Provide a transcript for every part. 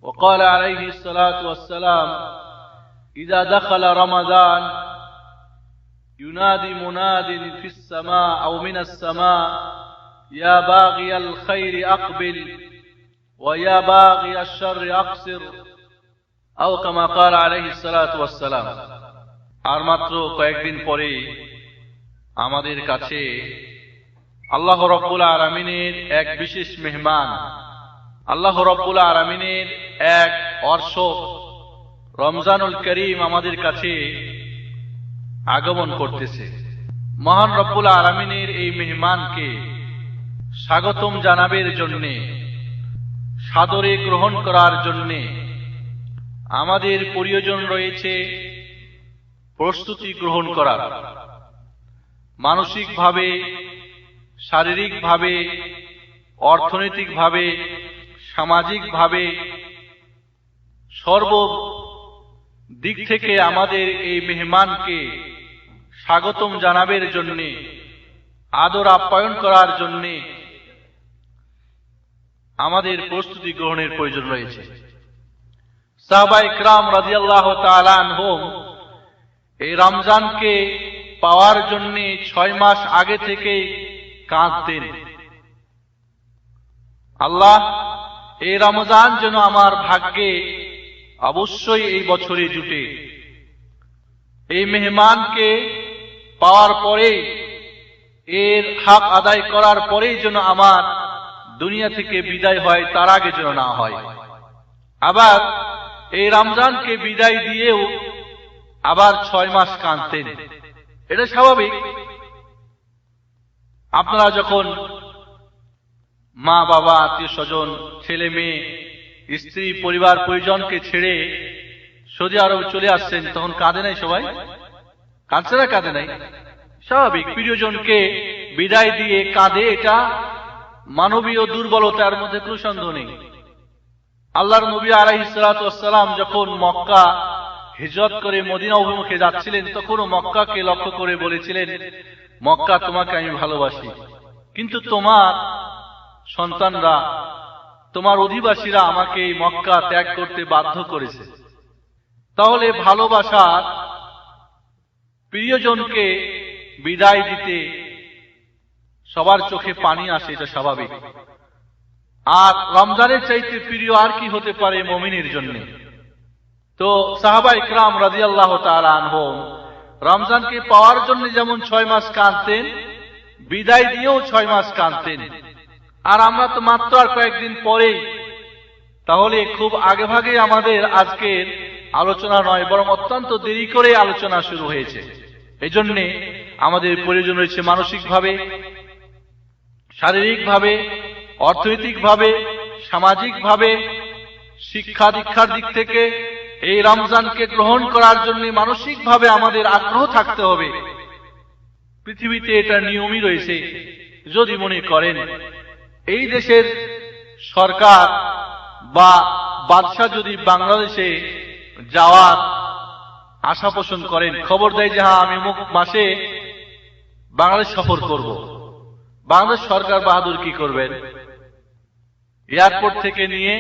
وقال عليه الصلاة والسلام إذا دخل رمضان ينادي مناد في السماء أو من السماء يا باغي الخير أقبل ويا باغي الشر أقصر أو كما قال عليه الصلاة والسلام। আর মাত্র কয়েকদিন পরে আমাদের কাছে আল্লাহ রাব্বুল আলামিনের এক বিশেষ মেহমান, আল্লাহ রাব্বুল আলামিনের এক অর্শ রমজানুল করিম আমাদের কাছে আগমন করতেছে। মহান রব্বুল আলামিনের এই মেহমানকে স্বাগতম জানাবের জন্যে, সাদরে গ্রহণ করার জন্যে আমাদের প্রয়োজন রয়েছে প্রস্তুতি গ্রহণ করার। মানসিকভাবে, শারীরিকভাবে, অর্থনৈতিকভাবে, সামাজিকভাবে সর্ব দিক থেকে আমাদের এই মেহমানকে স্বাগতম জানাবের জন্যে, আদর আপ্যায়ন করার জন্যে আমাদের প্রস্তুতি গ্রহণের প্রয়োজন রয়েছে। সাহাবায়ে কিরাম রাদিয়াল্লাহু তাআলা আনহুম এই রমজানকে পাওয়ার জন্যে 6 মাস আগে থেকে কাঁদতেন, আল্লাহ এই রমজান যেন আমার ভাগ্যে অবশ্যই এই বছরে জুটে। এই মেহমানকে পাওয়ার পরে, এর হক আদায় করার পরেই যেন আমার দুনিয়া থেকে বিদায় হয়, তার আগে যেন না হয়। আবার এই রমজানকে বিদায় দিয়েও আবার 6 মাস কাঁদতেন। এটা স্বাভাবিক। আপনারা যখন মা বাবা, আত্মীয় স্বজন, ছেলে মেয়ে, স্ত্রী, পরিবার পরিজনকে ছেড়ে সৌদি আরব চলে আসছেন, তখন কাঁদে নাই সবাই? কাঁদছে না? কাঁদে নাই? স্বাভাবিক। প্রিয়জনকে বিদায় দিয়ে কাঁদে, এটা মানবীয় দুর্বলতার মধ্যে কোনো সন্দেহ নেই। আল্লাহর নবী আলাইহিস সালাতু ওয়াস সালাম যখন মক্কা হিজরত করে মদিনা অভিমুখে যাচ্ছিলেন, তখনও মক্কাকে লক্ষ্য করে বলেছিলেন, মক্কা তোমাকে আমি ভালোবাসি, কিন্তু তোমার সন্তানরা, তোমার অধিবাসীরা আমাকে এই মক্কা ত্যাগ করতে বাধ্য করেছে। তাহলে ভালোবাসার প্রিয়জনকে বিদায় দিতে সবার চোখে পানি আসে, এটা স্বাভাবিক। আর রমজানের চাইতে প্রিয় আর কি হতে পারে মুমিনের জন্য? তো সাহাবায়ে কিরাম রাদিয়াল্লাহু তাআলা আনহুম রমজানকে পাওয়ার জন্য যেমন 6 মাস কাঁদতেন, বিদায় দিয়েও 6 মাস কাঁদতেন। আর আমরা তো মাত্র আর কয়েকদিন পরেই, তাহলে খুব আগে ভাগে আমাদের আজকের আলোচনা নয়, বরং অত্যন্ত দেরি করে আলোচনা শুরু হয়েছে। এই জন্যে আমাদের প্রয়োজন রয়েছে মানসিকভাবে, শারীরিকভাবে, অর্থনৈতিকভাবে, সামাজিকভাবে, শিক্ষা দীক্ষার দিক থেকে এই রমজানকে গ্রহণ করার জন্য মানসিকভাবে আমাদের আগ্রহ থাকতে হবে। পৃথিবীতে এটা নিয়মই রয়েছে। যদি মনে করেন এই দেশের সরকার বা বাদশাহ যদি বাংলাদেশে যাওয়ার আশা পোষণ করেন, খবর দেয় যে হ্যাঁ আমি অমুক মাসে বাংলাদেশ সফর করব, বাংলাদেশ সরকার বাহাদুর কি করবেন? এয়ারপোর্ট থেকে নিয়ে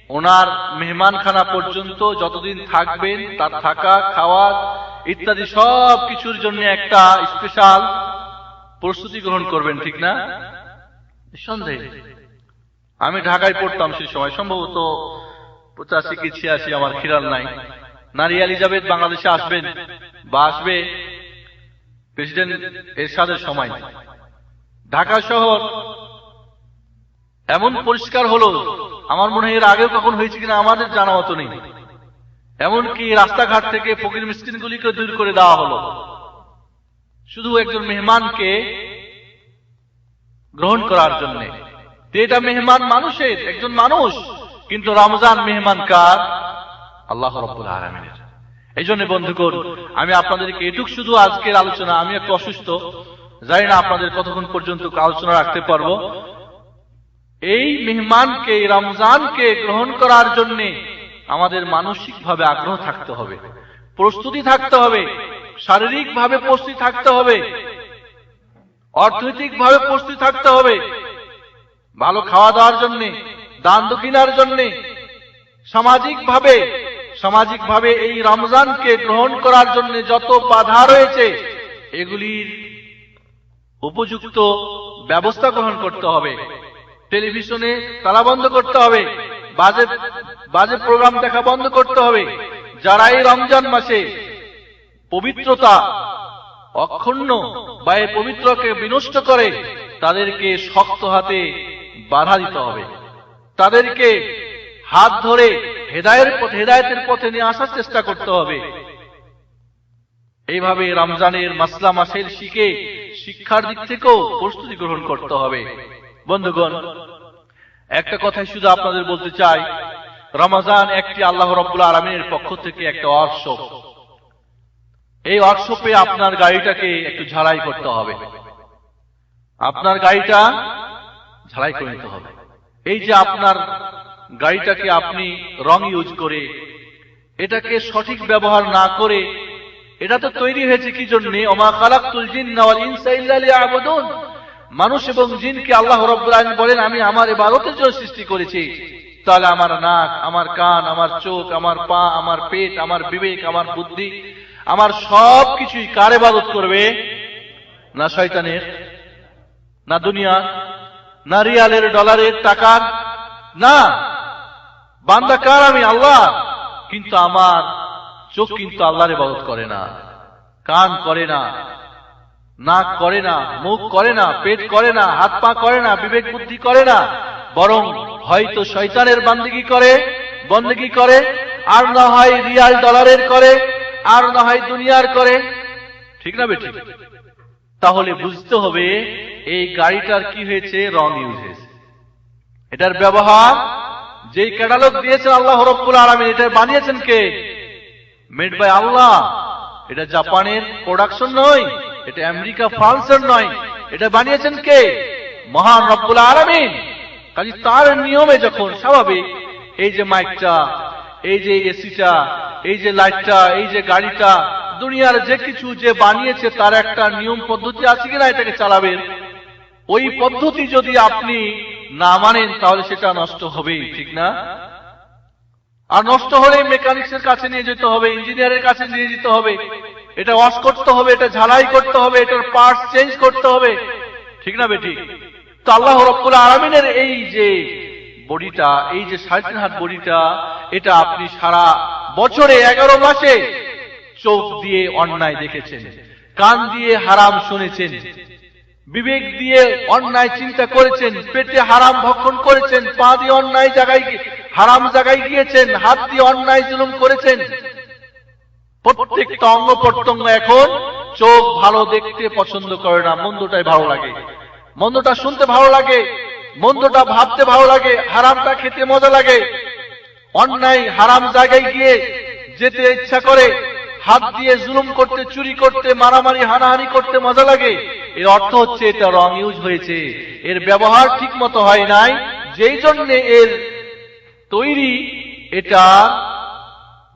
ওনার মেহমানখানা পর্যন্ত যতদিন থাকবেন, তার থাকা, খাওয়া ইত্যাদি সব কিছুর জন্য একটা স্পেশাল প্রস্তুতি গ্রহণ করবেন, ঠিক না? নিঃসন্দেহে। আমি ঢাকায় পড়তাম সেই সময়, সম্ভবত 85 কি 86, আমার খেয়াল নাই। নারী এলিজাবেথ বাংলাদেশে আসবেন বা আসবে প্রেসিডেন্ট এরশাদের সময়। ঢাকা শহর এমন পরিষ্কার হলো, আমার মনে হয় এর আগেও কখন হয়েছে কিনা আমাদের জানা মতো নেই। এমনকি রাস্তাঘাট থেকে ফকির মিসকিনগুলিকে দূর করে দেওয়া হলো, শুধু একজন মেহমানকে গ্রহণ করার জন্য। এটা মেহমান মানুষের, একজন মানুষ, কিন্তু রমজান মেহমান কার? আল্লাহ রাব্বুল আলামিনের। এই জন্য বন্ধুগণ, আমি আপনাদেরকে এটুক শুধু আজকের আলোচনা, আমি একটু অসুস্থ, জানি না আপনাদের কতক্ষণ পর্যন্ত আলোচনা রাখতে পারবো। এই মেহমানকে, রমজানকে গ্রহণ করার জন্য আমাদের মানসিকভাবে আগ্রহ থাকতে হবে, প্রস্তুতি থাকতে হবে, শারীরিকভাবে প্রস্তুতি থাকতে হবে, অর্থনৈতিকভাবে প্রস্তুতি থাকতে হবে, ভালো খাওয়া দাওয়ার জন্য, দান দক্ষিণার জন্য, সামাজিকভাবে এই রমজানকে গ্রহণ করার জন্য যত বাধা রয়েছে এগুলির উপযুক্ত ব্যবস্থা গ্রহণ করতে হবে। টেলিভিশনে তালা বন্ধ করতে হবে, বাজে প্রোগ্রাম দেখা বন্ধ করতে হবে। যারা এই রমজান মাসে পবিত্রতা অক্ষুণ্ণ বা এই পবিত্রকে বিনষ্ট করে তাদেরকে শক্ত হাতে বাধা দিতে হবে, তাদেরকে হাত ধরে হেদায়েতের পথে নিয়ে আসার চেষ্টা করতে হবে। এইভাবে রমজানের মাসলা মাসের শিক্ষার দিক থেকেও প্রস্তুতি গ্রহণ করতে হবে। বন্ধুগণ, একটা কথাই শুধু আপনাদের বলতে চাই, রমজান একটি আল্লাহ রাব্বুল আলামিনের পক্ষ থেকে একটা ওয়ার্কশপ। এই ওয়ার্কশপে আপনার গাড়িটাকে একটু ঝালাই করতে হবে, আপনার গাড়িটা ঝালাই করে নিতে হবে। এই যে আপনার গাড়িটাকে আপনি রং ইউজ করে এটাকে সঠিক ব্যবহার না করে, এটা তো তৈরি হয়েছে কি জন্যে? ওমা খালাকতুল জিন্না ওয়াল ইনসা ইল্লা লিয়াবুদুন। মানুষ এবং জিনকে আল্লাহ রাব্বুল আলামিন বলেন আমি আমার ইবাদতের জন্য সৃষ্টি করেছি। তাহলে আমার নাক, আমার কান, আমার চোখ, আমার পা, আমার পেট, আমার বিবেক, আমার বুদ্ধি, আমার সব কিছুই কার ইবাদত করবে? না শয়তানের, না দুনিয়া, না রিয়ালের, ডলারের, টাকার, না। বান্দা কার? আমি আল্লাহ। কিন্তু আমার চোখ কিন্তু আল্লাহর ইবাদত করে না, কান করে না, নাক করে না, মুখ করে না, পেট করে না, হাত পা করে না, বিবেক বুদ্ধি করে না, বরং হয়তো শয়তানের বন্দেগী করে, আর না হয় রিয়াল ডলারের করে, আর না হয় দুনিয়ার করে। ঠিক না বেঠিক? তাহলে বুঝতে হবে এই গাড়িটার কি হয়েছে? রং ইউজ হয়েছে। এটার ব্যবহার যেই ক্যাটালগ দিয়েছেন আল্লাহ রাব্বুল আলামিন, এটা বানিয়েছেন কে? মেড বাই আল্লাহ। এটা জাপানের প্রোডাকশন নয়, এটা আমেরিকা ফ্রান্সের নয়, এটা বানিয়েছেন কে? মহান রব্বুল আলামিন। কাজে তার নিয়মে যখন স্বাভাবিক এই যে মাইকটা, এই যে এসিটা, এই যে লাইটটা, এই যে গাড়িটা, দুনিয়ার যে কিছু যে বানিয়েছে তার একটা নিয়ম পদ্ধতি আছে কিনা এটাকে চালাবেন। ওই পদ্ধতি যদি আপনি না মানেন তাহলে সেটা নষ্ট হবেই, ঠিক না? আর নষ্ট হলে মেকানিক্সের কাছে নিয়ে যেতে হবে, ইঞ্জিনিয়ারের কাছে নিয়ে যেতে হবে, এটা ওয়াশ করতে হবে, এটা ঝালাই করতে হবে, এটার পার্টস চেঞ্জ করতে হবে, ঠিক না বেঠিক? তো আল্লাহ রাব্বুল আলামিনের এই যে বডিটা, এই যে 3.5 হাত বডিটা, এটা আপনি সারা বছরে 11 মাসে চোখ দিয়ে অন্যায় দেখেছেন, কান দিয়ে হারাম শুনেছেন, বিবেক দিয়ে অন্যায় চিন্তা করেছেন, পেটে হারাম ভক্ষণ করেছেন, পা দিয়ে অন্যায় হারাম জায়গায় গিয়েছেন, হাত দিয়ে অন্যায় জুলুম করেছেন। প্রত্যেকটা অঙ্গ প্রত্যঙ্গ এখন চোখ ভালো দেখতে পছন্দ করে না, মন্দটাই ভালো লাগে, মন্দটা শুনতে ভালো লাগে, মন্দটা ভাবতে ভালো লাগে, হারামটা খেতে মজা লাগে। অন্যায় হারাম জায়গায় গিয়ে যেতে ইচ্ছা করে, হাত দিয়ে জুলুম করতে, চুরি করতে, মারামারি হানাহানি করতে মজা লাগে। এর অর্থ হচ্ছে এটা রং ইউজ হয়েছে, এর ব্যবহার ঠিক মতো হয় নাই, যেই জন্য এর তৈরি এটা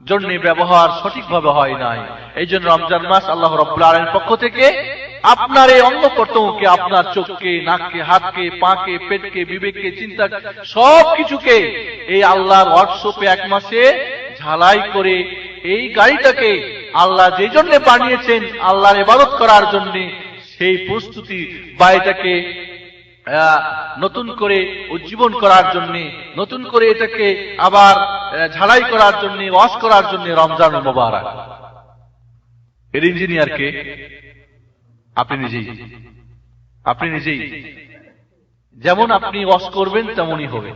জন্য ব্যবহার সঠিকভাবে হয় নাই। এই জন্য রমজান মাস আল্লাহ রাব্বুল আলামিনের পক্ষ থেকে আপনার এই অঙ্গ প্রত্যঙ্গকে, আপনার চোখকে, নাককে, হাতকে, পাকে, পেটকে, বিবেককে, চিন্তা সব কিছুকে এই আল্লাহর ওয়ার্কশপে 1 মাসে ঝালাই করে এই গাড়িটাকে আল্লাহ যে জন্য বানিয়েছেন আল্লাহর ইবাদত করার জন্য, সেই প্রস্তুতি বা এটাকে নতুন করে উজ্জীবন করার জন্য, নতুন করে এটাকে আবার ঝালাই করার জন্য, ওয়াশ করার জন্য রমজান মুবারক। এর ইঞ্জিনিয়ারকে আপনি নিজেই যেমন আপনি ওয়াশ করবেন তেমনই হবে।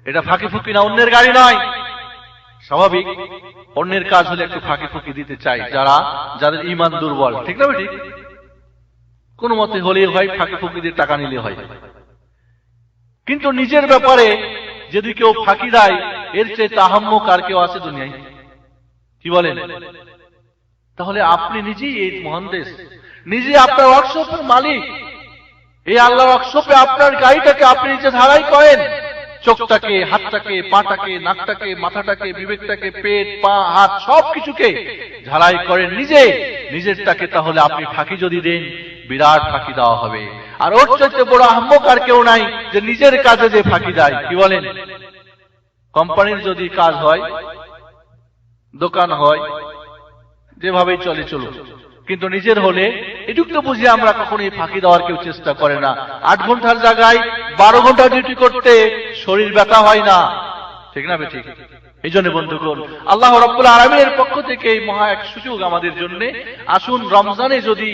এটা ফাঁকি ফুকি না, অন্যের গাড়ি নয়। স্বাভাবিক অন্যের কাজ হলে একটু ফাঁকি ফুকি দিতে চাই যাদের ঈমান দুর্বল, ঠিক না ঠিক? কোন মতে হলেই হয়, ফাঁকি ফুকি দিয়ে টাকা নিলে হয়। কিন্তু নিজের ব্যাপারে যদি কেউ ফাঁকি দেয়, এর চেয়ে তাহাম্মুক আর কেউ আছে দুনিয়ায়? কি বলেন? তাহলে আপনি নিজেই এই মহানদেশ, নিজে আপনার ওয়ার্কশপের মালিক। এই আল্লাহর ওয়ার্কশপে আপনার গাড়িটাকে আপনি নিজে ঝালাই করেন, চোখটাকে, হাতটাকে, পাটাকে, নাকটাকে, মাথাটাকে, বিবেকটাকে, পেট, পা, হাত সবকিছুকে ঝালাই করেন নিজেরটাকে। তাহলে আপনি ফাঁকি যদি দেন, বিরাট ফাঁকি দেওয়া হবে। আর ওর চাইতে বড় আহম্মক আর কেউ নাই যে নিজের কাজে যে ফাঁকি দেয়। কি বলেন? কোম্পানির যদি কাজ হয়, দোকান হয়, যেভাবেই চলে চলুক, কিন্তু নিজের হলে এটুক তো বুঝি আমরা কখনোই ফাঁকি দেওয়ার কেউ চেষ্টা করে না। 8 ঘন্টার জায়গায় 12 ঘন্টা ডিউটি করতে শরীর ব্যথা হয় না, ঠিক না? ঠিক। এই জন্য বন্ধুগণ, আল্লাহ রাব্বুল আলামিনের পক্ষ থেকে এই মহা এক সুযোগ আমাদের জন্য। আসুন রমজানে যদি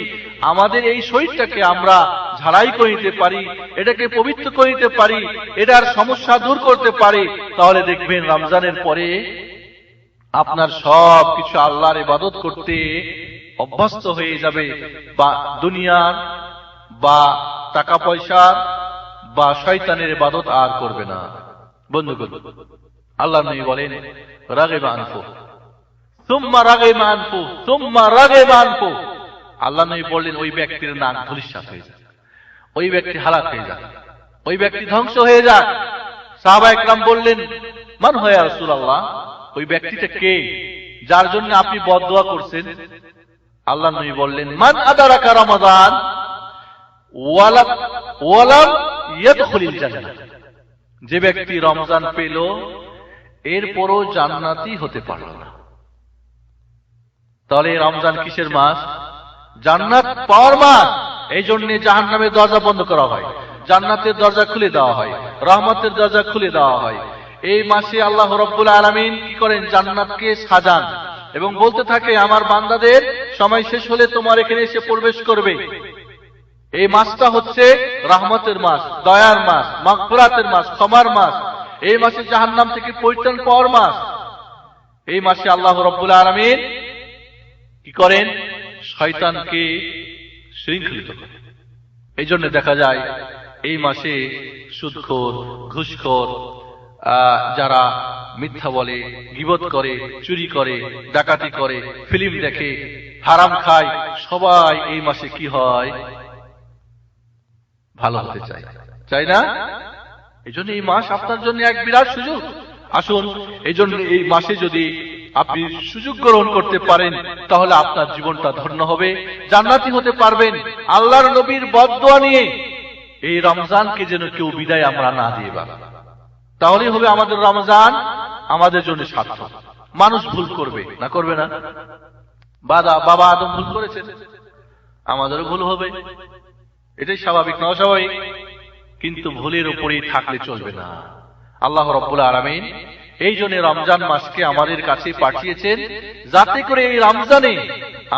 আমাদের এই শরীরটাকে আমরা ঝাড়াই করে নিতে পারি, এটাকে পবিত্র করে নিতে পারি, এটার সমস্যা দূর করতে পারি, তাহলে দেখবেন রমজানের পরে আপনার সব কিছু আল্লাহর ইবাদত করতে অভ্যস্ত হয়ে যাবে। বা দুনিয়ার বা টাকা পয়সার বা শয়তানের ইবাদত আর করবে না। বন্ধুগণ, আল্লাহ নবী বলেন রাগিবা আনফু সুম্মা রাগিবা আনফু সুম্মা রাগিবা আনফু। আল্লাহ নবী বললেন ওই ব্যক্তির নাক ধূলিসাৎ হয়ে যাক, ওই ব্যক্তি হালাক হয়ে যাক, ওই ব্যক্তি ধ্বংস হয়ে যাক। সাহাবা একরাম বললেন মান হয় ইয়া রাসূলুল্লাহ, ওই ব্যক্তিটা কে যার জন্য আপনি বদদোয়া করছেন? আল্লাহ নবী বললেন মান আদারাকা রমাদান ওয়ালাম ইয়াদখুলিল জান্নাহ, যে ব্যক্তি রমজান পেল এরপরও জান্নাতি হতে পারল না। তাহলে রমজান কিসের মাস? জান্নাত পাওয়ার মাস। এই জন্য জাহান্নামের দরজা বন্ধ করা হয়, জান্নাতের দরজা খুলে দেওয়া হয়, রহমতের দরজা খুলে দেওয়া হয়। এই মাসে আল্লাহ রাব্বুল আলামিন কি করেন? জান্নাতকে সাজান এবং বলতে থাকে আমার বান্দাদের সময় শেষ হলে তোমার এখানে এসে প্রবেশ করবে। এই মাসটা হচ্ছে রহমতের মাস, দয়ার মাস, মাগফিরাতের মাস, ক্ষমার মাস। এই মাসে জাহান্নাম থেকে পরিত্রাণ পাওয়ার মাস। এই মাসে আল্লাহ রাব্বুল আলামিন কি করেন? শয়তানকে শৃঙ্খলিত করেন। এই জন্য দেখা যায় এই মাসে সুদখোর, ঘুষখোর, যারা মিথ্যা বলে, গীবত করে, চুরি করে, ডাকাতি করে, ফিল্ম দেখে, হারাম খায়, সবাই এই মাসে কি হয়? ভালো হতে চায়, চাই না? এই জন্য এই মাস আপনার জন্য এক বিরাট সুযোগ। আসুন, এই জন্য এই মাসে যদি আপনি সুযোগ গ্রহণ করতে পারেন তাহলে আপনার জীবনটা ধন্য হবে, জান্নাতি হতে পারবেন। আল্লাহর নবীর বদদোয়া নিয়ে এই রমজানকে যেন কেউ বিদায় আমরা না দিয়ে পারি, তাহলে হবে আমাদের রমজান আমাদের জন্য সার্থক। মানুষ ভুল করবে না, করবে না? বাবা আদম ভুল করেছেন, আমাদেরও ভুল হবে, এটাই স্বাভাবিক না অস্বাভাবিক? কিন্তু ভুলের উপরেই থাকলে চলবে না। আল্লাহ রাব্বুল আলামিন এই জন্য রমজান মাসকে আমাদের কাছে পাঠিয়েছেন যাতে করে এই রমজানে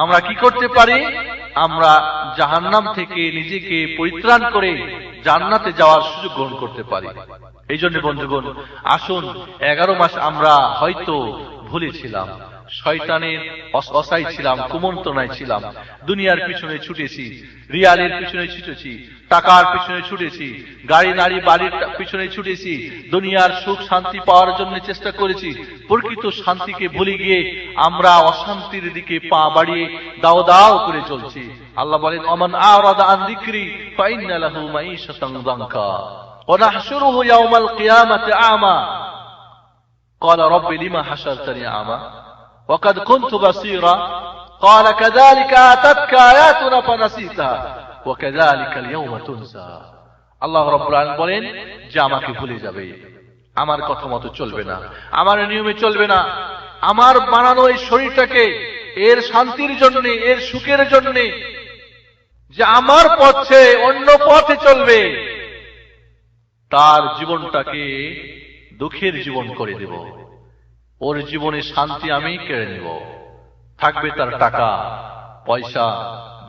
আমরা কি করতে পারি? আমরা জাহান্নাম থেকে নিজেকে পরিত্রাণ করে জান্নাতে যাওয়ার সুযোগ গ্রহণ করতে পারি। এই জন্য বন্ধুগণ, আসুন 11 মাস আমরা হয়তো ভুলেছিলাম, শয়তানের অসাই ছিলাম, কুমন্ত্রণায় ছিলাম, দুনিয়ার পিছনে ছুটেছি, রিয়ালের পিছনে ছুটেছি, টাকার পিছনে ছুটেছি, গাড়ি নারী বাড়ির পিছনে ছুটেছি, দুনিয়ার সুখ শান্তি পাওয়ার জন্য চেষ্টা করেছি। প্রকৃত শান্তিকে ভুলে গিয়ে আমরা অশান্তির দিকে পা বাড়িয়ে দাও দাও করে চলছি। আল্লাহ বলেন আমান আরাদা আন যিকরি ফাইন্না লাহু মাঈশাতান যানকা ওয়া নাহশুরুহু ইয়াওমাল কিয়ামাতি আমা ক্বালা রাব্বি লিমা হাশারতানি আমা وقد كنت بصيرا قال كذلك أتتك آياتنا فنسيتها وكذلك اليوم تنسى। আল্লাহ রাব্বুল আলামিন বলেন যে আমাকে ভুলে যাবে, আমার কথা মতো চলবে না, আমার নিয়মে চলবে না, আমার বানানো এই শরীরটাকে এর শান্তির জন্য, এর সুখের জন্য যে আমার পথে অন্য পথে চলবে, তার জীবনটাকে দুঃখের জীবন করে দেব। ওর জীবনে শান্তি আমি কেড়ে নেব। থাকবে তার টাকা পয়সা,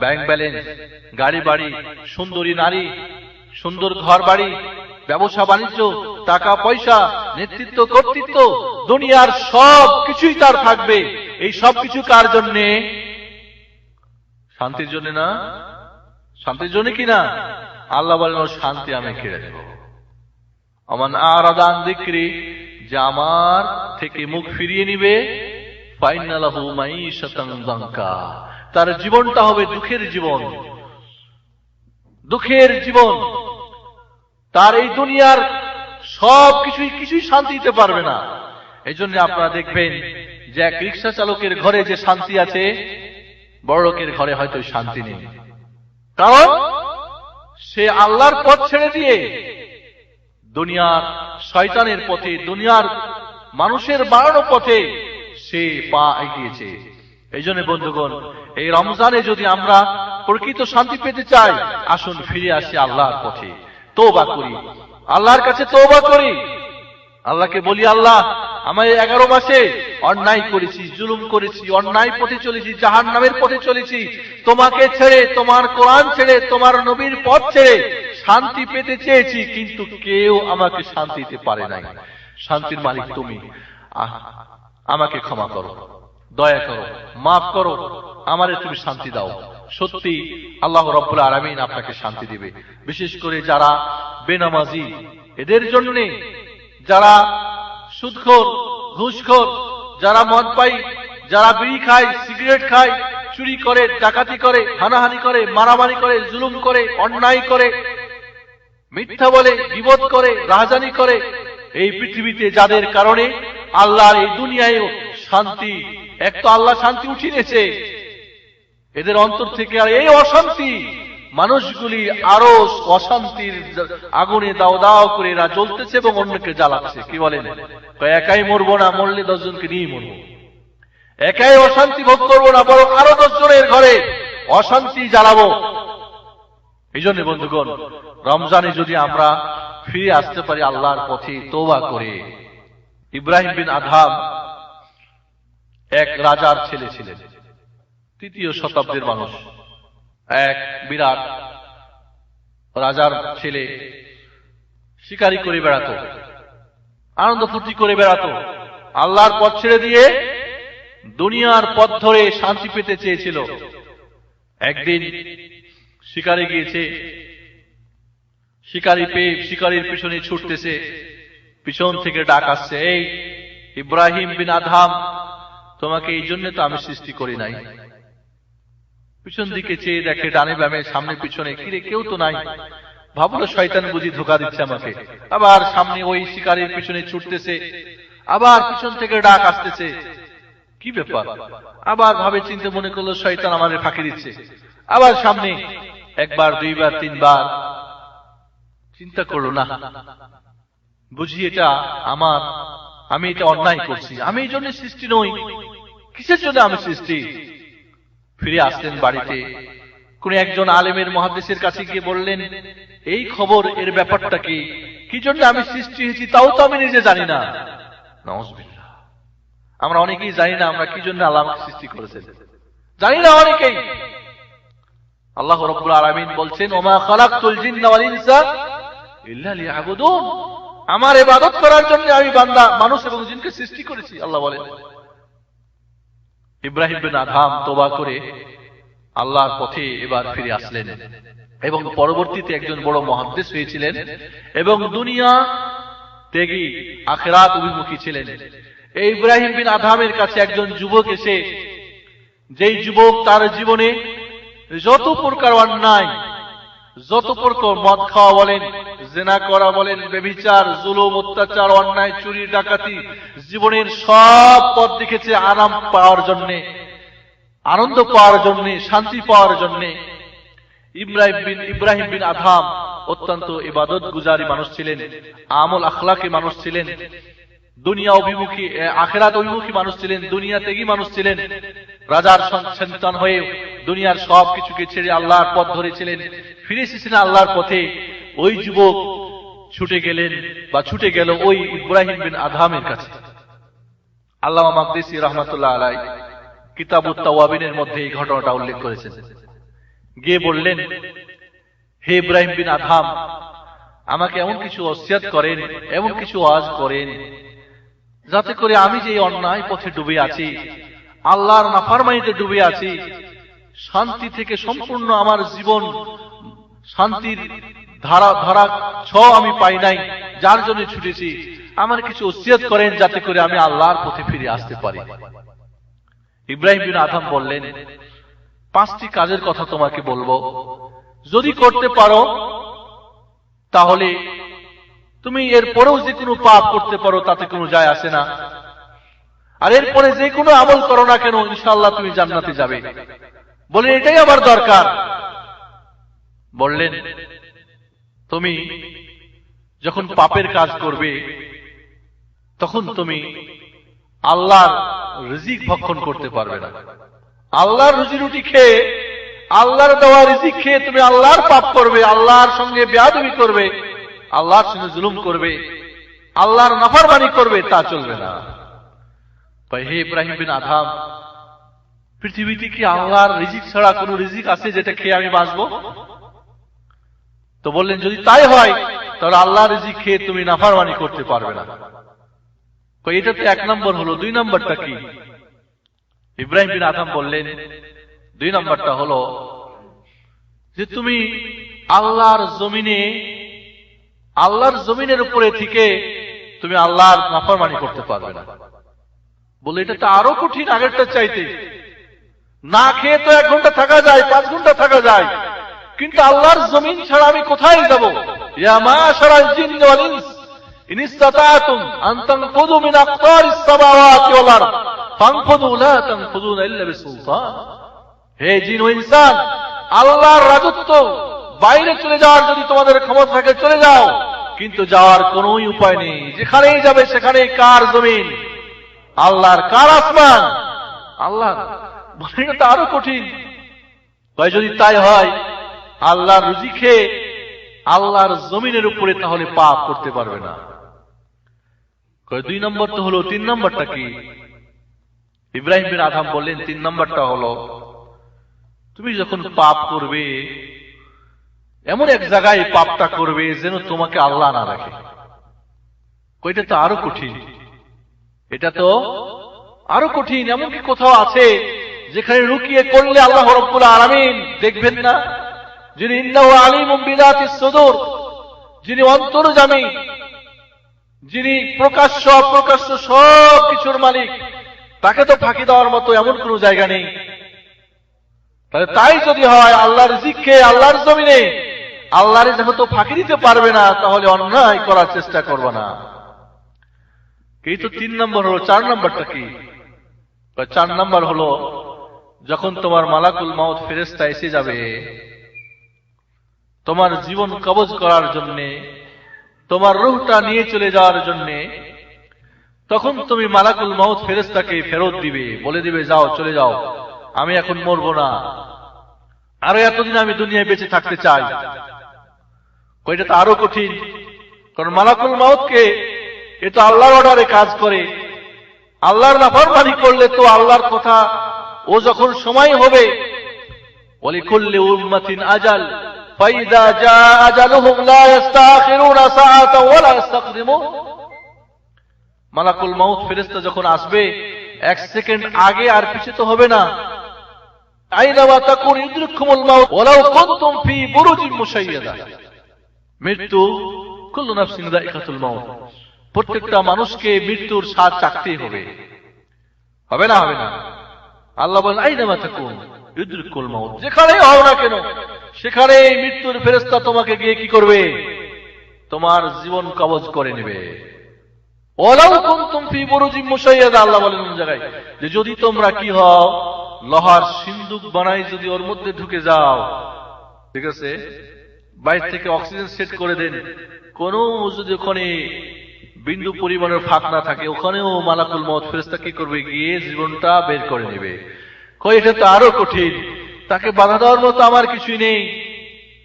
ব্যাংক ব্যালেন্স, গাড়ি বাড়ি, সুন্দরী নারী, সুন্দর ঘর বাড়ি, ব্যবসা বাণিজ্য, টাকা পয়সা, নেতৃত্ব, কর্তৃত্ব, দুনিয়ার সব কিছুই তার থাকবে। এই সব কিছু কার জন্যে? শান্তির জন্য না? শান্তির জন্য কি না? আল্লাহ বলেন ওর শান্তি আমি কেড়ে নেব। আমান আরাদা আন যিকরি, যে আমার থেকে মুখ ফিরিয়ে নিবে, ফাইন্না লাহু মাঈশাতান যানকা, তার জীবনটা হবে দুঃখের জীবন, দুঃখের জীবন। তার এই দুনিয়ার সব কিছুই শান্তি দিতে পারবে না। এই জন্য আপনারা দেখবেন যে এক রিক্সা চালকের ঘরে যে শান্তি আছে, বড় লোকের ঘরে হয়তো শান্তি নেই। কারণ সে আল্লাহর পথ ছেড়ে দিয়ে দুনিয়ার শয়তানের পথে, দুনিয়ার মানুষের বাড়ানো পথে সে পা এগিয়েছে। এই জন্য বন্ধুগণ, এই রমজানে যদি আমরা প্রকৃত শান্তি পেতে চাই, আসুন ফিরে আসি আল্লাহর পথে, তওবা করি, আল্লাহর কাছে তওবা করি, আল্লাহকে বলি, আল্লাহ আমার 11 মাসে অন্যায় করেছি, জুলুম করেছি, অন্যায় পথে চলেছি, জাহান্নামের পথে চলেছি, তোমাকে ছেড়ে, তোমার কোরআন ছেড়ে, তোমার নবীর পথ ছেড়ে শান্তি পেতে চেয়েছি, কিন্তু কেউ আমাকে শান্তি দিতে পারে নাই। শান্তির মালিক তুমি, আমাকে ক্ষমা করো, দয়া করো, মাফ করো, আমারে তুমি শান্তি দাও। সত্যি আল্লাহ রাব্বুল আলামিন আপনাকে শান্তি দিবে। বিশেষ করে যারা বেনামাজি, এদের জন্য, যারা সুদখোর, ঘুষখোর, যারা মদ পাই, যারা বিড়ি খায়, সিগারেট খায়, চুরি করে, ডাকাতি করে, হানাহানি করে, মারামারি করে, জুলুম করে, অন্যায় করে, মিথ্যা বলে, গীবত করে, রাহাজানি করে, এই পৃথিবীতে যাদের কারণে আল্লাহর এই দুনিয়ায় শান্তি, এক তো আল্লাহ শান্তি উঠিয়ে নিয়েছে, এদের অন্তর থেকে আর এই অশান্তি, মানুষগুলি আরো অশান্তির আগুনে দাও দাও করে এরা জ্বলতেছে এবং অন্যকে জ্বালাচ্ছে। কি বলেন? একাই মরবো না, মরলে 10 জনকে নিয়ে মরবো। একাই অশান্তি ভোগ করবো না, বরং আরো 10 জনের ঘরে অশান্তি জ্বালাবো। এই জন্য বন্ধুগণ, রমজানে যদি আমরা ফিরে আসতে পারি আল্লাহর পথে তওবা করে। ইব্রাহিম বিন আদহাম এক রাজার ছেলে ছিলেন, 3য় শতাব্দীর মানুষ, এক বিরাট রাজার ছেলে। শিকারি করে বেড়াতো, আনন্দ ফুর্তি করে বেড়াতো, আল্লাহর পথ ছেড়ে দিয়ে দুনিয়ার পথ ধরে শান্তি পেতে চেয়েছিল। একদিন শিকারে গিয়েছে, শিকারি পেয়ে শিকারির পিছনে ছুটতেছে, পিছন থেকে ডাক আসছে, এই ইব্রাহিম বিন আদহাম, তোমাকে এই জন্য তো আমি সৃষ্টি করি নাই। পিছন দিকে চেয়ে দেখে, ডানে বামে, সামনে পিছনে, কিরে কেউ তো নাই। ভাবলো শয়তান বুঝি ধোঁকা দিচ্ছে আমাকে। আবার সামনে ওই শিকারির পিছনে ছুটতেছে, আবার পিছন থেকে ডাক আসতেছে, কি ব্যাপার? আবার ভাবে চিন্তে মনে করলো শয়তান আমাদের ফাঁকি দিচ্ছে। আবার সামনে, একবার, দুইবার, 3বার, চিন্তা করলো না, বুঝি এটা আমার, আমি এটা অন্যায় করছি, আমি এই জন্য সৃষ্টি নই, কিসের জন্য আমি সৃষ্টি? ফিরে আসলেন বাড়িতে, কোন একজন আলেমের মুহাদ্দিসের কাছে গিয়ে বললেন, এই খবর, এর ব্যাপারটা কি, কি জন্য আমি সৃষ্টি হয়েছি তাও তো আমি নিজে জানি না। নাউযুবিল্লাহ, আমরা অনেকেই জানি না আমরা কি জন্য আল্লাহ আমাকে সৃষ্টি করেছেন, জানি না অনেকেই। আল্লাহ রাব্বুল আলামিন বলছেন, ওমা খালাকতুল জিন্না ওয়াল ইনসা ইল্লা লিয়াবুদুন, আমার ইবাদত করার জন্য আমি বান্দা, মানুষ এবং জিনকে সৃষ্টি করেছি, আল্লাহ বলেন। ইব্রাহিম বিন আদহাম তওবা করে আল্লাহর পথে এবার ফিরে আসলেন এবং পরবর্তীতে একজন বড় মুহাদ্দিস হয়েছিলেন এবং দুনিয়া ত্যাগী, আখিরাত অভিমুখী ছিলেন। এই ইব্রাহিম বিন আদহামের কাছে একজন যুবক এসে, যেই যুবক তার জীবনে যত প্রকার অন্যায়, যত প্রকার মদ খাওয়া বলেন, জিনা করা বলেন, ব্যভিচার, জুলুম, অত্যাচার, অন্যায়, চুরি, ডাকাতি, জীবনের সব পথ দেখেছে আরাম পাওয়ার জন্য, আনন্দ পাওয়ার জন্য, শান্তি পাওয়ার জন্য। ইব্রাহিম বিন আদহাম অত্যন্ত ইবাদত গুজারি মানুষ ছিলেন, আমল আখলাকি মানুষ ছিলেন, দুনিয়া অভিমুখী, আখিরাত অভিমুখী মানুষ ছিলেন, দুনিয়া ত্যাগী মানুষ ছিলেন। রাজার সন্তান হয়ে দুনিয়ার সব কিছুকে ছেড়ে আল্লাহর পথ ধরেছিলেন, ফিরে এসেছিলেন আল্লাহর পথে। ওই যুবক ছুটে গেলেন বা ছুটে গেল ওই ইব্রাহিম বিন আদহামের কাছে। আল্লামা মাকদিসি রাহমাতুল্লাহ আলাইহি কিতাবুত তাওয়াবিনের মধ্যে এই ঘটনাটা উল্লেখ করেছেন। গিয়ে বললেন, হে ইব্রাহিম বিন আদহাম, আমাকে এমন কিছু ওসিয়ত করেন, এমন কিছু ওয়াজ করেন, যাতে করে আমি যে অন্যায় পথে ডুবে আছি, আল্লাহর নাফরমানিতে ডুবে আছি, শান্তি থেকে সম্পূর্ণ আমার জীবন শান্তির ধারা আমি পাই নাই, যার জন্য ছুটেছি, আমার কিছু ওসিয়ত করেন যাতে করে আমি আল্লাহর পথে ফিরে আসতে পারি। ইব্রাহিম বিন আদহাম বললেন, 5টি কাজের কথা তোমাকে বলবো, যদি করতে পারো তাহলে তুমি এরপরেও যে কোনো পাপ করতে পারো, তাতে কোনো যায় আসে না, আর এরপরে যে কোনো আমল করো না কেন, ইনশাআল্লাহ তুমি জান্নাতে যাবে। বলে, এটাই আমার দরকার। বললেন, তুমি যখন পাপের কাজ করবে তখন তুমি আল্লাহর রিজিক ভক্ষণ করতে পারবে না। আল্লাহর রুজি রুটি খেয়ে, আল্লাহর দেওয়া রিজিক খেয়ে তুমি আল্লাহর পাপ করবে, আল্লাহর সঙ্গে বেয়াদবি করবে, আল্লাহর সঙ্গে জুলুম করবে, আল্লাহর নাফরমানি করবে, তা চলবে না। হে ইব্রাহিম বিন আদম, পৃথিবীতে কি আল্লাহর রিজিক ছাড়া কোন রিজিক আছে যেটা খেয়ে আমি বাঁচবো? তো বললেন যদি তাই হয় তাহলে আল্লাহর রিজিক খেয়ে তুমি নাফরমানি করতে পারবে না। এটা তো 1 নম্বর হলো। 2 নম্বরটা কি? ইব্রাহিম বিন আদম বললেন 2 নম্বরটা হলো যে তুমি আল্লাহর জমিনের উপরে থেকে তুমি আল্লাহর নাফরমানি করতে পারবে না। বলে এটা তো আরো কঠিন আগেরটা চাইতে। না খেয়ে তো 1 ঘন্টা থাকা যায়, 5 ঘন্টা থাকা যায়, কিন্তু আল্লাহর জমিন ছাড়া আমি কোথায় যাব? ইয়া মাশারাল জিন্নি ওয়াল ইনস ইন ইসতাতাতুম আন তানফুযু মিন আকতারিস সামাওয়াতি ওয়াল আরদ ফানফুযু লা তানফুযুনা ইল্লা বিসুলতান। হে জিন ও ইনসান, আল্লাহর রাজত্ব বাইরে চলে যাওয়ার যদি তোমাদের ক্ষমতা থাকে চলে যাও, কিন্তু যাওয়ার কোনো উপায় নেই। যেখানেই যাবে সেখানেই কার জমিন? আল্লাহর। কার আসমান? আল্লাহর। এটা তো আরো কঠিন। যদি তাই হয় আল্লাহর রুজি খেয়ে আল্লাহর জমিনের উপরে তাহলে পাপ করতে পারবে না। 2 নম্বর তো হলো। 3 নম্বরটা কি? ইব্রাহিম বিন আদম বললেন 3 নম্বরটা হলো তুমি যখন পাপ করবে এমন এক জায়গায় পাপটা করবে যেন তোমাকে আল্লাহ না রাখে। এটা তো আরো কঠিন। এটা তো আরো কঠিন। এমনকি কোথাও আছে যেখানে লুকিয়ে করলে আল্লাহ রাব্বুল আলামিন দেখবেন না? যিনি ইন্নাহু আলিমুম বিযাতিস সুদূর, যিনি অন্তর্যামী, যিনি প্রকাশ্য অপ্রকাশ্য সব কিছুর মালিক, তাকে তো ফাঁকি দেওয়ার মতো এমন কোন জায়গা নেই। তাহলে তাই যদি হয় আল্লাহর রিজিক খেয়ে আল্লাহর জমিনে আল্লাহর যেহেতু ফাঁকি দিতে পারবে না, তাহলে অন্যায় করার চেষ্টা করবে না। এই তো 3 নম্বর হলো। 4 নম্বরটা কি? 4 নম্বর হলো যখন তোমার মালাকুল মাউত ফেরেশতা এসে যাবে তোমার জীবন কবজ করার জন্য, তোমার রূহটা নিয়ে চলে যাওয়ার জন্য, তখন তুমি মালাকুল মাউত ফেরেশতাকে ফেরত দিবে, বলে দিবে যাও, চলে যাও, আমি এখন মরবো না, আরো এতদিন আমি দুনিয়ায় বেঁচে থাকতে চাই। এটা তো আরো কঠিন। কারণ মালাকুল মাউতকে এ তো আল্লাহর অর্ডারে কাজ করে। আল্লাহর নাফরমানি করলে তো আল্লাহর কথা ও যখন সময় হবে, ওয়ালিকুল্লি উম্মাতিন আজাল ফাইযা জাআ আজালুহুম লা ইস্তাখিরুনা সাআতান ওয়া লা ইস্তাকদিমুন। মালাকুল মাউত ফেরেশতা যখন আসবে 1 সেকেন্ড আগে আর পিছিয়ে তো হবে না। আইনামা তাকুন ইউদরিকুমুল মাউত ওয়ালাউ কুনতুম ফি বুরুজিন মুশাইয়াদা। মৃত্যু কুল্লু নাফসিন যায়িকাতুল মাউত, প্রত্যেকটা মানুষকে মৃত্যুর স্বাদ চাখতেই হবে। হবে না? হবে না। আল্লাহ বলেন আইনামা তাকুন ইউদরিকুল মাউত, যেখানেই হও না কেন সেখানে মৃত্যুর ফেরেশতা তোমাকে গিয়ে কি করবে? তোমার জীবন কবজ করে নেবে। ওয়ালাউ কুনতুম ফি বুরুজিন মুশাইয়াদা, আল্লাহ বলেন কোন জায়গায় যে যদি তোমরা কি হও, লোহার সিন্দুক বানাই যদি ওর মধ্যে ঢুকে যাও, ঠিক আছে, বাইরে থেকে অক্সিজেন সেট করে দেন, কোন যদি ওখানে বিন্দু পরিমাণের ফাঁক না থাকে, ওখানেও মালাকুল মউত ফেরেশতা কি করবে? গিয়ে জীবনটা বের করে নেবে। এটা তো আরো কঠিন। তাকে বাধা দেওয়ার মতো আমার কিছুই নেই।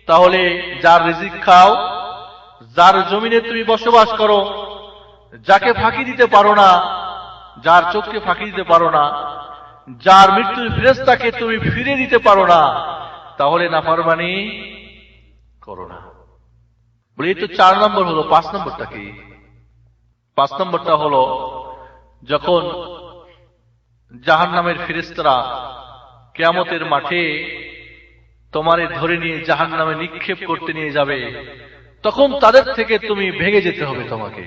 তাহলে যার রিজিক খাও, যার জমিনে তুমি বসবাস করো, যাকে ফাঁকি দিতে পারো না, যার চোখকে ফাঁকি দিতে পারো না, যার মৃত্যুর ফেরেশতাকে তুমি ফিরে দিতে পারো না, তাহলে নাফরমানি করো না। বলে এই তো 4 নম্বর হলো। 5 নম্বরটা কি? 5 নম্বরটা হলো যখন জাহান্নামের ফেরেশতারা কিয়ামতের মাঠে তোমারে ধরে নিয়ে জাহান্নামে নিক্ষেপ করতে নিয়ে যাবে, তখন তাদের থেকে তুমি ভেঙে যেতে হবে তোমাকে।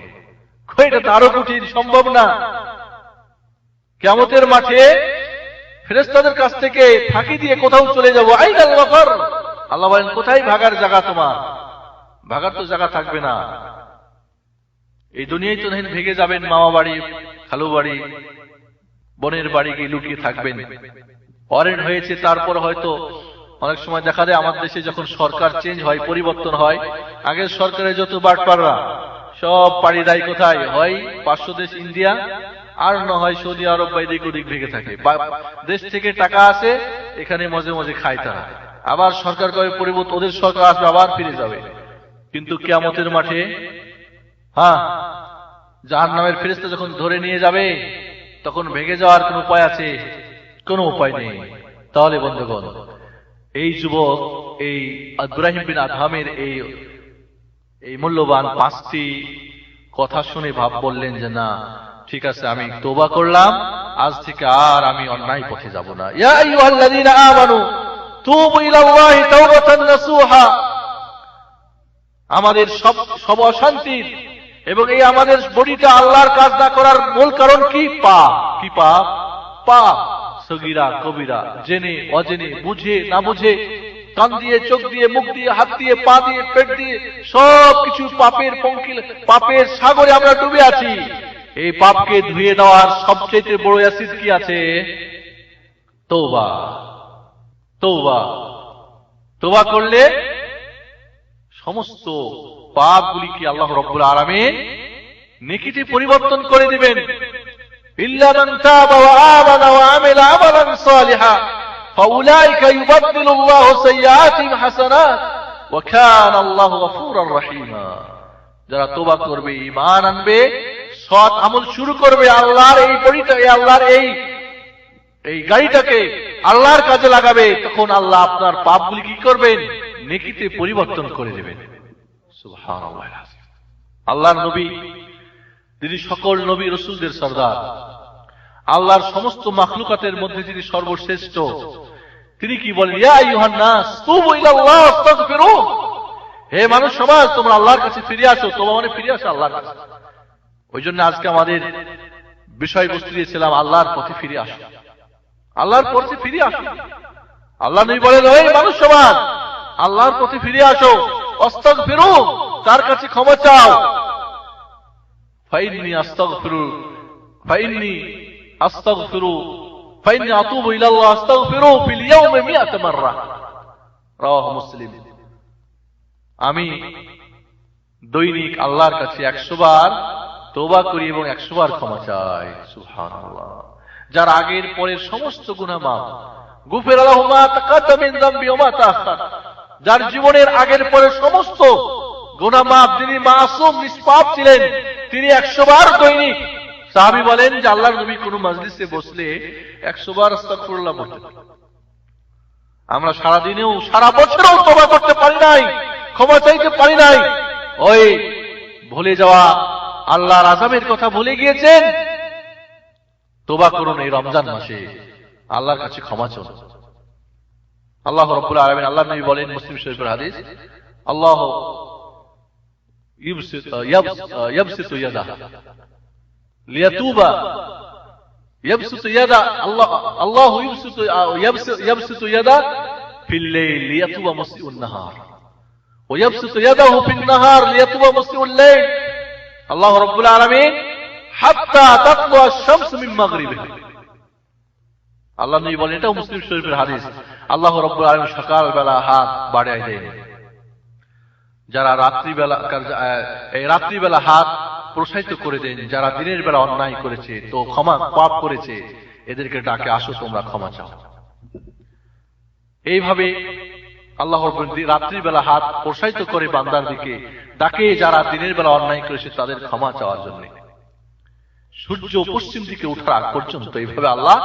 এটা তো আরো কঠিন, সম্ভব না। কিয়ামতের মাঠে ফেরেশতাদের কাছ থেকে ফাঁকি দিয়ে কোথাও চলে যাবো। আইনাল মাফার, আল্লাহ বলেন কোথায় ভাগার জায়গা তোমার? ভাগার তো জায়গা থাকবে না। এই দুনিয়ায় তো দেখেন ভেগে যাবেন, মামা বাড়ি, খালু বাড়ি, বোনের বাড়ি গিয়ে লুকিয়ে থাকবেন। ওয়ারেন্ট হয়েছে, তারপর হয়তো অনেক সময় দেখা যায় আমাদের দেশে যখন সরকার চেঞ্জ হয়, পরিবর্তন হয়, আগের সরকারের যত বাটপাররা সব পাড়ি দেয় কোথায়? হয় 500 দেশ ইন্ডিয়া, আর না হয় সৌদি আরব বা এদিক ওদিক ভেঙে থাকে। দেশ থেকে টাকা আসে, এখানে মজে মজে খায় তারা। আবার সরকার করে পরিবর্তন, ওদের সরকার আসবে, আবার ফিরে যাবে। কিন্তু কিয়ামতের মাঠে জাহান্নামের ফেরেশতা যখন ধরে নিয়ে যাবে, তখন ভেঙে যাওয়ার কোন উপায় আছে? কোনো উপায় নেই। তাহলে বন্ধুগণ, এই যুবক এই ইব্রাহিম বিন আদহামের এই মূল্যবান 5টি কথা শুনে ভাব বললেন যে না, ঠিক আছে, আমি তওবা করলাম, আজ থেকে আর আমি অন্যায় পথে যাব না। ইয়া আইয়ুহাল্লাযীনা আমানু তুবু ইলাল্লাহি তাওবাতান নাসুহা। আমাদের সব অশান্তির এবং এই আমাদের বডিটা আল্লাহর কাজ না করার মূল কারণ কি? পাপ। কি পাপ? পাপ, সগীরা কবিরা, জেনে অজেনে, বুঝে না বুঝে, কান দিয়ে, চোখ দিয়ে, মুখ দিয়ে, হাত দিয়ে, পা দিয়ে, পেট দিয়ে, সবকিছু পাপের পঙ্কিল, পাপের সাগরে আমরা ডুবে আছি। এই পাপকে ধুয়ে দেওয়ার সবচেয়ে বড় অ্যাসিড কি আছে? তওবা। তওবা, তওবা করলে সমস্ত পাপগুলিকে আল্লাহ রাব্বুল আলামিন নেকিতে পরিবর্তন করে দিবেন। ইল্লা মান তাবা ওয়া আমানা ওয়া আমিলা আমালান সালিহা ফাউলাইকা ইউবাদদিলুল্লাহু সাইয়্যাতিহিম হাসানাত ওয়া কানা আল্লাহু গফুরার রহিমা। যারা তওবা করবে, ঈমান আনবে, সৎ আমল শুরু করবে, আল্লাহর এই বড়িটা, আল্লাহর এই গাড়িটাকে আল্লাহর কাজে লাগাবে, তখন আল্লাহ আপনার পাপগুলি কি করবেন? নেকিতে পরিবর্তন করে দেবেন। সুবহানাল্লাহ। আল্লাহর নবী, তিনি সকল নবী রাসূলদের সরদার, আল্লাহর সমস্ত মাখলুকাতের মধ্যে তিনি সর্বশ্রেষ্ঠ। তিনি কি বলেন? ইয়া আইয়ুহান নাস তুবু ইলাল্লাহ ওয়াস্তাগফিরু। হে মানুষ সমাজ, তোমরা আল্লাহর কাছে ফিরে আসো। তোমরা মানে ফিরে আসো আল্লাহর কাছে। ওই জন্য আজকে আমাদের বিষয়বস্তু দিয়েছিলাম আল্লাহর পথে ফিরে আসো, আল্লাহর পথে ফিরে আসো। আল্লাহ নবী বলেন, হে মানুষ সমাজ, আল্লাহর পথে ফিরে আসো, আস্তাগফিরু, তার কাছে ক্ষমা চাও। ফাইন্নী আতুবু ইলাল্লাহ আস্তাগফিরু ফিল ইয়াউমি 100 মাররা। রাওয়াহু মুসলিম। আমি দৈনিক আল্লাহর কাছে 100 বার তওবা করি এবং 100 বার ক্ষমা চাই। সুবহানাল্লাহ। যার আগের পরের সমস্ত গুনাহ মাফ, গুফিরা লাহু মা তাকাদ্দামা মিন যামবি ওয়া মা তাআখার। যার জীবনের আগের পরের সমস্ত গুনাহ মাফ, যিনি মাসুম নিষ্পাপ ছিলেন, তিনি 100 বার দৈনিক। সাহাবী বলেন যে আল্লাহর নবী কোন মজলিসে বসলে 100 বার আস্তাগফিরুল্লাহ বলতেন। আমরা সারা দিনেও, সারা বছরেও তওবা করতে পারি নাই, ক্ষমা চাইতে পারি নাই। ওই ভুলে যাওয়া আল্লাহর আযাবের কথা ভুলে গিয়েছেন। তওবা করুন এই রমজান মাসে, আল্লাহর কাছে ক্ষমা চান। আল্লাহ রাব্বুল আলামিন, আল্লাহর নবী বলেন, মুসলিম শরীফের হাদিস, আল্লাহ ইয়াবসিতু ইয়াদা লিয়াতুবা, ইয়াবসিতু ইয়াদা, আল্লাহু ইয়াবসিতু ইয়াদা ফিল লাইল লিয়াতুবা মুসিউন নাহার ওয়া ইয়াবসিতু ইয়াদাহু ফিন নাহার লিয়াতুবা মুসিউল লাইল। আল্লাহ রাব্বুল আলামিন হাত্তা তাতলু আশ-শামসু মিন মাগরিবিহা। আল্লাহ নবী বলেন, এটাও মুসলিম শরীফের হাদিস, আল্লাহ রাব্বুল আলামিন সকালবেলা হাত বাড়ায় দেন। যারা রাত্রিবেলা হাত প্রসারিত করে দেন, যারা দিনের বেলা অন্যায় করেছে, তো পাপ করেছে, এদেরকে ডাকে, আসো তোমরা ক্ষমা চাও। এইভাবে আল্লাহ রাত্রিবেলা হাত প্রসারিত করে বান্দার দিকে ডাকে, যারা দিনের বেলা অন্যায় করেছে তাদের ক্ষমা চাওয়ার জন্য। সূর্য পশ্চিম দিকে ওঠার আগ পর্যন্ত এইভাবে আল্লাহ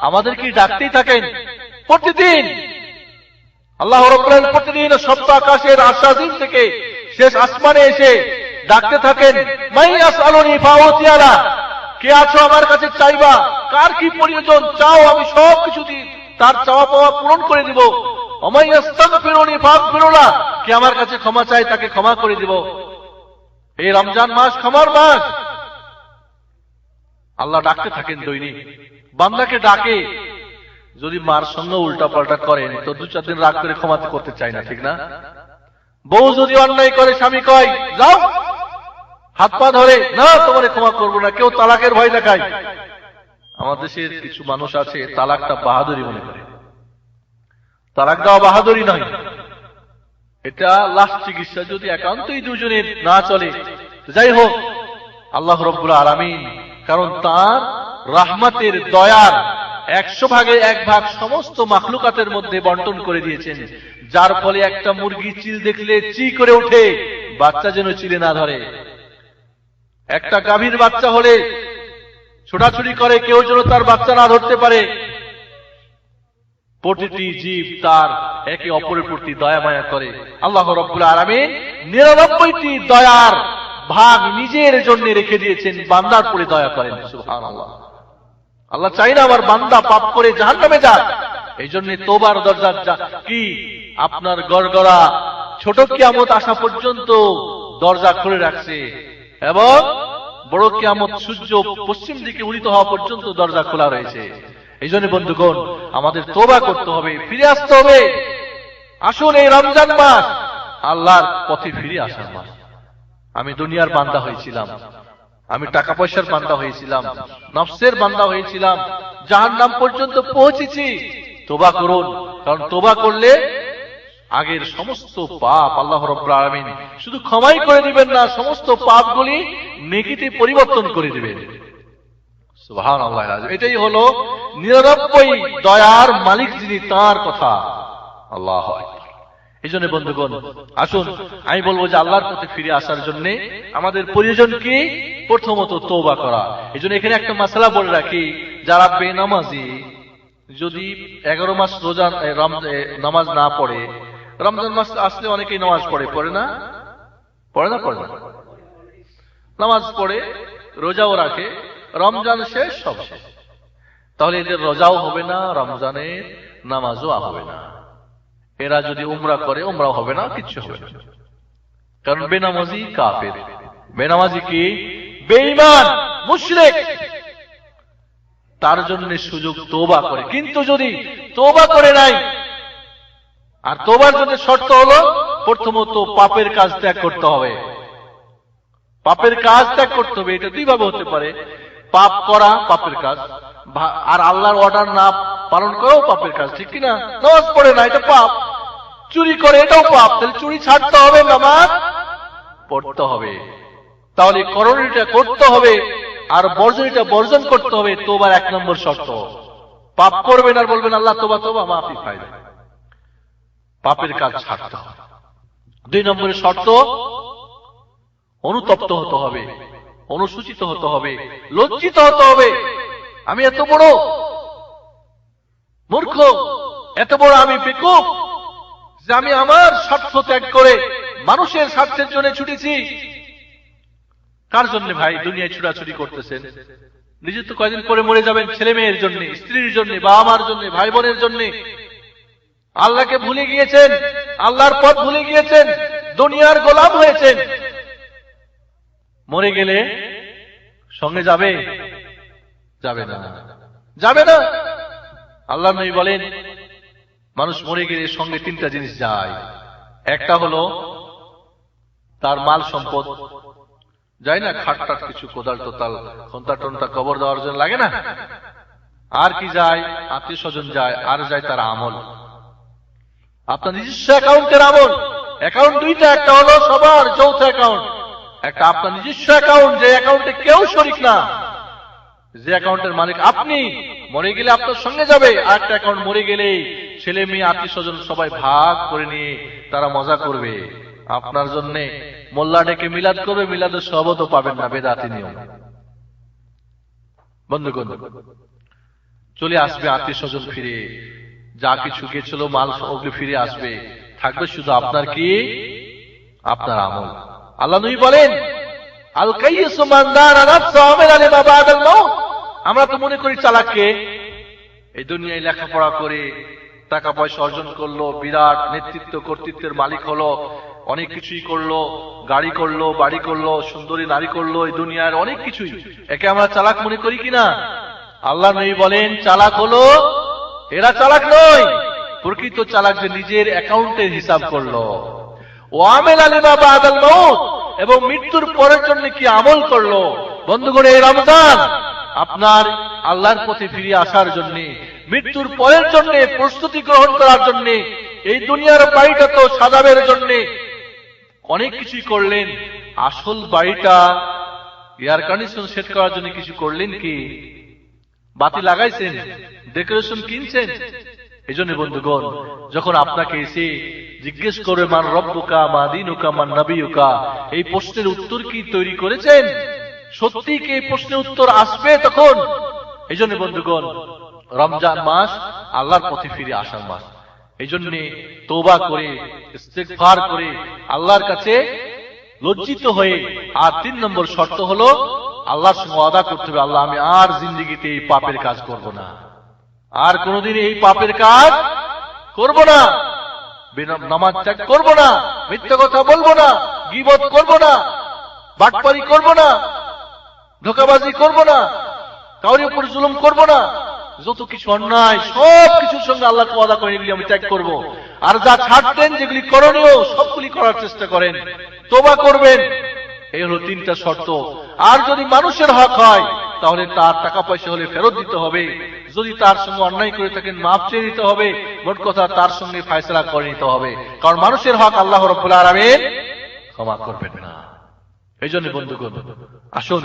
আমাদেরকে ডাকতেই থাকেন প্রতিদিন। আল্লাহ রাব্বুল আলামিন প্রতিদিন সপ্ত আকাশের আশাদিন থেকে শেষ আসমানে এসে ডাকতে থাকেন, মাই আসআলুনি ফাউতিয়ালা, কে আছো আমার কাছে চাইবা, কার কি প্রয়োজন চাও, আমি সব কিছু দিই, তার চাওয়া পাওয়া পূরণ করে দিব। ওমাই আস্তাগফিরুনি ফাগফিরুলা, কে আমার কাছে ক্ষমা চায় তাকে ক্ষমা করে দিব। এই রমজান মাস ক্ষমার মাস। আল্লাহ ডাকতে থাকেন দৈনিক, বান্দাকে ডাকে। যদি মার সঙ্গে উল্টা পাল্টা করেন তো 2-4 দিন রাগ করে ক্ষমা করতে চায় না, ঠিক না? বউ যদি অন্যায় করে, স্বামী কয় যাও, হাত পা ধরে, না তোমারে ক্ষমা করবো না। কেউ তালাকের ভয় দেখায়। আমাদের দেশের কিছু মানুষ আছে তালাকটা বাহাদুরি মনে করে। তালাক দেওয়া বাহাদুরি নয়, এটা লাস্ট চিকিৎসা। যদি একান্তই দুজনের না চলে যাই হোক, আল্লাহ রাব্বুল আলামিন কারণ তার রাহমাতের দয়ার 100 ভাগে 1 ভাগ সমস্ত মাখলুকাতের মধ্যে বন্টন করে দিয়েছেন, যার ফলে একটা মুরগি চিল দেখলে চি করে ওঠে, বাচ্চা যেন চিলে না ধরে। একটা গাভীর বাচ্চা হলে ছোটাছুটি করে, কেউ যেন তার বাচ্চা না ধরতে পারে। প্রতিটি জীব তার একে অপরের প্রতি দয়া মায়া করে। আল্লাহ রাব্বুল আলামিন 99টি দয়ার ভাগ নিজের জন্য রেখে দিয়েছেন, বান্দার উপরে দয়া করেন। সুবহানাল্লাহ। আল্লাহ চাই না আমার বান্দা পাপ করে জাহান্নামে যাক, এই জন্য তওবার দরজা কি আপনার গড়গড়া ছোট কিয়ামত আসা পর্যন্ত দরজা খুলে রাখছে, এবং বড় কিয়ামত সূর্য পশ্চিম দিকে উদিত হওয়া পর্যন্ত দরজা খোলা রয়েছে। এই জন্য বন্ধুগণ, আমাদের তওবা করতে হবে, ফিরে আসতে হবে। আসুন, এই রমজান মাস আল্লাহর পথে ফিরে আসার মাস। আমি দুনিয়ার বান্দা হয়েছিলাম, আমি টাকা পয়সার বান্দা হয়েছিলাম, নফসের বান্দা হয়েছিলাম, জাহান্নাম পর্যন্ত পৌঁছেছি। তওবা করুন, কারণ তওবা করলে আগের সমস্ত পাপ আল্লাহ রাব্বুল আলামিন শুধু ক্ষমাই করে দিবেন না, সমস্ত পাপগুলি নেকিতে পরিবর্তন করে দিবেন। সুবহানাল্লাহ। এটাই হলো 99 দয়ার মালিক যিনি, তার কথা। আল্লাহু আকবার। এই জন্য বন্ধুগণ, আসুন আমি বলবো যে আল্লাহর পথে ফিরে আসার জন্য আমাদের প্রয়োজন কি? প্রথমত তওবা করা। এই জন্য এখানে একটা মাসলা বলে রাখি, যারা বেনামাজি যদি 11 মাস রোজা নামাজ না পড়ে, রমজান মাস আসলে অনেকেই নামাজ পড়ে না? নামাজ পড়ে, রোজাও রাখে, রমজান শেষ, সব শেষ, তাহলে এদের রোজাও হবে না, রমজানের নামাজও হবে না। এরা যদি উমরা করে, উমরাও হবে না, কিচ্ছু হবে না। কারণ বেনামাজি কাফের। বেনামাজি কি? বেঈমান, মুশরিক। তার জন্য সুযোগ তওবা করে। কিন্তু যদি তওবা করে নাই, আর তওবার জন্য শর্ত হলো প্রথমত পাপের কাজ ত্যাগ করতে হবে। পাপের কাজ ত্যাগ করতে হবে। এটা দুই ভাবে হতে পারে, পাপ করা পাপের কাজ, আর আল্লাহর অর্ডার না পালন করাও পাপের কাজ, ঠিক কিনা? নামাজ পড়ে না, এটা পাপ। চুরি করে, এটাও পাপ। তাহলে চুরি ছাড়তে হবে, নামাজ পড়তে হবে। তাহলে করণীয়টা করতে হবে, আর বর্জনীটা বর্জন করতে হবে। তওবার 1 নম্বর শর্ত। পাপ করবেন আর বলবেন আল্লাহ তওবা তওবা, মাফি পাই না, পাপের কাজ ছাড়তে হবে। 2 নম্বরের শর্ত, অনুতপ্ত হতে হবে, অনুসূচিত হতে হবে, লজ্জিত হতে হবে। আমি এত বড় মূর্খ, এত বড় আমি বেকুব যে আমি আমার স্বার্থ ত্যাগ করে মানুষের স্বার্থের জন্য ছুটেছি। কার জন্য ভাই দুনিয়ায় ছুটাছুটি করতেছেন? নিজে তো কয়দিন পরে মরে যাবেন, ছেলে মেয়ের জন্য, স্ত্রীর জন্য, বাবা মার জন্য, ভাই বোনের জন্য। আল্লাহকে ভুলে গিয়েছেন, আল্লাহর পথ ভুলে গিয়েছেন, দুনিয়ার গোলাম হয়েছেন। মরে গেলে সঙ্গে যাবে? যাবে না, যাবে না। আল্লাহ নবী বলেন, মানুষ মরে গেলে সঙ্গে 3টা জিনিস যায়। একটা হলো তার মাল সম্পদ যায় না, খাটটাট কিছু, কোদাল টোতাল, খন্তা টন্তা কবর দেওয়ার জন্য লাগে না। আর কি যায়? আত্মীয় স্বজন যায়, আর যায় তার আমল, আপনার নিজস্ব অ্যাকাউন্টের আমল। অ্যাকাউন্ট 2টা, একটা হলো সবার যৌথ অ্যাকাউন্ট, একটা আপনার নিজস্ব অ্যাকাউন্ট, যে অ্যাকাউন্টে কেউ শরিক না, যে অ্যাকাউন্টের মালিক আপনি। মরে গেলে আপনার সঙ্গে যাবে। আর একটা অ্যাকাউন্ট মরে গেলেই ছেলে মেয়ে আত্মীয় স্বজন সবাই ভাগ করে নিয়ে তারা মজা করবে। আপনার জন্য মোল্লা ডেকে মিলাদ করবে, মিলাদের সবও পাবেন না, বেদাতি নিয়ম। বন্ধুগণ, চলে আসবে আত্মীয় স্বজন ফিরে, যা কিছু গেছিল মাল ওগুলো ফিরে আসবে, থাকবে শুধু আপনার কি? আপনার আমল। আল্লাহ নবী বলেন, আল কাইয়িসু মান দারা নাফসা আমিলা লিমা বাদাল মাউত। আমরা তো মনে করি চালাককে, এই দুনিয়ায় লেখাপড়া করে টাকা পয়সা অর্জন করলো, বিরাট নেতৃত্ব কর্তৃত্বের মালিক হলো, অনেক কিছুই করলো, গাড়ি করলো, বাড়ি করলো, সুন্দরী নারী করলো, এই দুনিয়ার অনেক কিছুই, একে আমরা চালাক মনে করি কিনা? আল্লাহ নবী বলেন, চালাক হলো এরা, চালাক নয়। প্রকৃত চালাক যে নিজের অ্যাকাউন্টের হিসাব করলো, ওয়ামিলা লিমা বাদাল মাউত, এবং মৃত্যুর পরের জন্য কি আমল করলো। বন্ধুগণ, এই রমজান আপনার আল্লাহর পথে ফিরে আসার জন্য, মৃত্যুর পরের জন্য প্রস্তুতি গ্রহণ করার জন্য, এই দুনিয়ার বাড়িটা তো সাজাবের জন্য অনেক কিছুই করলেন। আসল বাড়িটা এয়ার কন্ডিশন সেট করার জন্য কিছু করলেন কি? বাতি লাগাইছেন, ডেকোরেশন কিনছেন? এই জন্য বন্ধুগণ, যখন আপনাকে এসে জিজ্ঞেস করে মান রব্বুকা মা দীনুকা মান নবিয়ুকা, এই প্রশ্নের উত্তর কি তৈরি করেছেন? সত্যি কি এই প্রশ্নের উত্তর আসবে তখন? এই জন্য বন্ধুগণ, রমজান মাস আল্লাহর পথে ফিরে আসার মাস। এই জন্য তওবা করে ইস্তেগফার করে আল্লাহর কাছে লজ্জিত হয়ে, আর 3 নম্বর শর্ত হলো আল্লাহর সঙ্গে ওয়াদা করতে হবে, আল্লাহ আমি আর জিন্দেগিতে এই পাপের কাজ করব না, আর কোনদিন এই পাপের কাজ করব না, নামাজ ত্যাগ করব না, মিথ্যা কথা বলবো না, গীবত করব না, বাটপারি করব না, ধোঁকাবাজি করব না, কাউর উপর জুলুম করব না, যত কিছু অন্যায় সব কিছুর সঙ্গে আল্লাহকে ওয়াদা করে এগুলি আমি ত্যাগ করব। আর যা ছাড়তেন যেগুলি করণীয় সবগুলি করার চেষ্টা করেন, তওবা করবেন। এই হলো 3টা শর্ত। আর যদি মানুষের হক হয় তাহলে তার টাকা পয়সা হলে ফেরত দিতে হবে, যদি তার সঙ্গে অন্যায় করে থাকেন মাফ চেয়ে নিতে হবে, মোট কথা তার সঙ্গে ফয়সালা করে নিতে হবে, কারণ মানুষের হক আল্লাহ রাব্বুল আলামিন ক্ষমা করবেন না। এই জন্য বন্ধুগণ, আসুন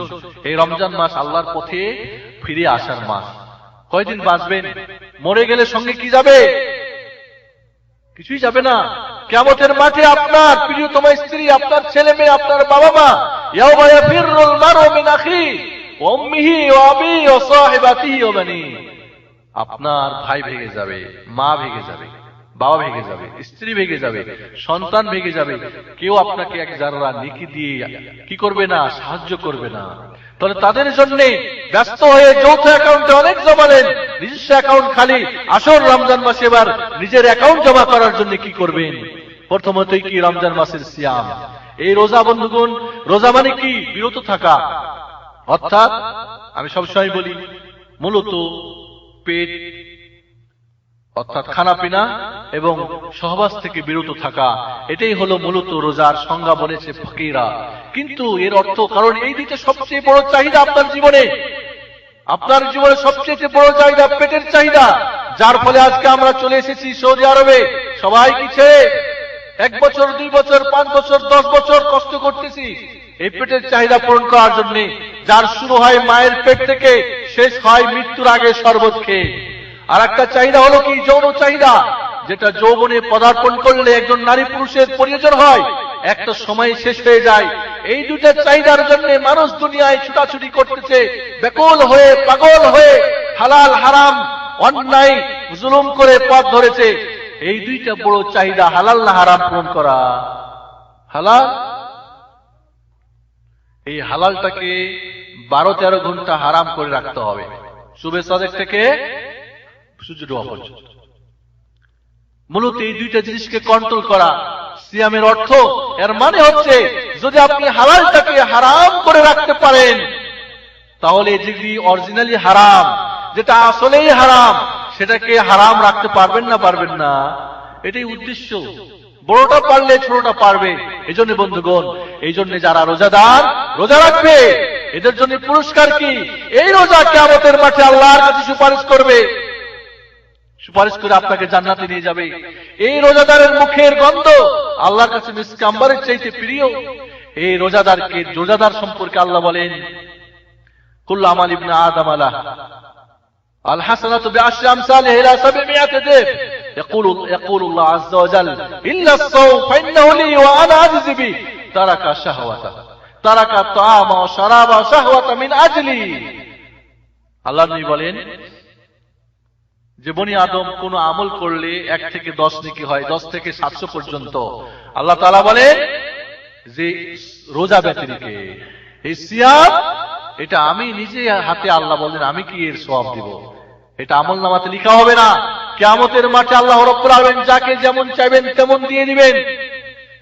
এই রমজান মাস আল্লাহর পথে ফিরে আসার মাস। কয়দিন বাঁচবেন? মরে গেলে সঙ্গে কি যাবে? কিছুই যাবে না। কিয়ামতের মাঠে আপনার প্রিয়তমা স্ত্রী, আপনার ছেলে মেয়ে, আপনার বাবা মা, ইয়াওমা ইয়াফিরুল মারউ মিন আখিহি ওয়া উম্মিহি ওয়া আবিহি ওয়া সাহিবাতিহি ওয়া বানিহি, আপনার ভাই ভেগে যাবে, মা ভেগে যাবে, বাবা ভেগে যাবে, স্ত্রী ভেগে যাবে, সন্তান ভেগে যাবে। কেউ আপনাকে এক জাররা নেকি দিয়ে কি করবে না, সাহায্য করবে না। তাহলে তাদের জন্য ব্যস্ত হয়ে যৌথ অ্যাকাউন্টে অনেক জমালেন, নিজস্ব অ্যাকাউন্ট খালি। আসল রমজান মাসে এবার নিজের অ্যাকাউন্ট জমা করার জন্য কি করবেন? প্রথমতই কি রমজান মাসের সিয়াম, এই রোজা। বন্ধুগণ, রোজা মানে কি? বিরত থাকা। অর্থাৎ আমি সবসময় বলি, মূলত পেট অর্থাৎ খানা পিনা এবং সহবাস থেকে বিরত থাকা, এটাই হলো মূলত রোজার সংজ্ঞা বলেছে ফকিরা। কিন্তু এর অর্থ, কারণ এই দিকে সবচেয়ে বড় চাহিদা আপনার জীবনে, আপনার জীবনে সবচেয়ে বড় চাহিদা পেটের চাহিদা, যার ফলে আজকে আমরা চলে এসেছি সৌদি আরবে। সবাই কি ছেড়ে 1 বছর 2 বছর 5 বছর 10 বছর কষ্ট করতেছি এই পেটের চাহিদা পূরণ করার জন্য, যার শুরু হয় মায়ের পেট থেকে, শেষ হয় মৃত্যুর আগে শরবত খেয়ে। আর একটা চাহিদা হলো কি? যৌন চাহিদা, যেটা যৌবনে পদার্পণ করলে একজন নারী পুরুষের প্রয়োজন হয়, একটা সময় শেষ হয়ে যায়। এই দুটা চাহিদার জন্য মানুষ দুনিয়ায় ছুটাছুটি করতেছে, ব্যাকুল হয়ে পাগল হয়ে, হালাল হারাম অন্যায় জুলুম করে পথ ধরেছে। এই দুইটা বড় চাহিদা, হালাল না হারাম পূরণ করা? হালাল। এই হালালটাকে 12-13 ঘন্টা হারাম করে রাখতে হবে, সুবে সাদেক থেকে সূর্য ডোবা পর্যন্ত। মূলত এই দুইটা জিনিসকে কন্ট্রোল করা সিয়ামের অর্থ। এর মানে হচ্ছে, যদি আপনি হালালটাকে হারাম করে রাখতে পারেন, তাহলে যদি অরিজিনালি হারাম, যেটা আসলেই হারাম, সেটাকে হারাম রাখতে পারবেন না? পারবেন না। এটাই উদ্দেশ্য। বড়টা পারলে ছোটটা পারবে। এই জন্য বন্ধুগণ, এই জন্য যারা রোজাদার রোজা রাখবে, এদের জন্য পুরস্কার কি? এই রোজা কিয়ামতের মাঠে আল্লাহর কাছে সুপারিশ করবে, সুপারিশ করে আপনাকে জান্নাতে নিয়ে যাবে। এই রোজাদারের মুখের গন্ধ আল্লাহর কাছে মিসক আম্বরের চাইতে প্রিয়। এই রোজাদারকে, রোজাদার সম্পর্কে আল্লাহ বলেন, কুল্লু আমাল ইবনে আদম আলাহ আল হাসানাতু বিআশরি আমসালিহা ইলা 700 দিব। ইয়াকুলুল্লাহ আযজা ওয়া জাল ইল্লা আস-সাওম ফাইন্নাহু লি ওয়া আনা আজজি বি তারাকা শাহওয়াতা তারাকা তাআমা ওয়া শারাবা ওয়া শাহওয়াতা মিন আজলি। আল্লাহ নবী বলেন যে বনি আদম কোন আমল করলে 1 থেকে 10 নেকি হয়, 10 থেকে 700 পর্যন্ত। আল্লাহ তাআলা বলেন যে রোজা ব্যতিরেকে এই সিয়াম, এটা আমি নিজে হাতে, আল্লাহ বলেন আমি কি এর সওয়াব দিব, এটা আমলনামাতে লেখা হবে না। কিয়ামতের মাঠে আল্লাহ রাব্বুল আলামিন যাকে যেমন চাইবেন তেমন দিয়ে দিবেন।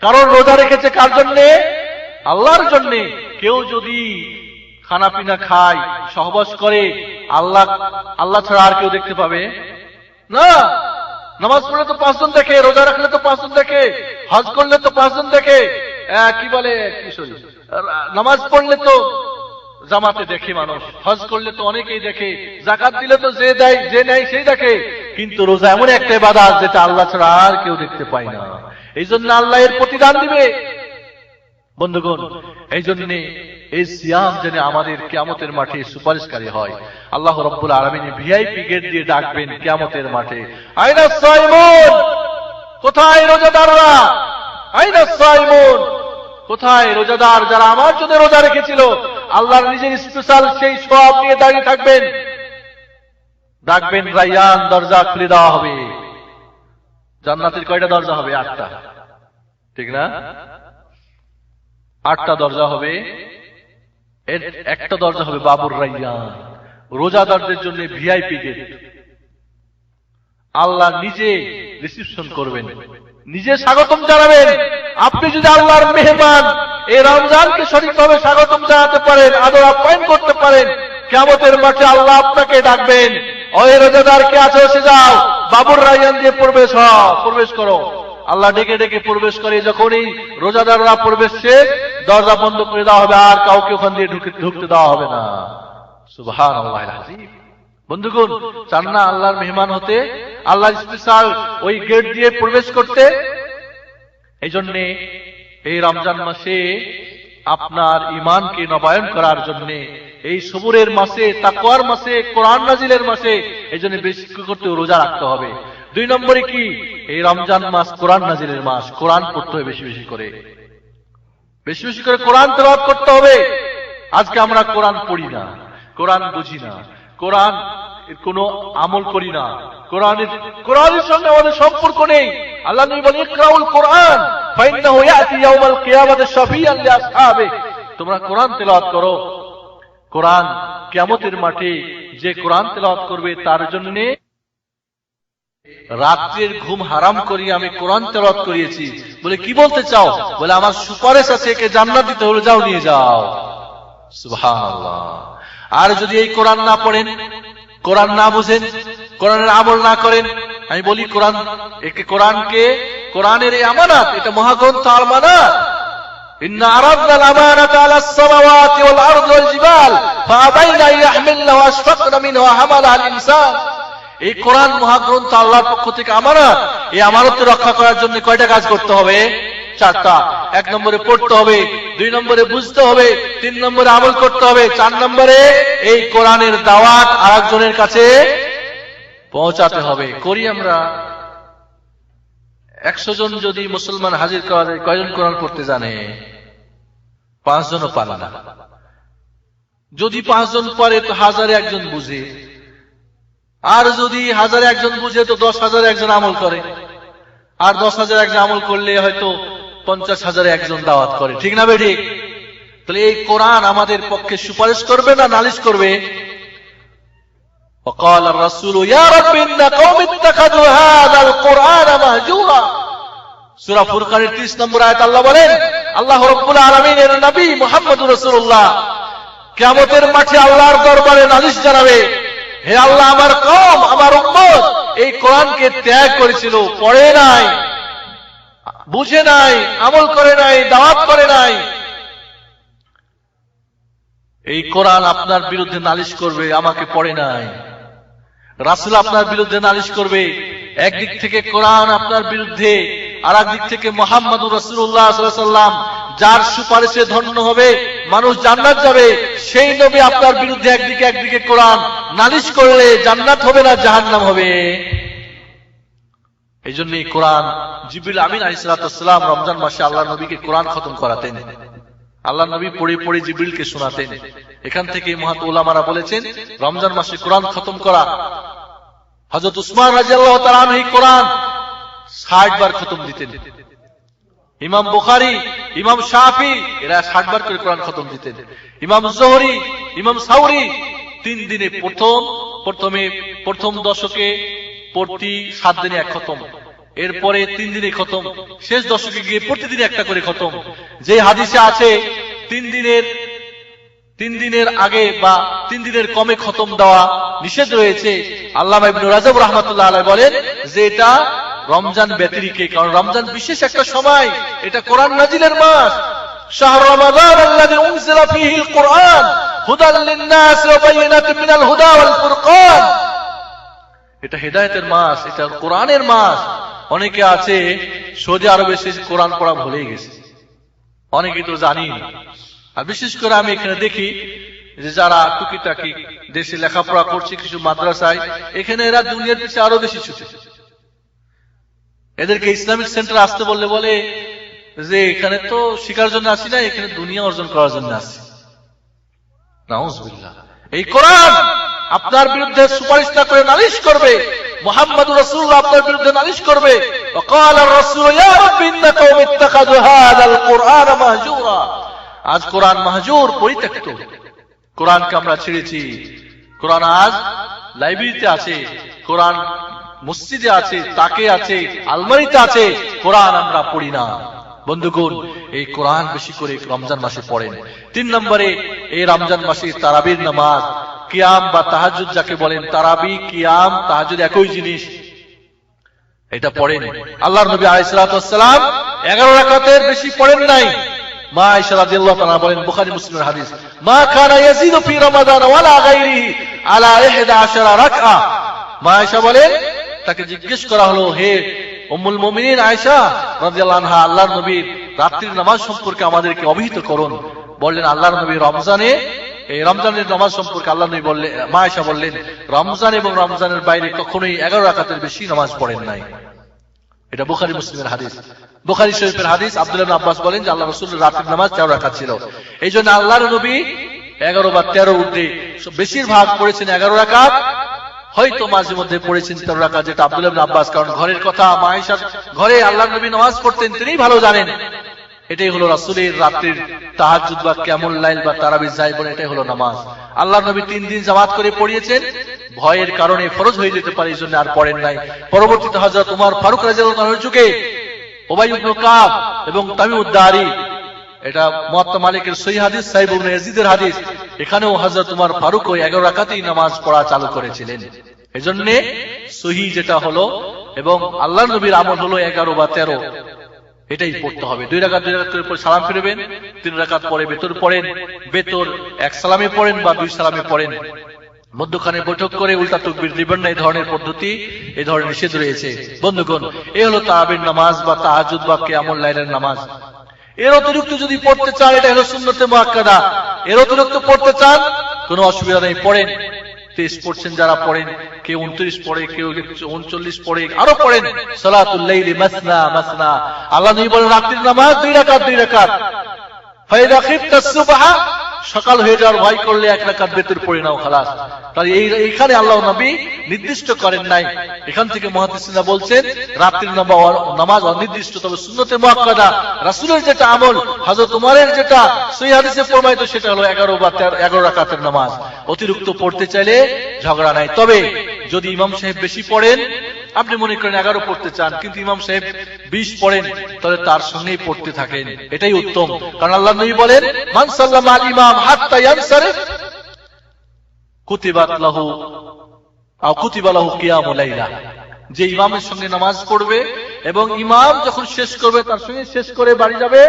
কারণ রোজা রেখেছে কার জন্য? আল্লাহর জন্য। কেউ যদি খানা পিনা খায়, সহবাস করে, আল্লাহ ছাড়া আর কেউ দেখতে পাবে না। নামাজ পড়লে তো 5 জন দেখে, রোজা রাখলে তো 5 জন দেখে, হজ করলে তো 5 জন দেখে, কি বলে নামাজ পড়লে তো জামাতে দেখে মানুষ, হজ করলে তো অনেকেই দেখে, যাকাত দিলে তো যে দেয় যে নেয় সেই দেখে। কিন্তু রোজা এমন একটা ইবাদত যেটা আল্লাহ ছাড়া আর কেউ দেখতে পায় না। এই জন্য আল্লাহ এর প্রতিদান দিবে। বন্ধুগণ, এই জন্য এই সিয়াম যেন আমাদের কিয়ামতের মাঠে সুপারিশকারী হয়। আল্লাহ রাব্বুল আলামিন ভিআইপি গেট দিয়ে ডাকবেন কিয়ামতের মাঠে, আইনা সাইমুন, কোথায় রোজাদাররা? আইনা সাইমুন, কোথায় রোজাদার যারা আমার জন্য রোজা রেখেছিল? আল্লাহর নিজের স্পেশাল সেই সওয়াব নিয়ে দাঁড়িয়ে থাকবেন, ডাকবেন, রায়্যান, দরজা খুলে দেওয়া হবে। জান্নাতের কয়টা দরজা হবে? 8টা, ঠিক না? 8টা দরজা হবে। এর একটা দরজা হবে বাবুর রায়্যান, রোজাদারদের জন্য ভিআইপি গেট। আল্লাহ নিজে রিসিপশন করবেন, নিজে স্বাগতম জানাবেন। আপনি যদি আল্লাহর মেহমান এই রমজানকে সঠিকভাবে স্বাগতম জানাতে পারেন, আদর আপ্যায়ন করতে পারেন, কিয়ামতের মাঠে আল্লাহ আপনাকে ডাকবেন, ওই রোজাদার কে আছো এসে যাও, বাবুর রায়্যান দিয়ে প্রবেশ করো। আল্লাহ ডেকে ডেকে প্রবেশ করে, যখনই রোজাদাররা প্রবেশ শেষ, দরজা বন্ধ করে দেওয়া হবে, আর কাউকে ওখান দিয়ে ঢুকতে দেওয়া হবে না। সুবহানাল্লাহিল আযীম। বন্ধুগণ, চান না আল্লাহর মেহমান হতে, আল্লাহর স্পেশাল ওই গেট দিয়ে প্রবেশ করতে? এই জন্য এই রমজান মাসে আপনার ঈমানকে নবায়ন করার জন্য, এই সবুরের মাসে, তাকওয়ার মাসে, কোরআন নাজিলের মাসে, এই জন্য বেশি করতে রোজা রাখতে হবে। 2 নম্বরে কি, এই রমজান মাস কোরআন নাজিলের মাস, কোরআন পড়তে হবে বেশি বেশি করে, বেশি বেশি করে কোরআন তেলাওয়াত করতে হবে। আজকে আমরা কোরআন পড়ি না, কোরআন বুঝি না, কোরআন কোন আমল করি না, কোরআনের সঙ্গে আমাদের সম্পর্ক নেই। আল্লাহ নবী বলেন, ইকরাউল কোরআন ফাইন্নাহু ইয়াতি ইয়াউমাল কিয়ামাতি শাফিয়ান লিআসহাবিহি, তোমরা কোরআন তেলাওয়াত করো। কোরআন কিয়ামতের মাঠে যে কোরআন তেলাওয়াত করবে তার জন্য রাত্রির ঘুম হারাম করি আমি কোরআন তেলাওয়াত করিয়েছি। বলে কি বলতে চাও? বলে আমার সুপারিশ আছে, একে জান্নাত দিতে হলে যাও নিয়ে যাও। সুবহানাল্লাহ। আর যদি এই কোরআন না পড়েন, কোরআন না বুঝেন, কোরআনের আমল না করেন, আমি বলি কোরআনের এই আমানত, এটা মহাগ্রন্থ আমানত। ইন্না আরাদনাল আমানাতা আলাস সামাওয়াতি ওয়াল আরদি ওয়াল জিবাল ফাআবাইনা ইয়াহমিলনা ওয়া আশফাকনা মিনহু ওয়া হামালাহাল ইনসান। এই কোরআন মহাগ্রন্থ আল্লাহর পক্ষ থেকে আমানত। এই আমানত রক্ষা করার জন্য কয়টা কাজ করতে হবে? 4টা। 1 নম্বরে পড়তে হবে, 2 নম্বরে বুঝতে হবে, 3 নম্বরে আমল করতে হবে, 4 নম্বরে এই কোরআনের দাওয়াত আরেকজনের কাছে পৌঁছাতে হবে। করি আমরা? 100 জন যদি মুসলমান হাজির করা যায়, কয়জন কোরআন পড়তে জানে? 5 জনও পারে না। যদি 5 জন পড়ে তো 1000 একজন বুঝে, আর যদি 1000 একজন বুঝে তো 10,000 একজন আমল করে, আর 10,000 একজন আমল করলে হয়তো 50,000 একজন দাওয়াত করে, ঠিক না বেঠিক? তাহলে এই কোরআন আমাদের পক্ষে সুপারিশ করবে না নালিশ করবে? وقال الرسول يا رب ان قوم اتخذوا هذا القرآن مهجورا। সূরা ফুরকানের 30 নম্বর আয়াত আল্লাহ বলেন, আল্লাহ রাব্বুল আলামিনের নবী মুহাম্মদুর রাসূলুল্লাহ কিয়ামতের মাঠে আল্লাহর দরবারে নালিশ জানাবে, হে আল্লাহ, আমার কওম, আমার উম্মত এই কোরআনকে ত্যাগ করেছিল, পড়ে নাই, বুঝে নাই, আমল করে নাই, দাওয়াত করে নাই। এই কোরআন আপনার বিরুদ্ধে নালিশ করবে, আমাকে পড়ে নাই। রাসূল আপনার বিরুদ্ধে নালিশ করবে। একদিক থেকে কোরআন আপনার বিরুদ্ধে, আর একদিক থেকে মুহাম্মদুর রাসূলুল্লাহ সাল্লাল্লাহু আলাইহি ওয়াসাল্লাম যার সুপারিশে ধন্য হবে, মানুষ জান্নাত যাবে, সেই নবী আপনার বিরুদ্ধে একদিকে কোরআন নালিশ করলে জান্নাত হবে না জাহান্নাম হবে? এই জন্য কোরআন জিবরিল আমিন আলাইহিস সালাম রমজান মাসে আল্লাহর নবীকে কোরআন খতম করাতেন। আল্লাহ নবী পড়ে পড়ে জিবরিলকে শোনাতেন। এখান থেকে মহাত উলামারা বলেছেন, রমজান মাসে কোরআন খতম করা, হযরত উসমান রাদিয়াল্লাহু তাআলা আনহু কোরআন 60 বার খতম দিতেন। ইমাম বুখারী, ইমাম শাফি এরা 60 বার করে কোরআন খতম দিতেন। ইমাম যোহরী, ইমাম সাউরী 3 দিনে প্রথম দশকে প্রতি 7 দিনে 1 খতম, এরপরে 3 দিনে খতম, শেষ দশকে গিয়ে প্রতিদিন একটা করে খতম। যে হাদিসে আছে 3 দিনের আগে বা 3 দিনের কমে খতম দেওয়া নিষেধ রয়েছে, আল্লামা ইবনে রাজব রাহমাতুল্লাহ আলাইহি বলেন যে এটা রমজান ব্যতিরিকে, কারণ রমজান বিশেষ একটা সময়, এটা কোরআন নাজিলের মাস। শাহরু রমাদান আল্লাযী উনজিলা ফীহিল কুরআন হুদাল লিন-নাস ওয়া বায়িনাতিন মিনাল হুদা ওয়াল ফুরকান। এটা হেদায়েতের মাস, এটা কোরআনের মাস। অনেকে আছে সৌদি আরবে এসে কোরআন পড়া ভুলেই গেছে, অনেকে তো জানি না। আর বিশেষ করে আমি এখানে দেখি যে যারা টুকিটাকি দেশে লেখাপড়া করছে কিছু মাদ্রাসায়, এখানে এরা দুনিয়ার পিছিয়ে আরো বেশি ছুটে। এদেরকে ইসলামিক সেন্টার আসতে বললে বলে যে এখানে তো শিকার জন্য আসি না, এখানে দুনিয়া অর্জন করার জন্য আসি। নাউজুবিল্লাহ। এই কোরআন আপনার বিরুদ্ধে সুপারিশ না করে নালিশ করবে, মুহাম্মদুর রাসূলুল্লাহ আপনার বিরুদ্ধে নালিশ করবে। ওয়াকাল আর-রাসূল ইয়া রাব্বি ইন্না কওমি ইত্তাখাযু হাযাল কুরআন মাহজুরা। আজ কোরআন মাহজুর, পরিত্যক্ত। কোরআনকে আমরা ছেড়েছি। কোরআন আজ লাইব্রেরিতে আছে, কোরআন মসজিদে আছে, তাকে আছে, আলমারিতে আছে, কোরআন আমরা পড়ি না। বন্ধুগণ, এই কোরআন বেশি করে রমজান মাসে পড়েন। 3 নম্বরে এই রমজান মাসে তারাবির নামাজ, কিয়াম বা তাহাজ্জুদ যাকে বলেন, তারাবি কিয়াম তাহাজ্জুদ একই জিনিস, এটা পড়েন। আল্লাহর নবী আলাইহিস সালাতু ওয়াস সালাম 11 রাকাতের বেশি পড়েন নাই। মা আয়েশা রাদিয়াল্লাহু তাআলা বলেন, বুখারী মুসলিমের হাদিস, মা কানা ইয়াজিদু ফি রমাদান ওয়ালা গায়রিহি আলা 11 রাকআ। মা আয়েশা বলেন, তাকে জিজ্ঞেস করা হলো, হে উম্মুল মুমিনিন আয়েশা রাদিয়াল্লাহু আনহা, আল্লাহর নবীর রাত্রির নামাজ সম্পর্কে আমাদেরকে অবহিত করুন। বললেন, আল্লাহর নবী রমজানে, এই রমজানের নামাজ সম্পর্কে আল্লাহ নবী বললেন, মা আয়েশা বললেন, রমজান এবং রমজানের বাইরে কখনোই 11 রাকাতের বেশি নামাজ পড়েন নাই। এটা বুখারী মুসলিমের হাদিস। বুখারী শরীফের হাদিস। আব্দুল্লাহ ইবনে আব্বাস বলেন যে আল্লাহ রাসূলের রাতের নামাজ 4 রাকাত ছিল। এইজন্য আল্লাহর নবী 11 বা 13 ঊর্ধ্বে বেশিরভাগ পড়েছেন 11 রাকাত, হয়তো মাঝে মধ্যে পড়েছেন 13 রাকাত, যেটা আব্দুল্লাহ ইবনে আব্বাস, কারণ ঘরের কথা, মা আয়েশার ঘরে আল্লাহর নবী নামাজ পড়তেন, তিনিই ভালো জানেন। এটাই হলো রাসূলের রাত্রির তাহাজ্জুদ বা কিয়ামুল লাইল বা তারাবি যাই বলে, এটাই হলো নামাজ। আল্লাহর নবী 3 দিন জামাত করে পড়িয়েছেন, ভয়ের কারণে ফরজ হয়ে যেতে পারে, এইজন্য আর পড়েন নাই। পরবর্তীতে হযরত ওমর ফারুক রাদিয়াল্লাহু আনহুর যুগে উবাই ইবনে কাব এবং তামিমুদ দারি, এটা মুয়াত্তা মালিকের সহিহ হাদিস, সাহিব ইবনে ইয়াজিদের হাদিস, এখানেও হযরত ওমর ফারুক ওই 11 রাকাতেই নামাজ পড়া চালু করেছিলেন। এজন্য সহিহ যেটা হলো এবং আল্লাহর নবীর আমল হলো 11 বা 13, এটাই পড়তে হবে। 2 রাকাত করে পরে সালাম ফিরবেন, 3 রাকাত পরে বেতর পড়েন, বেতর 1 সালামে পড়েন বা 2 সালামে পড়েন, মধ্যখানে বৈঠক করে উল্টা তাকবীর দিবেন না। এই ধরনের পদ্ধতি, এই ধরনের নিষেধ রয়েছে। বন্ধুগণ, এই হলো তারাবির নামাজ বা তাহাজ্জুদ বা কিয়ামুল লাইলের নামাজ। এর অতিরিক্ত যদি পড়তে চান, এটা হলো সুন্নতে মুআক্কাদা। এর অতিরিক্ত পড়তে চান, কোনো অসুবিধা নেই, পড়েন। 23 পড়ছেন যারা, পড়েন। কেউ 29 পড়ে, কেউ 39 পড়ে, আরো পড়েন। সালাতুল লাইলি মাসনা মাসনা। আল্লাহ নবী বলেন, রাত্রির নামাজ 2 রাকাত 2 রাকাত। ফাইদা খিফতাস সুবহা, সকাল হয়ে যাওয়ার ভয় করলে 1 রাকাত বেতর পড়ে নাও, খালাস। তাহলে এইখানে আল্লাহ নবী নির্দিষ্ট করেন নাই। এখান থেকে মুহাদ্দিসিনরা বলছেন রাত্রির নামাজ অনির্দিষ্ট, তবে সুন্নতে মুআক্কাদা, রাসূলের যেটা আমল, হযরত ওমরের যেটা সহিহ হাদিসে প্রমাণিত, সেটা হলো 11 বা 11 রাকাতের নামাজ। অতিরিক্ত পড়তে চাইলে ঝগড়া নাই। তবে যদি ইমাম সাহেব বেশি পড়েন, আপনি মনে করেন 11 পড়তে চান, কিন্তু ইমাম সাহেব 20 পড়েন, তাহলে তার সঙ্গেই পড়তে থাকেন, এটাই উত্তম। কারণ আল্লাহ নবী বলেন, মান সাল্লামা আল ইমাম হাত্তা ইয়ানসারিফ কুতিবাত লাহু আও কুতিবা লাহু কিয়ামুল লাইলা। যে ইমামের সঙ্গে নামাজ পড়বে এবং ইমাম যখন শেষ করবে তার সঙ্গে শেষ করে বাড়ি যাবে,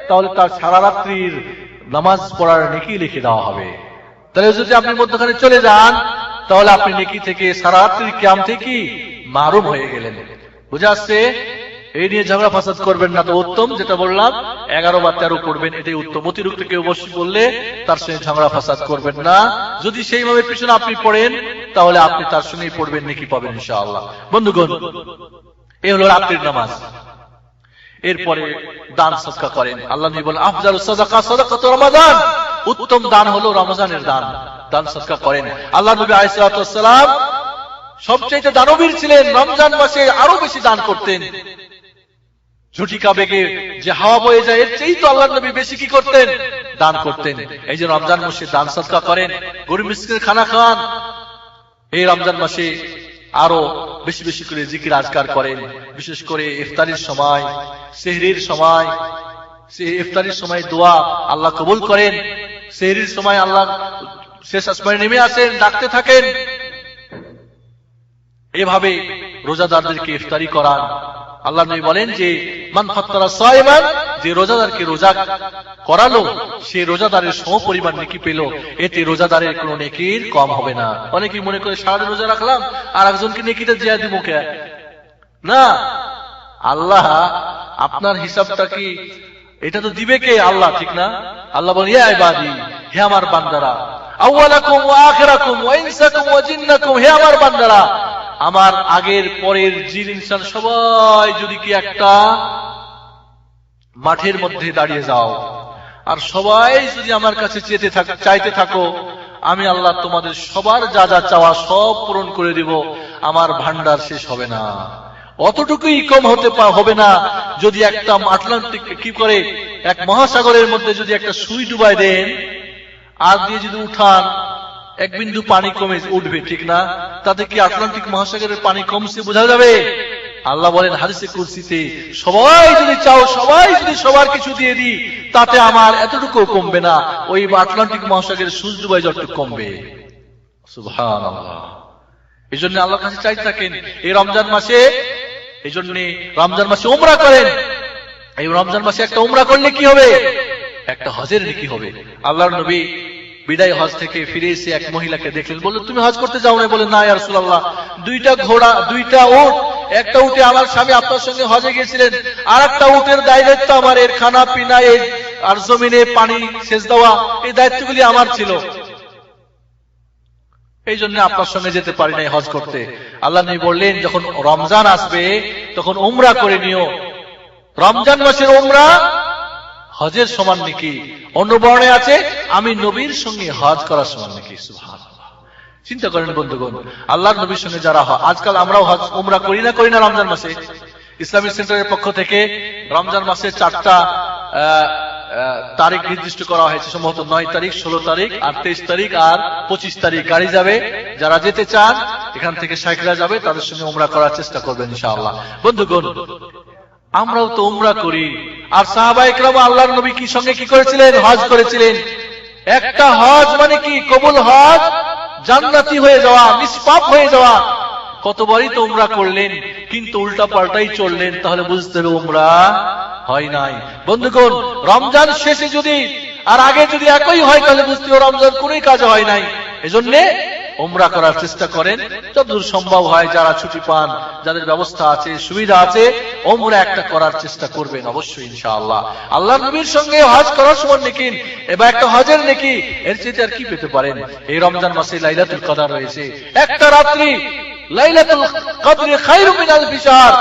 তাহলে তার সারা রাত্রির নামাজ পড়ার নেকি লিখে দেওয়া হবে। তাহলে যদি আপনি মধ্যখানে চলে যান, তাহলে আপনি নেকি থেকে, সারা রাত্রির কিয়াম থেকে মাহরুম হয়ে গেলেন। বুঝে আসছে? এই নিয়ে ঝগড়া ফাসাদ করবেন না। তো উত্তম যেটা বললাম, 11 বা 13 পড়বেন, এটাই উত্তম। অতিরিক্ত কেউ বসে বললে তার সঙ্গে ঝগড়া ফাসাদ করবেন না। যদি সেই ভাবে পিছনে আপনি পড়েন, তাহলে আপনি তার সঙ্গেই পড়বেন, নেকি পাবেন ইনশাআল্লাহ। বন্ধুগণ, এই হলো রাত্রির নামাজ। এরপরে দান সদকা করেন। আল্লাহ নবী বলেন, আফজালুস সাদাকা সাদাকাতু রমাদান, উত্তম দান হলো রমজানের দান। দান সদকা করেন। আল্লাহ নবী আলাইহিস সালাতু ওয়াস সালাম সবচেয়ে দানবীর ছিলেন, রমজান মাসে আরো বেশি দান করতেন। ঝটিকা বেগে যে হাওয়া বয়ে যায়, এর চেয়ে তো আল্লাহর নবী বেশি কি করতেন? দান করতেন। এই যে রমজান মাসে দান সদকা করেন, গরিব মিসকিনের খানা খান। এই রমজান মাসে আরো বেশি বেশি করে জিকির আজকার করেন, বিশেষ করে ইফতারির সময়, সেহরির সময়। ইফতারির সময় দোয়া আল্লাহ কবুল করেন। সেহরির সময় আল্লাহ শেষ আসমানে নেমে আসেন, ডাকতে থাকেন। এভাবে রোজাদারদেরকে ইফতারি করান। আল্লাহ নবী বলেন যে মান ফাত্তারা সাইমান, যে রোজাদারকে রোজা করালো, সে রোজাদারের সমপরিমাণ নেকি পেল, এতে রোজাদারের কোনো নেকির কম হবে না। অনেকেই মনে করে সারাদিন রোজা রাখলাম আর একজনকে নেকিটা জিয়া দিব কে? না, আল্লাহ আপনার হিসাবটা কি এটা তো দিবে কে? আল্লাহ, ঠিক না? আল্লাহ বলেন ইয়া ইবাদি, হে আমার বান্দারা, আউয়ালাকুম ওয়া আখিরাকুম ওয়া ইনসাকুম ওয়া জিন্নাকুম, হে আমার বান্দারা, আমার আগের পরের জিন ইনসান সবাই যদি কি একটা মাঠের মধ্যে দাঁড়িয়ে যাও আর সবাই যদি আমার কাছে চাইতে থাকো, আমি আল্লাহ তোমাদের সবার যা যা চাওয়া সব পূরণ করে দিব, আমার ভান্ডার শেষ হবে না। অতটুকুই কম হবে না। যদি একটা আটলান্টিক কি করে এক মহাসাগরের মধ্যে যদি একটা সুই ডুবাই দেন আর দিয়ে যদি উঠান, এক বিন্দু পানি কমে উঠবে, ঠিক না? তাতে কি আটলান্টিক মহাসাগরের পানি কমছে বোঝা যাবে? আল্লাহ বলেন হাদিসে কুরসিতে, সবাই যদি চাও, সবাই যদি সবার কিছু দিয়ে দিই, তাতে আমার এতটুকু কমবে না, ওই আটলান্টিক মহাসাগরের সুই ডুবাই যতটুকু কমবে। সুবহানাল্লাহ। এই জন্য আল্লাহর কাছে চাইতে থাকেন। এই রমজান মাসে, এই জন্য রমজান মাসে উমরা করেন। এই রমজান মাসে একটা উমরা করলে কি হবে? একটা হজের নেকি হবে। আল্লাহর নবী বিদায় হজ থেকে ফিরে এসে এক মহিলাকে দেখলেন, বললেন তুমি হজ করতে যাও না? বলেন না ইয়া রাসূলুল্লাহ, দুইটা ঘোড়া, দুইটা উট, একটা উটে আমার স্বামী আপনার সঙ্গে হজে গিয়েছিলেন, আর একটা উটের দায়িত্ব আমার, এর খানা পিনা, এই আর জমিনে পানি সেচ দেওয়া, এই দায়িত্বগুলি আমার ছিল, এই জন্য আপনার সঙ্গে যেতে পারি নাই হজ করতে। আল্লাহ নবী বললেন যখন রমজান আসবে তখন উমরা করে নিও। রমজান মাসের উমরা হজের সমান নাকি। অন্য বর্ণে আছে আমি নবীর সঙ্গে হজ করার সমান নাকি। সুবহানাল্লাহ। চিন্তা করেন বন্ধুগণ, আল্লাহর নবীর সঙ্গে যারা হয়, আজকাল আমরাও হজ উমরা করি না রমজান মাসে? ইসলামিক সেন্টারের পক্ষ থেকে রমজান মাসে 4টা তারিখ নির্দিষ্ট করা হয়েছে, সম্ভবত 9 তারিখ, 16 তারিখ আর 23 তারিখ আর 25 তারিখ গাড়ি যাবে। যারা যেতে চান এখান থেকে শাইখরা যাবে, তাদের সঙ্গে উমরা করার চেষ্টা করবেন ইনশাআল্লাহ। বন্ধুগণ, আমরাও তো উমরা করি। আর সাহাবায়ে কেরাম আল্লাহর নবী কি সঙ্গে কি করেছিলেন? হজ করেছিলেন। একটা হজ মানে কি? কবুল হজ, জান্নাতি হয়ে যাওয়া, নিষ্পাপ হয়ে যাওয়া। কতবারই তো উমরা করলেন, কিন্তু উল্টা পাল্টাই চললেন, তাহলে বুঝতে হবে উমরা হয় নাই। বন্ধুগণ, রমজান শেষে যদি আর আগে যদি একই হয়, তাহলে বুঝতে হবে রমজান কোনোই কাজ হয় নাই। এজন্য উমরা করার চেষ্টা করেন যতদূর সম্ভব হয়। যারা ছুটি পান, যাদের ব্যবস্থা আছে, সুবিধা আছে, উমরা একটা করার চেষ্টা করবেন অবশ্যই ইনশাআল্লাহ। আল্লাহর নবীর সঙ্গে হজ করার সময় নেকি, এবার একটা হজের নেকি, এর চেয়ে আর কি পেতে পারেন? এই রমজান মাসে লাইলাতুল কদর রয়েছে, একটা রাত্রি। লাইলাতুল কদর খায়রুম মিন আলফি শাহর,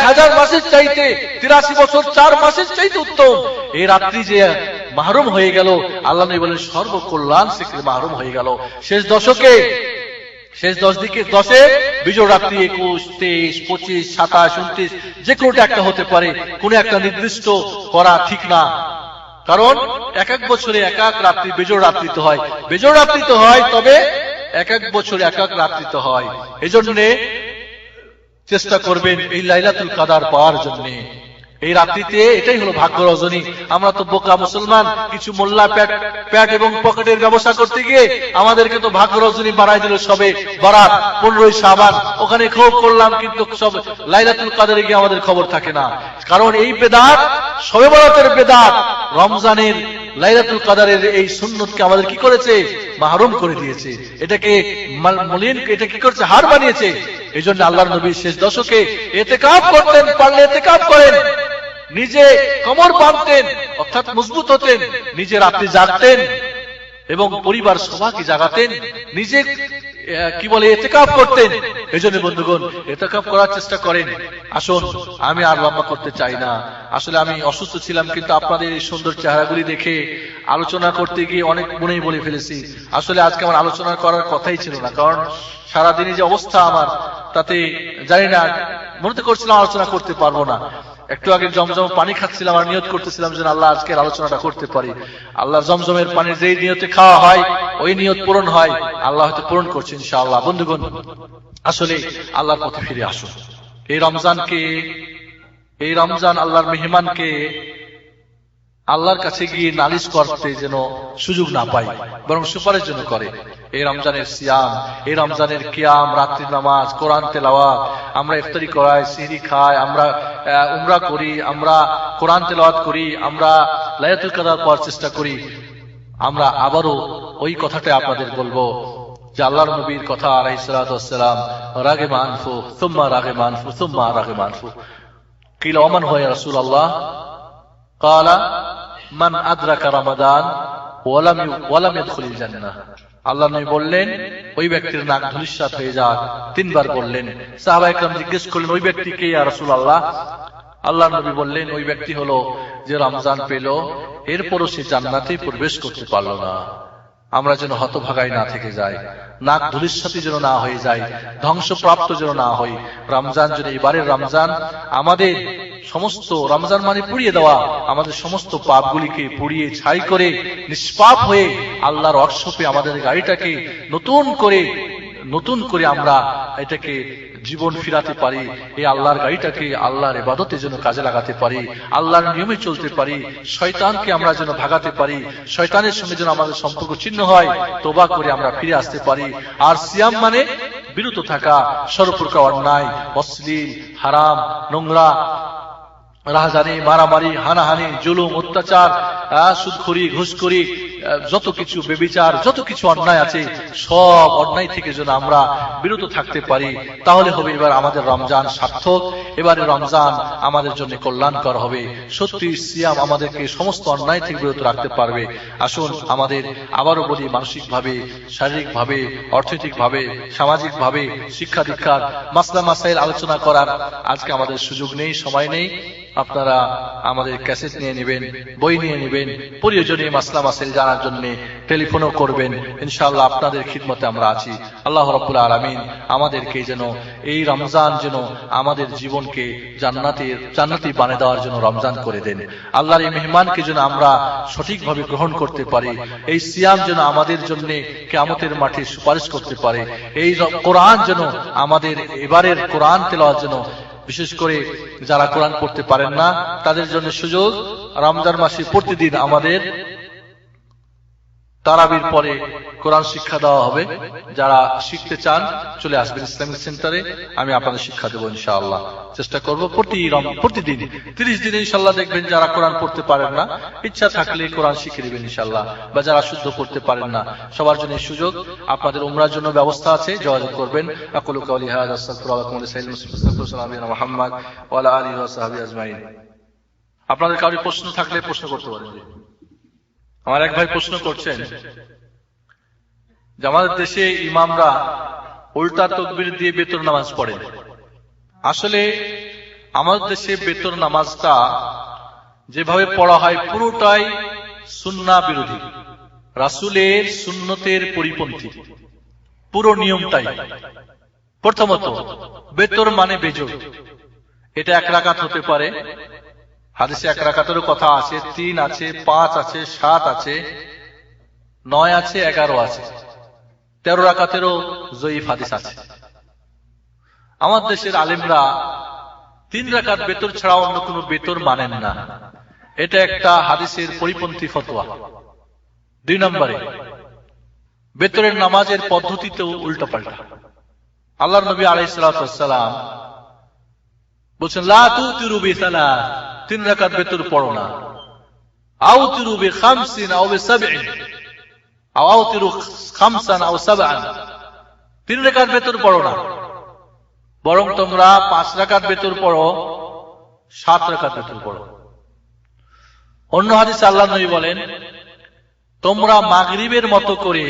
1000 মাসের চাইতে, 83 বছর 4 মাসের চাইতে উত্তম। এই রাত্রি যে মাহরুম হয়ে গেল, আল্লাহ নবী বলেন সর্বকল্যাণ থেকে মাহরুম হয়ে গেল। শেষ দশকে, শেষ 10 বিজয় রাত্রি 21, 23, 25, 27, 29 যে কোনোটা একটা হতে পারে, কোন একটা নির্দিষ্ট করা ঠিক না। কারণ এক এক বছরে এক এক রাত্রি বিজয় রাত্রিতে হয়, বিজয় রাত্রিতে হয়, তবে এক এক বছরে এক এক রাত্রিতে হয়। এই জন্য চেষ্টা করবেন এই লাইলাতুল কদর পাওয়ার জন্য। এই রাত্রিতে এটাই হলো ভাগ্য রজনী। আমরা তো বোকা মুসলমান, কিছু মোল্লা প্যাট এবং পকেটের ব্যবসা করতে গিয়ে আমাদেরকে তো ভাগ্য রজনী বানাই দিল সবে বরাত, 15ই শাবান, ওখানে খুব করলাম, কিন্তু সব লাইলাতুল কদরে গিয়ে আমাদের খবর থাকে না। কারণ এই বেদাত, শবে বরাতের বেদাত, রমজানের লাইলাতুল কদরের এই সুন্নতকে আমাদের কি করেছে? মাহরুম করে দিয়েছে। এটাকে মলিন, এটা কি করেছে? হার বানিয়েছে। এই জন্য আল্লাহর নবী শেষ দশকে ইতিকাফ করতেন, পারলে ইতিকাফ করেন, নিজে কোমর বাঁধতেন, অর্থাৎ মজবুত হতেন, নিজে রাত্রি জাগতেন এবং পরিবার সবাইকে জাগাতেন, নিজে কি বলে ইতিকাফ করতেন। এজন্য বন্ধুগণ, ইতিকাফ করার চেষ্টা করেন। আসুন, আমি আর লম্বা করতে চাই না। আসলে আমি অসুস্থ ছিলাম, কিন্তু আপনাদের এই সুন্দর চেহারাগুলি দেখে আলোচনা করতে গিয়ে অনেক মনেই বলে ফেলেছি। আসলে আজকে আমার আলোচনা করার কথাই ছিল না, কারণ সারাদিনে যে অবস্থা আমার, তাতে জানি না, মনে করছিলাম আলোচনা করতে পারবো না। একটু আগে জমজম পানি খাচ্ছিলাম আর নিয়ত করতেছিলাম যেন আল্লাহ আজকের আলোচনাটা করতে পারি। আল্লাহ জমজমের পানি যেই নিয়তে খাওয়া হয়, ওই নিয়ত পূরণ হয়, আল্লাহ হয়তো পূরণ করছে ইনশাআল্লাহ। বন্ধুগণ, আসলে আল্লাহর পথে ফিরে আসুন। এই রমজানকে, এই রমজান আল্লাহর মেহমানকে আল্লাহর কাছে গিয়ে নালিশ করতে যেন সুযোগ না পাই, বরং সুপারিশ জন্য করে। এই রমজানের সিয়াম, এই রমজানের কিয়াম, রাত্রি নামাজ, কোরআন তেলাওয়াত, আমরা ইফতারি করাই, সিহরি খাই, আমরা উমরা করি, আমরা কোরআন তেলাওয়াত করি, আমরা লাইলাতুল কদর পাওয়ার চেষ্টা করি। আমরা আবারও ওই কথাটা আপনাদের বলবো যে আল্লাহর নবীর কথা আলাইহিস সালাতু ওয়াস সালাম, রাগিবা আনফু সুম্মা রাগিবা আনফু সুম্মা রাগিবা আনফু, কিলা ওমান হুয়া ইয়া রাসূলুল্লাহ, ক্বালা মান আদরাকা রমাদান ওয়ালাম ইয়াদখুলিল জান্নাহ। আল্লাহ নবী বললেন ওই ব্যক্তির নাক ধূলিসাৎ হয়ে যাক। তিনবার বললেন। সাহাবায়ে কেরাম জিজ্ঞেস করলেন ওই ব্যক্তি কে ইয়া রাসূলুল্লাহ? আল্লাহ নবী বললেন ওই ব্যক্তি হলো যে রমজান পেল এরপরও সে জান্নাতে প্রবেশ করতে পারল না। আমরা যেন হতভাগাই না থেকে যাই, নাক ধূলিসাৎ যেন না হয়ে যায়, ধ্বংসপ্রাপ্ত যেন না হই। রমজান যদি এবারের রমজান আমাদের সমস্ত, রমজান মানে পুড়িয়ে দেওয়া, আমাদের সমস্ত পাপগুলিকে পুড়িয়ে ছাই করে নিষ্পাপ হয়ে আল্লাহর ওয়ার্কশপে আমাদের গাড়িটাকে নতুন করে আমরা এটাকে জীবন ফিরাতে পারি। এই আল্লাহর গাড়িটাকে আল্লাহর ইবাদতের জন্য কাজে লাগাতে পারি, আল্লাহর নিয়মে চলতে পারি, শয়তানকে আমরা যেন ভাগাতে পারি, শয়তানের সঙ্গে যেন আমাদের সম্পর্ক ছিন্ন হয়, তওবা করে আমরা ফিরে আসতে পারি। আর সিয়াম মানে বিরত থাকা সর্বপ্রকার অন্যায়, অশ্লীল, হারাম, নোংরা, রাহাজানি, মারামারি, হানাহানি, জুলুম, অত্যাচার, সুদখোরি, ঘুষখোরি, যত কিছু বেবিচার, যত কিছু অন্যায় আছে সব অন্যায় থেকে যেন আমরা বিরত থাকতে পারি। তাহলে হবে এবার আমাদের রমজান সার্থক, এবারে রমজান আমাদের জন্য কল্যাণকর হবে। সত্যি সিয়াম আমাদেরকে সমস্ত অন্যায় থেকে বিরত রাখতে পারবে। আসুন আমাদের আবারও বলি, মানসিকভাবে, শারীরিকভাবে, অর্থনৈতিকভাবে, সামাজিকভাবে, শিক্ষা দীক্ষার মাসলা মাসাইল আলোচনা করার আজকে আমাদের সুযোগ নেই, সময় নেই। আপনারা আমাদের ক্যাসেট নিয়ে নেবেন, বই নিয়ে নেবেন, প্রয়োজনীয় মাসলা মাসাইল জানার জন্য টেলিফোনও করবেন। ইনশাআল্লাহ আপনাদের খিদমতে আমরা আছি। আল্লাহ রাব্বুল আলামিন আমাদেরকে যেন এই রমজান যেন আমাদের জীবনকে জান্নাতি বানিয়ে দেওয়ার জন্য রমজান করে দেন। আল্লাহর এই মেহমানকে যেন আমরা সঠিকভাবে গ্রহণ করতে পারি। এই সিয়াম যেন আমাদের জন্য কিয়ামতের মাঠে সুপারিশ করতে পারে। এই কোরআন যেন আমাদের এবারের কোরআন তেলাওয়াত যেন, বিশেষ করে যারা কোরআন পড়তে পারেন না তাদের জন্য সুযোগ, রমজান মাসে প্রতিদিন আমাদের তারাবির পরে কোরআন শিক্ষা দেওয়া হবে। যারা শিখতে চান চলে আসবেন ইসলামিক সেন্টারে, আমি আপনাদের শিক্ষা দেবো ইনশাআল্লাহ। চেষ্টা করব প্রতিদিন 30 দিন ইনশাআল্লাহ। দেখবেন যারা কোরআন পড়তে পারেন না, ইচ্ছা থাকলে কোরআন শিখে নেবেন ইনশাআল্লাহ, বা যারা শুদ্ধ পড়তে পারেন না সবার জন্য সুযোগ। আপনাদের উমরার জন্য ব্যবস্থা আছে, যোগাযোগ করবেন। আকুলু কাওলি হাযা আস্তাগফিরুল্লাহ ওয়া আতুবু ইলাইহি মুসলিম মুহাম্মদ ওয়া আলা আলিহি ওয়া সাহবিহি আজমাইন। আপনাদের কারো প্রশ্ন থাকলে প্রশ্ন করতে পারেন। আমার এক ভাই প্রশ্ন করছেন যে আমাদের দেশে ইমামরা উল্টা তাকবীর দিয়ে বেতর নামাজ পড়েন। আসলে আমাদের দেশে বেতর নামাজটা যেভাবে পড়া হয় পুরোটাই সুন্নাহ বিরোধী, রাসূলের সুন্নতের পরিপন্থী, পুরো নিয়মটাই। প্রথমত বেতর মানে বেজোড়, এটা 1 রাকাত হতে পারে। হাদিসে 1 রাকাতেরও কথা আছে, 3 আছে, 5 আছে, 7 আছে, 9 আছে, 11 আছে, 13 রাকাতেরও জয়ীফ হাদিস আছে। আমার দেশের আলেমরা 3 রাকাত বেতর ছাড়া অন্য কোনো বেতর মানেন না। এটা একটা হাদিসের পরিপন্থী ফতোয়া। 2 নম্বরে বেতরের নামাজের পদ্ধতিতেও উল্টাপাল্টা। আল্লাহর নবী আলাইহিস সালাতু ওয়াস সালাম বলছেন লা তুতিরু বিসালাত, 3 রাকাত বেতর পড়ো না। আউতিরু বিখামসিন আও বিসাবইন আও আউতিরু খামসান আও সাবআন, 3 রাকাত বেতর পড়ো না, বরং তোমরা 5 রাকাত বেতর পড়ো, 7 রাকাত বেতর পড়ো। অন্য হাদিসে আল্লাহর নবী বলেন তোমরা মাগরিবের মতো করে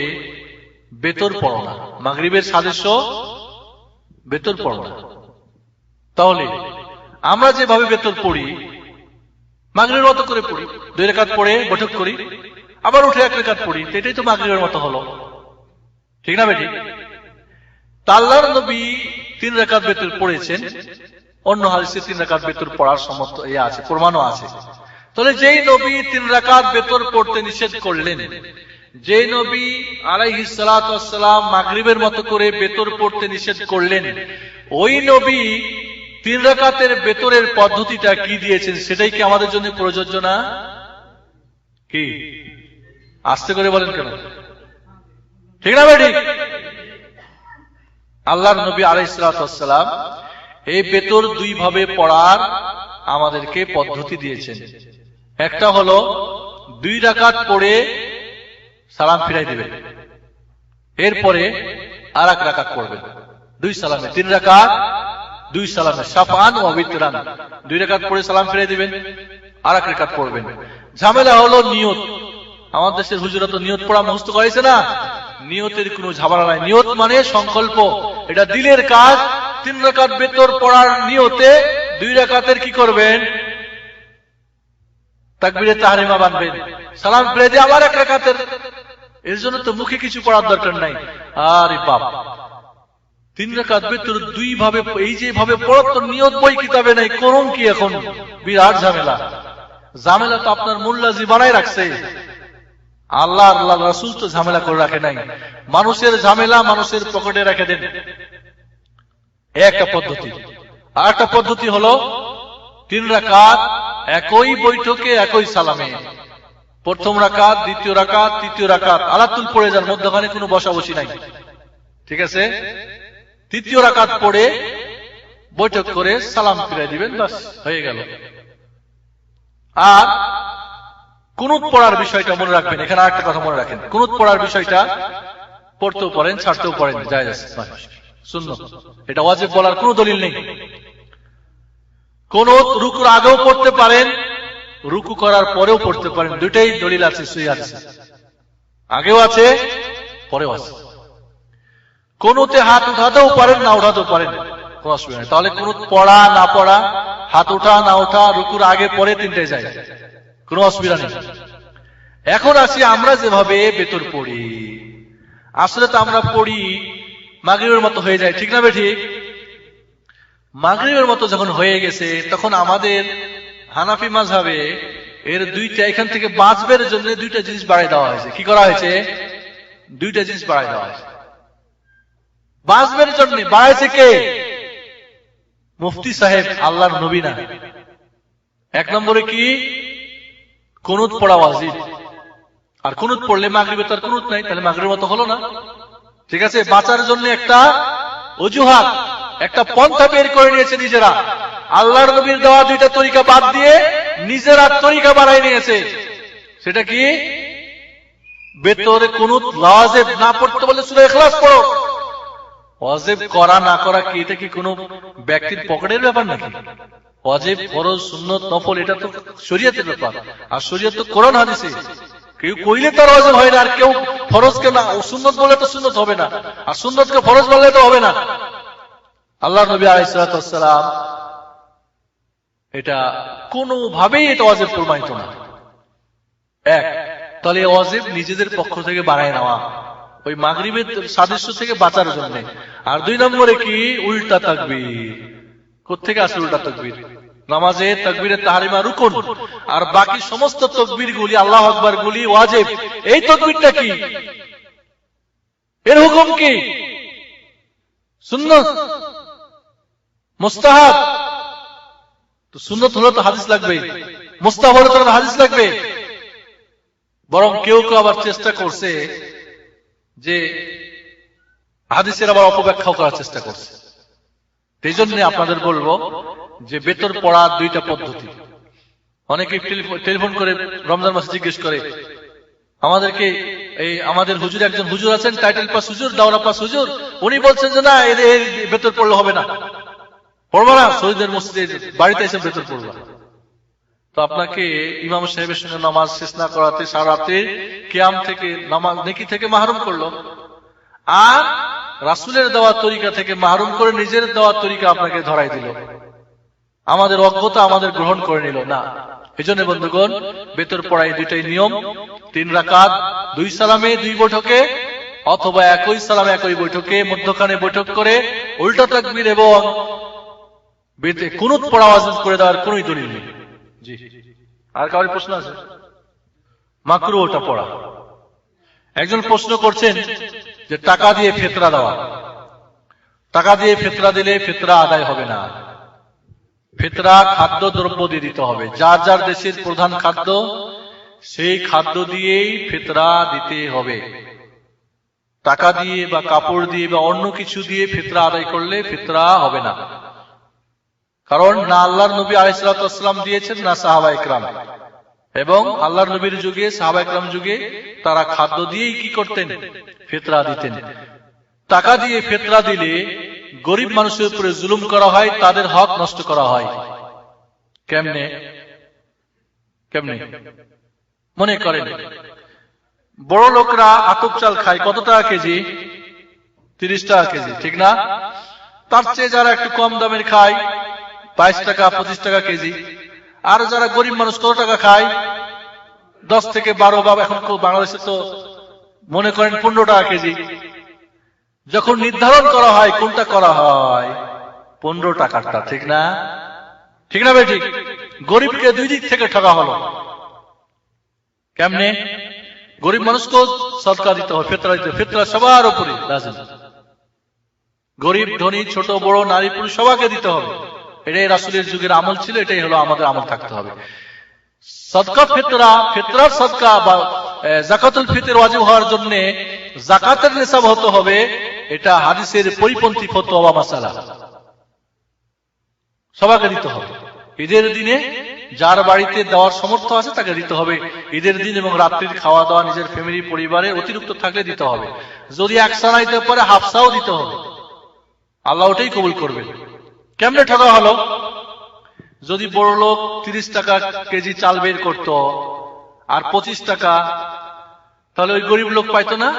বেতর পড়ো না, মাগরিবের সাদৃশ্য বেতর পড়ো না। তাহলে আমরা যেভাবে বেতর পড়ি মাগরিবের মতো করে পড়ি, 2 রাকাত পড়ে বৈঠক করি, আবার উঠে 1 রাকাত পড়ি, এটাই তো মাগরিবের মতো হলো, ঠিক না বেটি? আল্লাহর নবী 3 রাকাত বেতর পড়েছেন, অন্য হাদিসে 3 রাকাত বেতর পড়ার সমর্থ আছে, প্রমাণও আছে। তাহলে যেই নবী 3 রাকাত বেতর পড়তে নিষেধ করলেন, যে নবী আলাইহিস সালাতু ওয়াস সালাম মাগরিবের মতো করে বেতর পড়তে নিষেধ করলেন, ওই নবী 3 রাকাতের বেতরের পদ্ধতিটা কি দিয়েছেন সেটাই কি আমাদের জন্য প্রযোজ্য না? কি আস্তে করে বলেন কেন? ঠিক না বেটি? আল্লাহর নবী আলাইহিস সালাতু ওয়াস সালাম এই বেতর 2 ভাবে পড়ার আমাদেরকে পদ্ধতি দিয়েছেন। একটা হলো 2 রাকাত পড়ে সালাম ফিরাই দিবেন, এরপরে আর 1 রাকাত পড়বেন 2 সালামে, 3 রাকাত 2 সালামে, শাফআন ওয়া বিতরান, 2 রাকাত পড়ে সালাম ফিরাই দিবেন, আর 1 রাকাত পড়বেন। ঝামেলা হলো নিয়ত। আমাদের দেশের হুজুরা তো নিয়ত পড়া মুখস্থ করাইছে না, নিয়তের কোনো ঝামেলা নাই। নিয়ত মানে সংকল্প, এটা দিলের কাজ। 3 রাকাত বেতর পড়ার নিয়তে 2 রাকাতের কি করবেন, তাকবীরে তাহরিমা বাঁধবেন, সালাম ফিরে দিয়ে আবার 1 রাকাতের। এর জন্য তো মুখে কিছু পড়ার দরকার নাই। আরে বাপ, 3 রাকাত বেতর 2 ভাবে, এই যে ভাবে পড়ার তো নিয়ত বই কিতাবে নাই, করুন কি এখন? বিরাট ঝামেলা। ঝামেলা তো আপনার মোল্লাজি বানাই রাখছে, আল্লাহ আল্লাহ রাসূল তো ঝামেলা করে রাখে নাই। মানুষের ঝামেলা মানুষের পকেটে রেখে দেন, একটা পদ্ধতি। আর একটা পদ্ধতি হলো 3 রাকাত একই বৈঠকে একই সালামে, প্রথম রাকাত, দ্বিতীয় রাকাত, তৃতীয় রাকাত আলাতুল পড়ে যান, মধ্যখানে কোনো বসাবসি নাই, ঠিক আছে? তৃতীয় রাকাত পড়ে বৈঠক করে সালাম ফিরিয়ে দিবেন, বাস হয়ে গেল। আর কুনুত পড়ার বিষয়টা মনে রাখবেন। এখানে আরেকটা কথা মনে রাখেন, কুনুত পড়ার বিষয়টা পড়তেও পারেন, ছাড়তেও পারেন, জায়েজ আছে, সুন্নাত। এটা ওয়াজিব বলার কোনো দলিল নেই। কুনুত রুকুর আগেও পড়তে পারেন, রুকু করার পরেও পড়তে পারেন, দুটাই দলিল আছে, সহিহ আছে, আগেও আছে পরেও আছে। কুনুতে হাত উঠাতেও পারেন, না উঠাতেও পারেন, কোনো অসুবিধা নেই। তাহলে কুনুত পড়া না পড়া, হাত ওঠা না ওঠা, রুকুর আগে পরে তিনটাই যায়, কোনো অসুবিধা নেই। এখন আসি আমরা যেভাবে বেতর পড়ি, আসলে তো আমরা পড়ি মাগরিবের মতো হয়ে যায়, ঠিক না বেঠিক? মাগরিবের মতো যখন হয়ে গেছে, তখন আমাদের হানাফি মাযহাবে এর দুইটা, এখান থেকে বাঁচবের জন্য 2টা জিনিস বাড়াই দেওয়া হয়েছে। কি করা হয়েছে? 2টা জিনিস বাড়াই দেওয়া হয়েছে বাঁচবের জন্য। বাড়াইছে কে? মুফতি সাহেব, আল্লাহর নবী না। 1 নম্বরে কি? কুনুত পড়া ওয়াজিব। আর কুনুত পড়লে মাগরিবে তার কুনুত নাই, তাহলে মাগরিবের মতো হলো না, ঠিক আছে? বাঁচার জন্য একটা অজুহাত, একটা পন্থা বের করে নিয়েছে নিজেরা। আল্লাহর নবীর দেওয়া 2টা তরিকা বাদ দিয়ে নিজেরা তরিকা বানাই নিয়েছে। সেটা কি? বেতরে কুনুত ওয়াজিব না পড়তে বলে সূরা ইখলাস পড়ো। ওয়াজিব করা না করা কি, এটা কি কোনো ব্যক্তির পকেটের ব্যাপার নাকি? ওয়াজিব, ফরজ, সুন্নত, নফল এটা তো শরীয়তের ব্যাপার, আর শরীয়ত তো কোরআন হাদিসে। কেউ কইলে তার ওয়াজিব হয় না, আর কেউ ফরজকে না সুন্নত বলে তো সুন্নত হবে না, আর সুন্নতকে ফরজ বললে তো হবে না। আল্লাহর নবী আলাইহিস সালাতু ওয়াস সালাম এটা কোনোভাবেই এটা ওয়াজিব প্রমাণিত না। এক, তাহলে ওয়াজিব নিজেদের পক্ষ থেকে বানায় নেওয়া, ওই মাগরিবের সাদৃশ্য থেকে বাঁচার জন্য। আর 2 নম্বরে কি? উল্টা তাকবীর। কোত্থেকে আসে উল্টা তাকবীর? নামাজে তাকবীরে তাহরিমা রুকুন, আর বাকি সমস্ত তাকবীর গুলি, আল্লাহু আকবার গুলি ওয়াজিব। এই তাকবীরটা কি? এর হুকুম কি? সুন্নাত, মুস্তাহাব। তো সুন্নাত হলে তো হাদিস লাগবে, মুস্তাহাব হলে তো হাদিস লাগবে। বরং কেউ কেউ আবার চেষ্টা করছে যে হাদিসের আবার অপব্যাখ্যা করার চেষ্টা করছে। এই জন্য আপনাদের বলবো যে বেতর পড়ার 2টা পদ্ধতি। অনেকে টেলিফোন করে রমজান মাসে জিজ্ঞেস করে আমাদেরকে, এই আমাদের হুজুর, একজন হুজুর আছেন টাইটেল পাস হুজুর, দাওরা পাস হুজুর, উনি বলছেন যে না, এর বেতর পড়লে হবে না, পড়বো না, শহীদের মসজিদে বাড়িতে এসে বেতর পড়বো। তো আপনাকে ইমাম সাহেবের সঙ্গে নামাজ শেষ না করাতে সারা রাতে কিয়াম থেকে, নামাজ নেকি থেকে মাহরুম করলো, আর রাসূলের দেওয়া তরিকা থেকে মাহরুম করে নিজের দেওয়া তরিকা আপনাকে ধরাই দিল। আমাদের অজ্ঞতা আমাদের গ্রহণ করে নিল না। এজন্য বন্ধুগণ, বেতর পড়াই 2টাই নিয়ম। 3 রাকাত 2 সালামে 2 বৈঠকে, অথবা একই সালামে একই বৈঠকে, মধ্যখানে বৈঠক করে উল্টা তাকবীর এবং কুনুত পড়া ওয়াজিব করে দেওয়ার কোন দলিল নেই। জি, আর কারোর প্রশ্ন আছে? মাকরুহ ওটা পড়া। একজন প্রশ্ন করছেন যে টাকা দিয়ে ফিতরা দেওয়া, টাকা দিয়ে ফিতরা দিলে ফিতরা আদায় হবে না। ফিতরা খাদ্য দ্রব্য দিয়ে দিতে হবে, যার যার দেশের প্রধান খাদ্য সেই খাদ্য দিয়েই ফিতরা দিতে হবে। টাকা দিয়ে বা কাপড় দিয়ে বা অন্য কিছু দিয়ে ফিতরা আদায় করলে ফিতরা হবে না। কারণ না আল্লাহর নবী আলাইহিস সালাতু ওয়াস সালাম দিয়েছেন, না সাহাবায়ে কেরাম। এবং আল্লাহর নবীর যুগে, সাহাবায়ে কেরাম যুগে তারা খাদ্য দিয়েই কি করতেন? ফিতরা দিতেন। টাকা দিয়ে ফিতরা দিলে গরিব মানুষের উপরে জুলুম করা হয়, তাদের হক নষ্ট করা হয়। কেমনে? কেমনি? মনে করেন বড় লোকরা আতপ চাল খায় কত টাকা কেজি? 30 টাকা কেজি, ঠিক না? তার চেয়ে যারা একটু কম দামের খায় 22 টাকা 25 টাকা কেজি। আর যারা গরিব মানুষ কত টাকা খায়? 10 থেকে 12, বা এখন বাংলাদেশে তো মনে করেন 15 টাকা কেজি। যখন নির্ধারণ করা হয় কোনটা করা হয়? 15 টাকারটা, ঠিক না? ঠিক না ভাই? ঠিক। গরিবকে দুই দিক থেকে ঠকা হলো। কেমনে? গরিব মানুষকেও সদকা দিতে হবে, ফিতরা দিতে হবে। ফিতরা সবার উপরে লাজিম। গরিব ধনী ছোট বড় নারী পুরুষ সবাইকে দিতে হবে। এটাই রাসূলের যুগের আমল ছিল, এটাই হলো আমাদের আমল থাকতে হবে। সদকা ফিতরা, ফিতরার সদকা বা যাকাতুল ফিতর ওয়াজিব হওয়ার জন্য যাকাতের নিসাব হতে হবে। এটা হাদিসের পরিপন্থী ফতোয়া বা মাসালা। সবাইকে দিতে হবে। ঈদের দিনে যার বাড়িতে দেওয়ার সামর্থ্য আছে তাকে দিতে হবে। ঈদের দিন এবং রাত্রির খাওয়া দাওয়া নিজের ফ্যামিলি পরিবারের অতিরিক্ত থাকলে দিতে হবে। যদি একসানা দিতে পারে হাফসাও দিতে হবে, আল্লাহ ওটাই কবুল করবে। কেমনে ঠকা হলো? যদি বড় লোক 30 টাকা কেজি চাল বের করত আর 25 টাকা, তাহলে ওই গরিব লোক পাইতো না?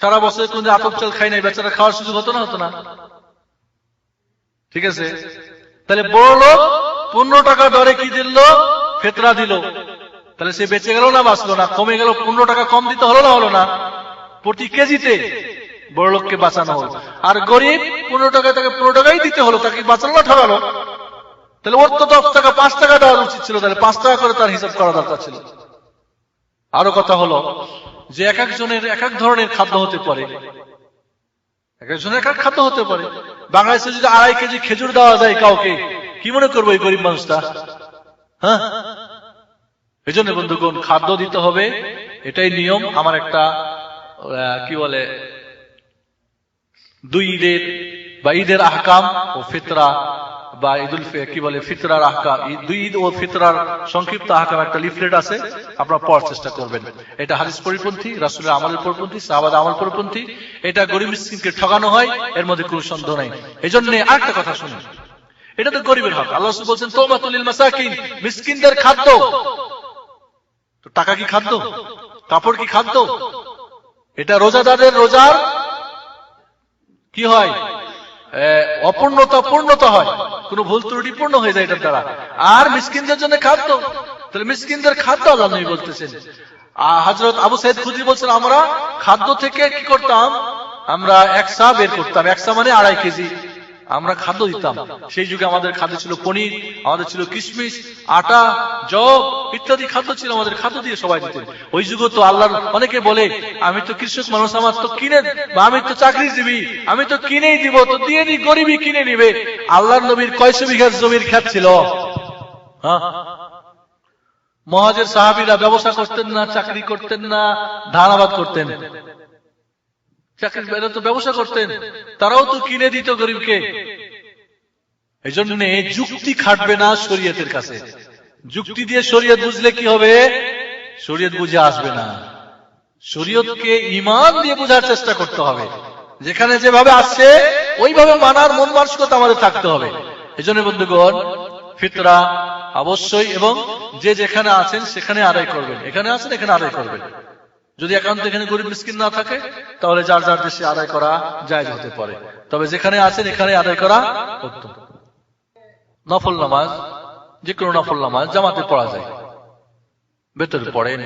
সারা বছর কোন আতপ চাল খাই নাই, বেচারা খাওয়ার সুযোগ হতো না? হতো না? ঠিক আছে, তাহলে বড় লোক 15 টাকা দরে কি দিল? ফিতরা দিল। তাহলে সে বেঁচে গেল না বাঁচলো না? কমে গেল। 15 টাকা কম দিতে হলো না? হলো না? প্রতি কেজিতে বড় লোককে বাঁচানো হলো। আর গরিব 15 টাকা, তাকে 15 টাকাই দিতে হলো, তাকে বাঁচালো না ঠকালো? তাহলে ওর তো 10 টাকা 5 টাকা দেওয়া উচিত ছিল, তাহলে 5 টাকা করে তার হিসাব করা দরকার ছিল। আরো কথা হলো যে এক একজনের এক এক ধরনের খাদ্য হতে পারে, এক একজনের এক এক খাদ্য হতে পারে। বাংলাদেশে যদি 2.5 কেজি খেজুর দেওয়া যায় কাউকে, কি মনে করবো এই গরিব মানুষটা? হ্যাঁ, এই জন্য বন্ধুগণ খাদ্য দিতে হবে, এটাই নিয়ম। আমার একটা কি বলে, দুই ঈদের বা ঈদের আহকাম ও ফিতরা বা ঈদুল কি বলে ফিতরার আহকাম, দুই ঈদ ও ফিতরার সংক্ষিপ্ত আহকাম একটা লিফলেট আছে, আপনারা পড়ার চেষ্টা করবেন। এটা হাদিস পরিপন্থী, রাসূলের আমলের পরিপন্থী, সাহাবাদের আমল পরিপন্থী। এটা গরিব মিসকিনকে ঠকানো হয়, এর মধ্যে কোনো সন্দেহ নাই। এই জন্য আরেকটা কথা শুনুন, এটা তো গরিবের হক। আল্লাহ রাসূল বলেছেন তুমাতুল লিল মাসাকিন, মিসকিনদের খাদ্য। তো টাকা কি খাদ্য? কাপড় কি খাদ্য? এটা রোজাদারের রোজার কি হয়? অপূর্ণতা পূর্ণতা হয়, কোন ভুল ত্রুটি পূর্ণ হয়ে যায় এটার দ্বারা। আর মিসকিনদের জন্য খাদ্য, তাহলে মিসকিনদের খাদ্য আল্লাহ নবী বলতেছেন। হযরত আবু সাঈদ খুদরি বলছেন আমরা খাদ্য থেকে কি করতাম? আমরা একসা বের করতাম। একসা মানে 2.5 কেজি আমরা খাদ্য দিতাম। সেই যুগে আমাদের খাদ্য ছিল পনির, আমাদের ছিল কিশমিশ, আটা, জব ইত্যাদি খাদ্য ছিল, আমাদের খাদ্য দিয়ে সবাই দিতেন। ওই যুগে তো আল্লাহর অনেকে বলে আমি তো কৃষক মানুষ, আমার তো কিনে, বা আমি তো চাকরিজীবী, আমি তো কিনেই দিব, তো দিয়ে দিই, গরিবই কিনে নিবে। আল্লাহর নবীর কয়শো বিঘা জমির ক্ষেত ছিল? হ্যাঁ, মুহাজির সাহাবীরা ব্যবসা করতেন না, চাকরি করতেন না, ধান আবাদ করতেন? চাকরি তো ব্যবসা করতেন, তারাও তো কিনে দিত গরিবকে। এই জন্য যুক্তি খাটবে না শরীয়তের কাছে। যুক্তি দিয়ে শরীয়ত বুঝলে কি হবে? শরীয়ত বুঝে আসবে না। শরীয়তকে ঈমান দিয়ে বোঝার চেষ্টা করতে হবে। যেখানে যেভাবে আসছে ওইভাবে মানার মন মানসিকতা আমাদের থাকতে হবে। এই জন্য বন্ধুগণ ফিতরা অবশ্যই, এবং যে যেখানে আছেন সেখানে আদায় করবেন। এখানে আছেন এখানে আদায় করবেন। যদি একান্ত এখানে গরিব মিসকিন না থাকে তাহলে যার যার দেশে আদায় করা জায়েজ হতে পারে, তবে যেখানে আছেন এখানে আদায় করা উত্তম। নফল নামাজ, যে কোনো নফল নামাজ জামাতে পড়া যায়, ভেতরে পড়েন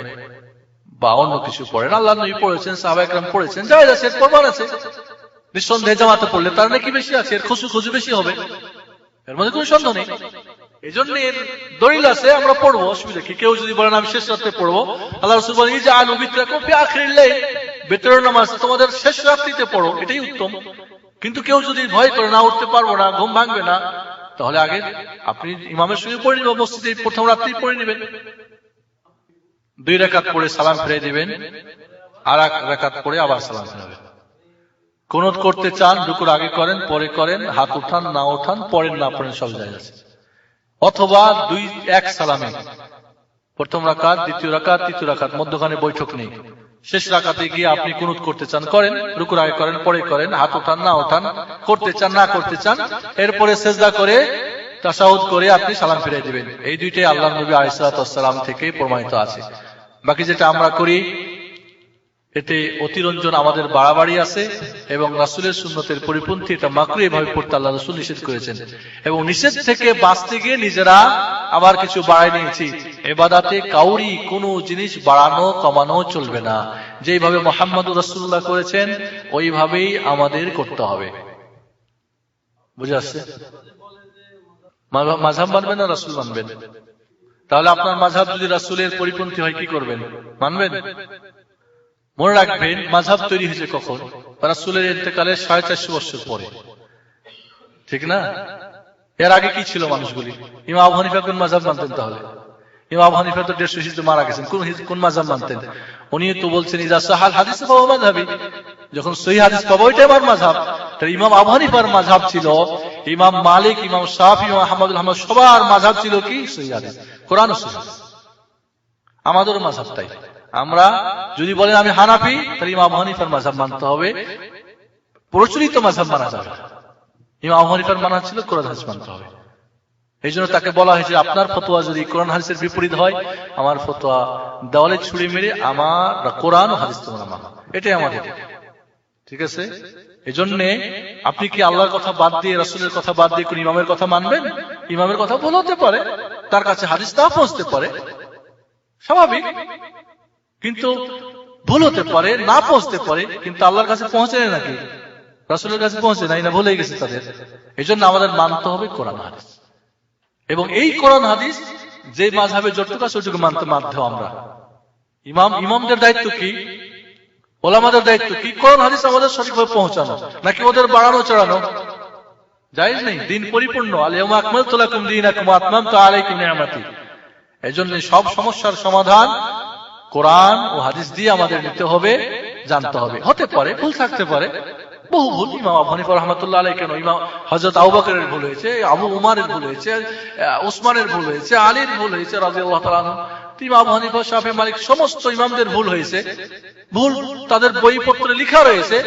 বা অন্য কিছু পড়েন, আল্লাহ নবী পড়েছেন, সাহাবায়ে কেরাম পড়েছেন, জায়েজ আছে, প্রমাণ আছে। নিঃসন্দেহে জামাতে পড়লে তার নাকি বেশি আছে, এর খুশু বেশি হবে, এর মধ্যে কোনো সন্দেহ নেই। এই জন্য এর দলিল আছে, আমরা পড়বো, অসুবিধা কি? কেউ যদি বলেন আমি শেষ রাত্রে পড়বো, আল্লাহ রাসূল বলেন ইজআলু বিতরাকুম ফি আখিরিল লাইল, বেতরের নামাজ তোমাদের শেষ রাত্রিতে পড়ো, এটাই উত্তম। কিন্তু কেউ যদি ভয় করে না, উঠতে পারবো না, ঘুম ভাঙবে না, তাহলে আগে আপনি ইমামের সঙ্গে পড়ে নিবেন, মসজিদে প্রথম রাত্রেই পড়ে নেবেন। 2 রাকাত পড়ে সালাম ফিরিয়ে দিবেন, আর 1 রাকাত পড়ে আবার সালাম ফিরাবেন। কুনুত করতে চান রুকুর আগে করেন, পরে করেন, হাত উঠান না উঠান, পড়েন না পড়েন, সব জায়েজ আছে। অথবা 2-1 সালামে প্রথম রাকাত, দ্বিতীয় রাকাত, তৃতীয় রাকাত, মধ্যখানে বৈঠক নেই। শেষ রাকাতে গিয়ে আপনি কুনুত করতে চান করেন, রুকুর আগে করেন, পরে করেন, হাত উঠান না উঠান, করতে চান না করতে চান, এরপরে সেজদা করে তাশাহুদ করে আপনি সালাম ফিরিয়ে দিবেন। এই দুইটাই আল্লাহর নবী আলাইহিস সালাতু ওয়াস সালাম থেকে প্রমাণিত আছে। বাকি যেটা আমরা করি এতে অতিরঞ্জন, আমাদের বাড়াবাড়ি আছে এবং রাসূলের সুন্নতের পরিপন্থী, এটা মাকরুহ এভাবে পড়তে আল্লাহ রাসূল নিষেধ করেছেন। এবং নিষেধ থেকে বাঁচতে গিয়ে নিজেরা আবার কিছু বাড়াই নিয়েছি। ইবাদতে কাউরি কোনো জিনিস বাড়ানো কমানো চলবে না। যেইভাবে মুহাম্মদুর রাসূলুল্লাহ করেছেন ওইভাবেই আমাদের করতে হবে। বুঝে আসছে? মাযহাব মানবেন না রাসূল মানবেন? তাহলে আপনার মাযহাব যদি রাসূলের পরিপন্থী হয় কি করবেন? মানবেন? মনে রাখবেন মাযহাব তৈরি হয়েছে কখন? রাসূলের ইন্তেকালের 450 বছর পরে, ঠিক না? এর আগে কি ছিল মানুষগুলি? ইমাম আবু হানিফা কোন মাযহাব মানতেন? তাহলে ইমাম আবু হানিফা তো 150 হিজরিতে মারা গেছেন, কোন মাযহাব মানতেন? উনি তো বলছেন ইজা সাহাল হাদিস ফাহুয়া মাযহাবি, যখন সহিহ হাদিস পাবো ওইটাই আমার মাযহাব। তাই ইমাম আবু হানিফার মাযহাব ছিল, ইমাম মালিক, ইমাম শাফি, ইমাম আহমদুল হাম্মাদ সবার মাযহাব ছিল কি? সহিহ হাদিস, কোরআন ও সুন্নাহ। আমাদেরও মাযহাব তাই। আমরা যদি বলেন আমি হানাফি, তাহলে ইমাম আবু হানিফার মাযহাব মানতে হবে, প্রচলিত মাযহাব মানা যাবে। ইমাম আবু হানিফার মানা ছিল কোরআন হাদিস মানতে হবে। এই জন্য তাকে বলা হয়েছে আপনার ফতোয়া যদি কোরআন হাদিসের বিপরীত হয়, আমার ফতোয়া দেওয়ালে ছুড়ে মেরে আমার কোরআন ও হাদিস তোমরা মানো, এটাই আমাদের, ঠিক আছে? এই জন্য আপনি কি আল্লাহর কথা বাদ দিয়ে, রাসূলের কথা বাদ দিয়ে কোন ইমামের কথা মানবেন? ইমামের কথা ভুল হতে পারে, তার কাছে হাদিস না পৌঁছতে পারে, স্বাভাবিক, কিন্তু ভুল হতে পারে, না পৌঁছতে পারে, কিন্তু আল্লাহর কাছে পৌঁছে নেই নাকি? রাসূলের কাছে পৌঁছে নাই না, ভুলে গেছে তাদের। এই জন্য আমাদের মানতে হবে কোরআন হাদিস, এবং এই কোরআন হাদিস যে মাযহাবে যতটুকু আছে ওইটুকু মানতে বাধ্য আমরা। ইমামদের দায়িত্ব কি? ওলামাদের দায়িত্ব কি? কোরআন হাদিস আমাদের সঠিকভাবে পৌঁছানো, নাকি ওদের বাড়ানো চড়ানো? জায়েজ নেই। দিন পরিপূর্ণ, আল ইয়াউমা আকমালতু লাকুম দীনাকুম ওয়া আতমামতু আলাইকুম নি'মাতি। এজন্য সব সমস্যার সমাধান কোরআন ও হাদিস দিয়ে আমাদের নিতে হবে, জানতে হবে। হতে পারে ভুল থাকতে পারে, বহু ভুল। ইমাম আবু হানিফা রাহমাতুল্লাহ আলাইহি কেন, ইমাম হযরত আবু বকরের ভুল হয়েছে, আবু উমারের ভুল হয়েছে, ওসমানের ভুল হয়েছে, আলীর ভুল হয়েছে রাদিয়াল্লাহু তাআলা আনহু। ইমাম আবু হানিফা, শাফি, মালিক সমস্ত ইমামদের ভুল হয়েছে, ভুল তাদের বইপত্রে লেখা রয়েছে।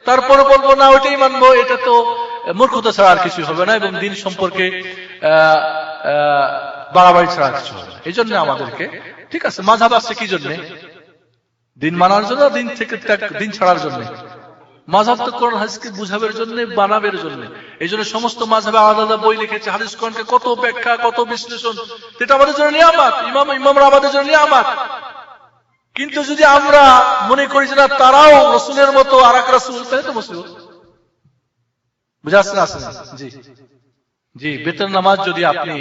তারপরে বলবো না ওইটাই মানবো, এটা তো মূর্খতা ছাড়া আর কিছু হবে না, এবং দিন সম্পর্কে বাড়াবাড়ি ছাড়া কিছু হবে না। এই জন্য আমাদেরকে, ঠিক আছে, মাযহাব আছে কি জন্য? দিন মানার জন্য, দিন থেকে দিন ছাড়ার জন্য। মাযহাব তো কোরআন হাদিসকে বুঝাবের জন্য, বানাবের জন্য। এই জন্য সমস্ত মাযহাবে আলাদা আলাদা বই লিখেছে, হাদিস কোরআনকে কত ব্যাখ্যা, কত বিশ্লেষণ, এটা আমাদের জন্য নিয়ামত। ইমামরা আমাদের জন্য নিয়ামত। কিন্তু যদি আমরা মনে করি যে না তারাও রাসূলের মতো আরেক রাসূল, তাহলে তো মুসিবত। বুঝা আসছে না? জি জি। বেতন নামাজ যদি আপনি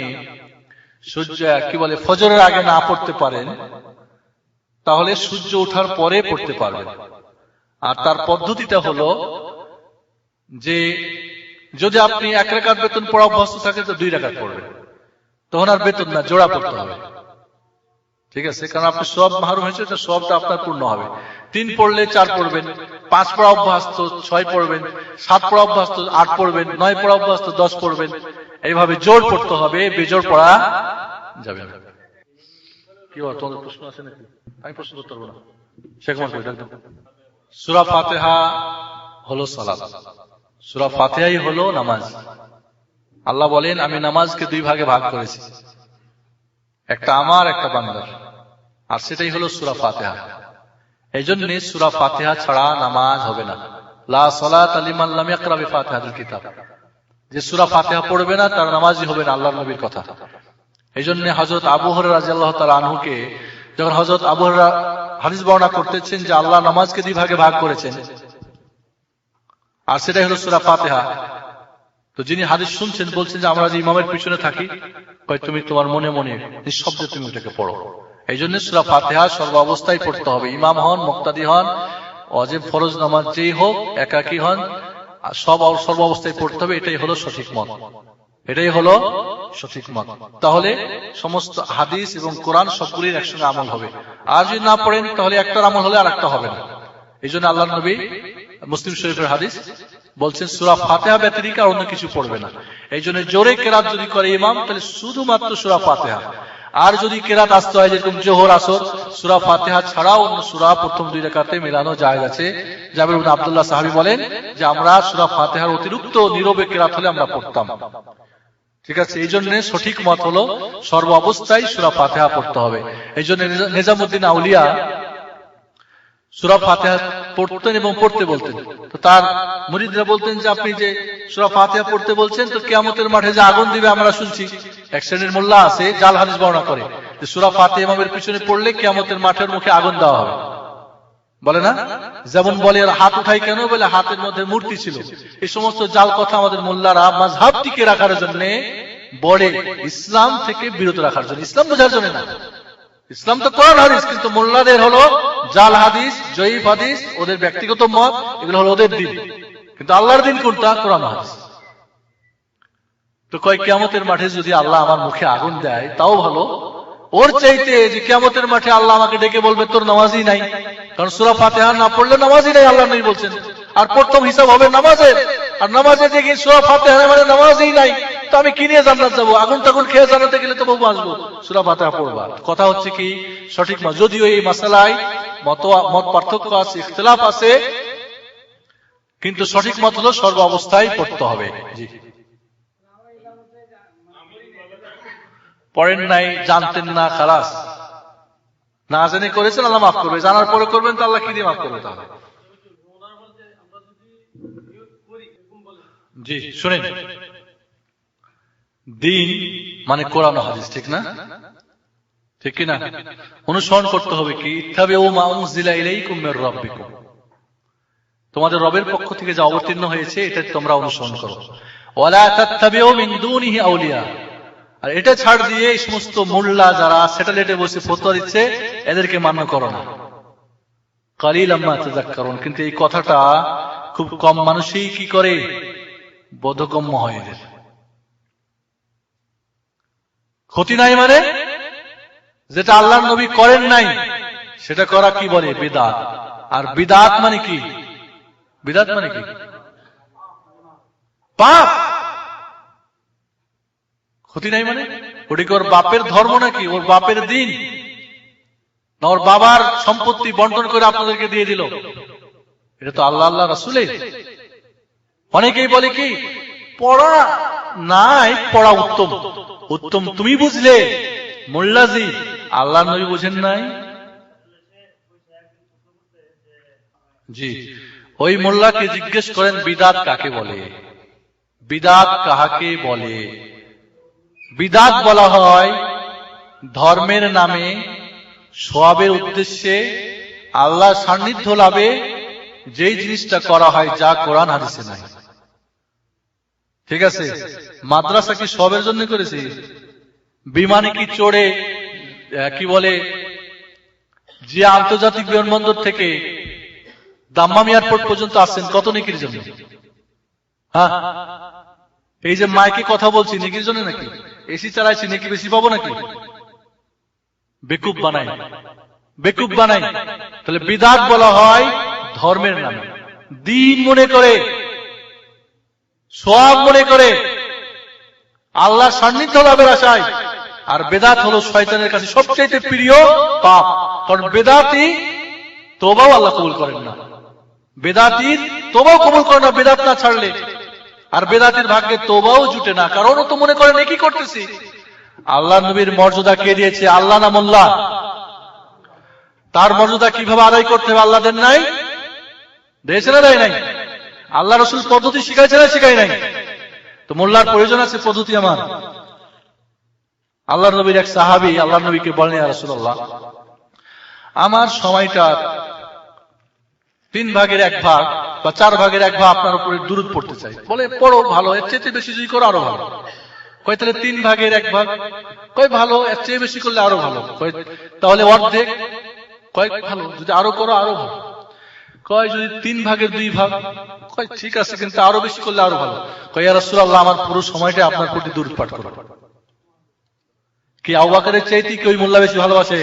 সূর্য কি বলে ফজরের আগে না পড়তে পারেন, তাহলে সূর্য ওঠার পরে পড়তে পারবেন। আর তার পদ্ধতিটা হলো যে যদি আপনি 1 রাকাত বেতন পড়া অভ্যস্ত থাকে তো 2 রাকাত পড়বেন, তখন আর বেতন না, জোড়া পড়তে হবে, ঠিক আছে? কারণ আপনি সওয়াব মাহরুম হয়েছে, তো সওয়াবটা আপনার পূর্ণ হবে। 3 পড়লে 4 পড়বেন, 5 পড়া অভ্যাস তো 6 পড়বেন, 7 পড়া অভ্যাস তো 8 পড়বেন, 9 পড়া অভ্যাস তো 10 পড়বেন। এইভাবে জোর পড়তে হবে, বেজোর পড়া যাবে না। কি বল, তোমাদের প্রশ্ন আছে নাকি? আমি প্রশ্ন করতে পারবো না। শেখ মাসুদ একদম। সূরা ফাতিহা হলো সালাত, সূরা ফাতিহাই হলো নামাজ। আল্লাহ বলেন আমি নামাজকে 2 ভাগে ভাগ করেছি, একটা আমার, একটা বান্দার, আর সেটাই হলো সূরা ফাতিহা। এই জন্য সূরা ফাতিহা ছাড়া নামাজ হবে না। লা সালাতা লিমান লাম ইয়াকরা বিফাতিহাতিল কিতাব, যে সূরা ফাতিহা পড়বে না তার নামাজই হবে না, আল্লাহর নবীর কথা। এই জন্য হযরত আবু হুরায়রা রাদিয়াল্লাহু তাআলা আনহুকে যখন হযরত আবু হুরায়রা হাদিস বর্ণনা করতেছেন যে আল্লাহ নামাজকে 2 ভাগে ভাগ করেছেন, আর সেটাই হলো সূরা ফাতিহা, তো যিনি হাদিস শুনছেন বলছেন যে আমরা যে ইমামের পিছনে থাকি, কয় তুমি তোমার মনে মনে নিঃশব্দে তুমি ওটাকে পড়ো। এই জন্য সূরা ফাতিহা সর্ব অবস্থায় পড়তে হবে। ইমাম হন, মুক্তাদি হন, ওয়াজিব ফরজ নামাজ যেই হোক, একাকী হন, সর্ব অবস্থায় পড়তে হবে। এটাই হলো সঠিক মত, এটাই হলো সঠিক মত। তাহলে সমস্ত হাদিস এবং কোরআন সবগুলির একসঙ্গে আমল হবে। আর যদি না পড়েন তাহলে একটার আমল হলে আর একটা হবে না। এই জন্য আল্লাহর নবী মুসলিম শরীফের হাদিস বলছেন সূরা ফাতিহা ব্যতিরিক আর অন্য কিছু পড়বে না। এই জন্য জোরে কেরাত যদি করে ইমাম, তাহলে শুধুমাত্র সূরা ফাতিহা। আর যদি কেরাত আসতে হয় যেরকম জোহর, আসর, সূরা ফাতিহা ছাড়াও অন্য সূরা প্রথম 2 রাকাতে মেলানো জায়েজ আছে। জাবির ইবনে আব্দুল্লাহ সাহাবী বলেন যে আমরা সূরা ফাতিহার অতিরিক্ত নীরবে কেরাত হলে আমরা পড়তাম। ঠিক আছে, এই জন্য সঠিক মত হলো সর্ব অবস্থায় সূরা ফাতিহা পড়তে হবে। এই জন্য নিজামুদ্দিন আউলিয়া সূরা ফাতিহা পড়তেন এবং পড়তে বলতেন। তো তার মুরিদরা বলতেন যে আপনি যে সূরা ফাতিহা পড়তে বলছেন, তো কিয়ামতের মাঠে যে আগুন দিবে আমরা শুনছি। এক শ্রেণীর মোল্লা আছে জাল হাদিস বর্ণনা করে যে সূরা ফাতিহা ইমামের পিছনে পড়লে কিয়ামতের মাঠের মুখে আগুন দেওয়া হবে, বলে না? যেমন বলে আর হাত উঠাই কেন, বলে হাতের মধ্যে মূর্তি ছিল। এই সমস্ত জাল কথা আমাদের মোল্লারা মাযহাব টিকে রাখার জন্য বলে, ইসলাম থেকে বিরত রাখার জন্য, ইসলাম বোঝার জন্য না। ইসলাম তো কোরআন হাদিস, কিন্তু মোল্লাদের হলো জাল হাদিস, জয়ীফ হাদিস, ওদের ব্যক্তিগত মত, এগুলো হলো ওদের দিন। কিন্তু আল্লাহর দিন কোনটা? কোরআন হাদিস। তো কয় কিয়ামতের মাঠে যদি আল্লাহ আমার মুখে আগুন দেয় তাও ভালো, ওর চাইতে যে কিয়ামতের মাঠে আল্লাহ আমাকে ডেকে বলবে তোর নামাজই নাই, কারণ সূরা ফাতিহা না পড়লে নামাজই নাই, আল্লাহ নেই বলছেন। আর প্রথম হিসাব হবে নামাজের, আর নামাজে যে সূরা ফাতিহা মানে নামাজই নাই, তো আমি কি নিয়ে জান্নাত যাবো? আগুন টাগুন খেয়ে জান্নাতে গেলে তো বহু আসবো, সূরা ফাতিহা পড়বা। কথা হচ্ছে কি সঠিক মত, যদিও এই মাসালায় মত পার্থক্য আছে, ইখতিলাফ আছে, কিন্তু সঠিক মত হলো সর্ব অবস্থায় পড়তে হবে। জি, পড়েন নাই, জানতেন না, খালাস, না জেনে করেছেন, আল্লাহ মাফ করবে। জানার পরে করবেন তো আল্লাহ কি দিয়ে মাফ করবে? তাহলে জি শুনেন, দিন মানে কোরআন হাদিস, ঠিক না? ঠিক কি না? অনুসরণ করতে হবে কি? ইত্তাবিউ মা উনজিলা ইলাইকুম মির রাব্বিকুম, তোমাদের রবের পক্ষ থেকে যা অবতীর্ণ হয়েছে এটা তোমরা অনুসরণ করো। ওয়ালা তাত্তাবিউ মিন দুনিহি আউলিয়া, আর এটা ছাড় দিয়ে এই সমস্ত মোল্লা যারা স্যাটেলাইটে বসে ফতোয়া দিচ্ছে এদেরকে মান্য করো না। কালিলাম মা তাযাক্কারুন, কিন্তু এই কথাটা খুব কম মানুষই কি করে, বোধগম্য হয়। এদের ক্ষতি নাই মানে যেটা আল্লাহর নবী করেন নাই সেটা করা কি বলে? বিদআত। আর বিদআত মানে কি? বিদআত মানে কি? পাপ। ক্ষতি নাই মানে ওটা কি ওর বাপের ধর্ম নাকি? ওর বাপের দিন না ওর বাবার সম্পত্তি বন্টন করে আপনাদেরকে দিয়ে দিল? এটা তো আল্লাহ আল্লাহ রাসূলের। অনেকেই বলে কি পড়া নাই, পড়া উত্তম। উত্তম তুমি বুঝলে মোল্লাজি, আল্লাহ নবী বুঝেন নাই। জি, ওই মোল্লাকে জিজ্ঞেস করেন বিদআত কাকে বলে, বিদআত কাহাকে বলে? বিদআত বলা হয় ধর্মের নামে সওয়াবের উদ্দেশ্যে আল্লাহ সান্নিধ্য লাভে যেই জিনিসটা করা হয় যা কোরআন হাদিসে নাই। ঠিক আছে, মাদ্রাসা কি সবের জন্য করেছি? বিমানে কি চড়ে কি বলে যে আন্তর্জাতিক বিমানবন্দর থেকে দাম্মাম এয়ারপোর্ট পর্যন্ত আসছেন কত নেকির জন্য? হ্যাঁ, এই যে মাইকে কথা বলছি নেকির জন্য নাকি? এসি চালাইছি নেকি বেশি পাবো নাকি? বেকুব বানাই, বেকুব বানাই। তাহলে বিদআত বলা হয় ধর্মের নামে, দিন মনে করে, সওয়াব মনে করে, আল্লাহর সান্নিধ্য লাভের আশায়। আর বেদাত হলো শয়তানের কাছে সবচেয়ে প্রিয় পাপ, কারণ বেদাতি তওবাও আল্লাহ কবুল করেন না, বেদাতির তওবাও কবুল করেন না বেদাত না ছাড়লে। আর বেদাতির ভাগ্যে তওবাও জুটে না, কারণ ও তো মনে করে নেকি করতেছি। আল্লাহ নবীর মর্যাদা কে দিয়েছে? আল্লাহ না মোল্লা? তার মর্যাদা কিভাবে আদায় করতে হবে আল্লাহ দেন নাই? দিয়েছে না দেয় নাই? আল্লাহ রাসূল পদ্ধতি শিখাইছে না শিখাই নাই? তো মোল্লার প্রয়োজন আছে পদ্ধতি আমার? আল্লাহ নবীর এক সাহাবী আল্লাহ নবীকে বলেন, ইয়া রাসূলুল্লাহ, আমার সময়টা 3 ভাগের 1 ভাগ বা 4 ভাগের 1 ভাগ আপনার উপরে দুরূদ পড়তে চাই। বলে পড়ো, ভালো, এর চেয়ে বেশি যদি করো আরো ভালো। কয় তাহলে 3 ভাগের 1 ভাগ? কয় ভালো, এর চেয়ে বেশি করলে আরো ভালো। কয় তাহলে অর্ধেক? কয় ভালো, যদি আরো করো আরো ভালো। কয় যদি 3 ভাগের 2 ভাগ? কয় ঠিক আছে, কিন্তু আরো বেশি করলে আরো ভালো। কয় ইয়া রাসূলুল্লাহ, আমার পুরো সময়টা আপনার প্রতি দুরূদ পাঠ করো। কি আবু বকরের চাইতে কি ওই মোল্লা বেশি ভালোবাসে?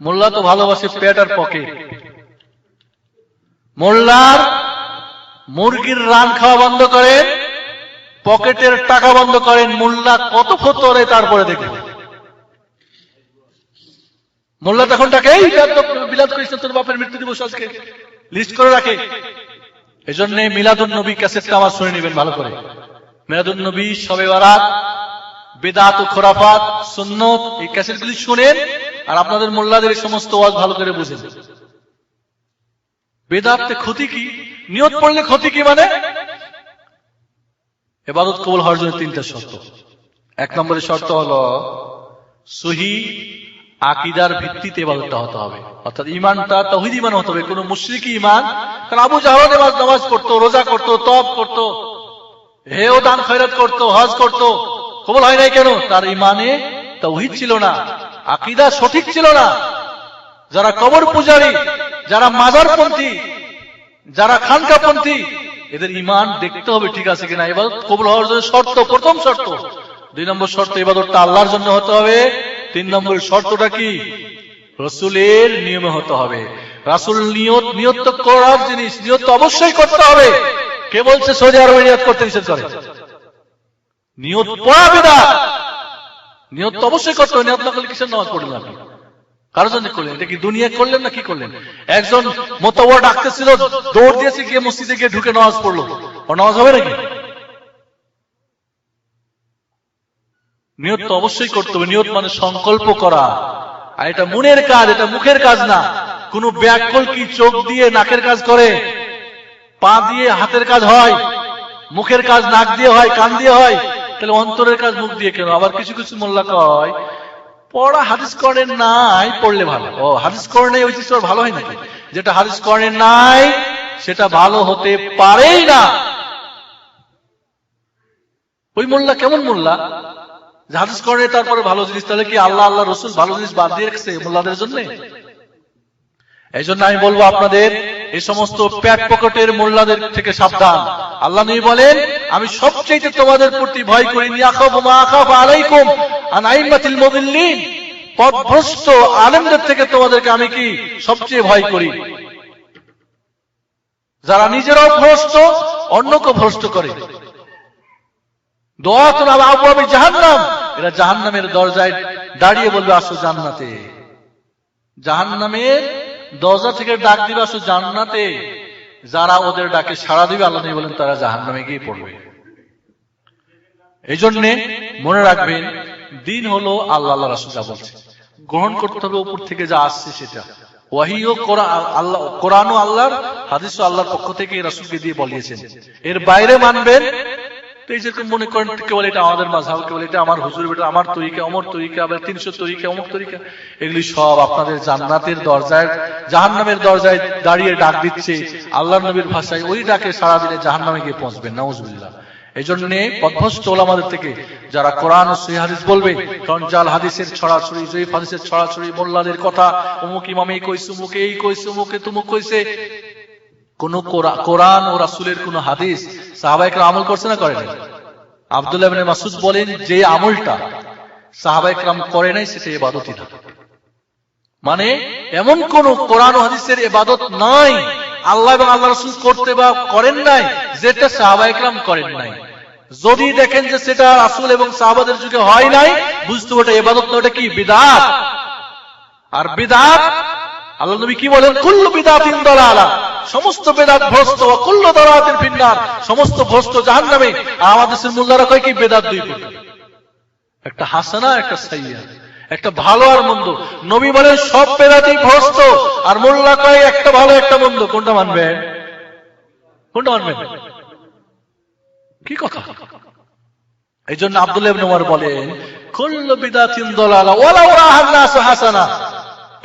মোল্লা তো ভালোবাসে পেট আর পকেট। মোল্লার মুরগির রান খাওয়া বন্ধ করেন, পকেটের টাকা বন্ধ করেন, মোল্লা কত ফতোয়া তারপরে দেখবেন। মোল্লা তখন টাকা এই বিলাদ করিস না, তোর বাপের মৃত্যু দিবস আজকে লিস্ট করে রাখে। এই জন্য মিলাদুন নবী ক্যাসেটটা আমার শুনে নেবেন ভালো করে। মিলাদুন নবী, শবে বারাত, বেদাত ও খোরাফাত, সুন্নত, এই ক্যাসেটগুলি শুনেন আর আপনাদের মোল্লাদের এই সমস্ত ওয়াজ ভালো করে বুঝেন। বেদাতে ক্ষতি কি? নিয়ত পড়লে ক্ষতি কি? মানে ইবাদত কবুল হওয়ার জন্য তিনটা শর্ত। এক নম্বরের শর্ত হলো সহি আকীদার ভিত্তিতে ইবাদতটা হতে হবে, অর্থাৎ ঈমানটা তাওহীদ ঈমান হতে হবে, কোনো মুশরিকি ঈমান। কারণ আবু জাহল নামাজ পড়তো, রোজা করতো, তওয়াব করতো, হেও দান খয়রাত করতো, হজ করতো, কবুল হয় নাই কেন? তার ঈমানে তাওহীদ ছিল না, আকীদা সঠিক ছিল না। যারা কবর পূজারী, যারা মাজারপন্থী, যারা খানকাপন্থী, এদের ঈমান দেখতে হবে ঠিক আছে কিনা। ইবাদত কবুল হওয়ার জন্য শর্ত, প্রথম শর্ত। 2 নম্বর শর্ত, ইবাদতটা আল্লাহর জন্য হতে হবে। 3 নম্বরের শর্তটা কি? রাসূলের নিয়মে হতে হবে। রাসূল নিয়ত তো করার জিনিস, নিয়ত তো অবশ্যই করতে হবে। কে বলছে সৌদি আরবে নিয়ত করতে নিষেধ করে? নিয়ত পড়া বিদআত। নিয়ত তো অবশ্যই করতে হবে। নিয়ত না করলে কিসের নামাজ পড়লেন আপনি? কারোর জন্য করলেন? এটা কি দুনিয়া করলেন না কি করলেন? একজন মোতাওয়া ডাকতেছিল, দৌড় দিয়েছে, গিয়ে মসজিদে গিয়ে ঢুকে নামাজ পড়লো, ও নামাজ হবে নাকি? নিয়ত তো অবশ্যই করতে হবে। নিয়ত মানে সংকল্প করা, আর এটা মনের কাজ, এটা মুখের কাজ না। কোন ব্যাকল কি চোখ দিয়ে নাকের কাজ করে, পা দিয়ে হাতের কাজ হয়, মুখের কাজ নাক দিয়ে হয়, কান দিয়ে হয়, তাহলে অন্তরের কাজ মুখ দিয়ে কেন? আবার কিছু কিছু মোল্লা কয় পড়া হাদিস করেন নাই, পড়লে ভালো। ও হাদিস করেন নাই, ওই জিনিসটা ভালো হয় নাকি? যেটা হাদিস করেন নাই সেটা ভালো হতে পারেই না। ওই মোল্লা কেমন মোল্লা যে হাদিস করে তারপরে ভালো জিনিস? তাহলে কি আল্লাহ আল্লাহ রসুল ভালো জিনিস বাদ দিয়ে রেখেছে মোল্লাদের জন্য? এই জন্য আমি বলবো আপনাদের এই সমস্ত প্যাট পকেটের মোল্লাদের থেকে সাবধান। আল্লাহ নবী বলেন, আমি সবচেয়ে তোমাদের প্রতি ভয় করি আলাইকুম আন আইম্মাতিল মুদিল্লিন, পথভ্রষ্ট আলেমদের থেকে তোমাদেরকে আমি কি সবচেয়ে ভয় করি, যারা নিজেরাও ভ্রষ্ট অন্যকে ভ্রষ্ট করে। দুআতুন আলা আবওয়াবি জাহান্নাম, এরা জাহান্নামের দরজায় দাঁড়িয়ে বলবে আসো জান্নাতে। জাহান্নামের দরজা থেকে ডাক দিবে আসো জান্নাতে। যারা ওদের ডাকে সাড়া দিবে, আল্লাহ নবী বলেন, তারা জাহান্নামে গিয়ে পড়বে। এই জন্য মনে রাখবেন, দিন হলো আল্লাহ আল্লাহ রাসূল যা বলছে গ্রহণ করতে হবে, উপর থেকে যা আসছে সেটা। ওয়াহী ও আল্লাহ, কোরআন ও আল্লাহর, হাদিস ও আল্লাহর পক্ষ থেকে রাসূলকে দিয়ে বলিয়েছেন। এর বাইরে মানবেন তো এই যেরকম মনে করেন কেবল এটা আমাদের মাযহাব, কেবল এটা আমার হুজুর, এটা আমার তরিকা, অমর তরিকা, আবার 300 তরিকা, অমর তরিকা, এগুলি সব আপনাদের জান্নাতের দরজায় জাহান্নামের দরজায় দাঁড়িয়ে ডাক দিচ্ছে। আল্লাহর নবীর ভাষায় ওই ডাকে সারা দিলে জাহান্নামে গিয়ে পৌঁছবেন, নাউজুবিল্লাহ। এই জন্য পথভ্রষ্ট ওলামাদের থেকে যারা কোরআন ও সহিহ হাদিস বলবে, কারণ জাল হাদিসের ছড়াছড়ি, জয়ীফ হাদিসের ছড়াছড়ি, মোল্লাদের কথা, অমুক ইমাম এই কইছে, অমুক এই কইছে, অমুকে তুমুক কইছে, কোন কোরআন ও রাসূলের কোন হাদিস সাহাবায়ে কেরাম আমল করছে না করে নাই? আব্দুল্লাহ ইবনে মাসউদ বলেন, যে আমলটা সাহাবায়ে কেরাম করে নাই সেটা ইবাদতই না। মানে এমন কোন কোরআন ও হাদিসের ইবাদত নাই আল্লাহ এবং আল্লাহ রাসূল করতে বা করেন নাই যেটা সাহাবায়ে কেরাম করেন নাই। যদি দেখেন যে সেটা রাসূল এবং সাহাবাদের যুগে হয় নাই, বুঝতে ওটা ইবাদত না, ওটা কি বিদআত। আর বিদআত আল্লাহ নবী কি বলেন? কুল্লু বিদআতিন দালালা, সমস্ত বেদাত ভ্রষ্ট, কুল্লু দালালাতিন ফিন্নার, সমস্ত ভ্রষ্ট জাহান্নামে। আর আমাদের দেশের মোল্লারা কয় কি বেদাত দুই প্রকার, একটা হাসানা, একটা সাইয়্যা, একটা ভালো আর মন্দ। নবী বলেন সব বেদাতই ভ্রষ্ট, আর মোল্লা কয় একটা ভালো একটা মন্দ। কোনটা মানবেন? কোনটা মানবেন? কি কথা? এই জন্য আব্দুল্লাহ ইবনে ওমর বলেন, কুল্লু বিদআতিন দালালা ওয়ালাউ রাআন নাসু হাসানা।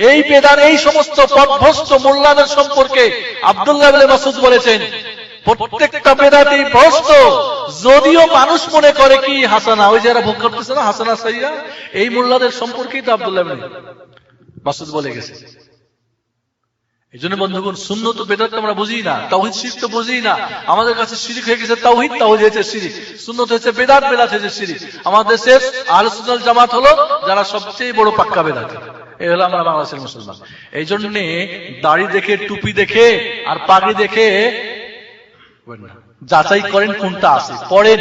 এই বেদাত, এই সমস্ত পথভ্রষ্ট মোল্লাদের সম্পর্কে আব্দুল্লাহ ইবনে মাসউদ বলেছেন, প্রত্যেকটা বেদাতই ভ্রষ্ট, যদিও মানুষ মনে করে কি হাসানা, ওই যারা ভোগ করতেছে না হাসানা সাইয়্যা, এই মোল্লাদের সম্পর্কেই তো আব্দুল্লাহ ইবনে মাসউদ বলে গেছে। এই জন্য বন্ধুগণ, সুন্নত ও বেদাত আমরা বুঝি না, তাওহীদ শিরক তো বুঝি না। আমাদের কাছে শিরক হয়ে গেছে তাওহীদ, তাওহীদ হয়েছে শিরক, সুন্নত হয়েছে বেদাত, বেদাত হয়েছে শিরক। আমাদের দেশের আহলে সুন্নাত ওয়াল জামাত হলো যারা সবচেয়ে বড় পাক্কা বেদাতি। এই হলো আমরা বাংলাদেশের মুসলমান। এই জন্য দাড়ি দেখে, টুপি দেখে আর পাগড়ি দেখে যাচাই করেন কোনটা আছে, পড়েন।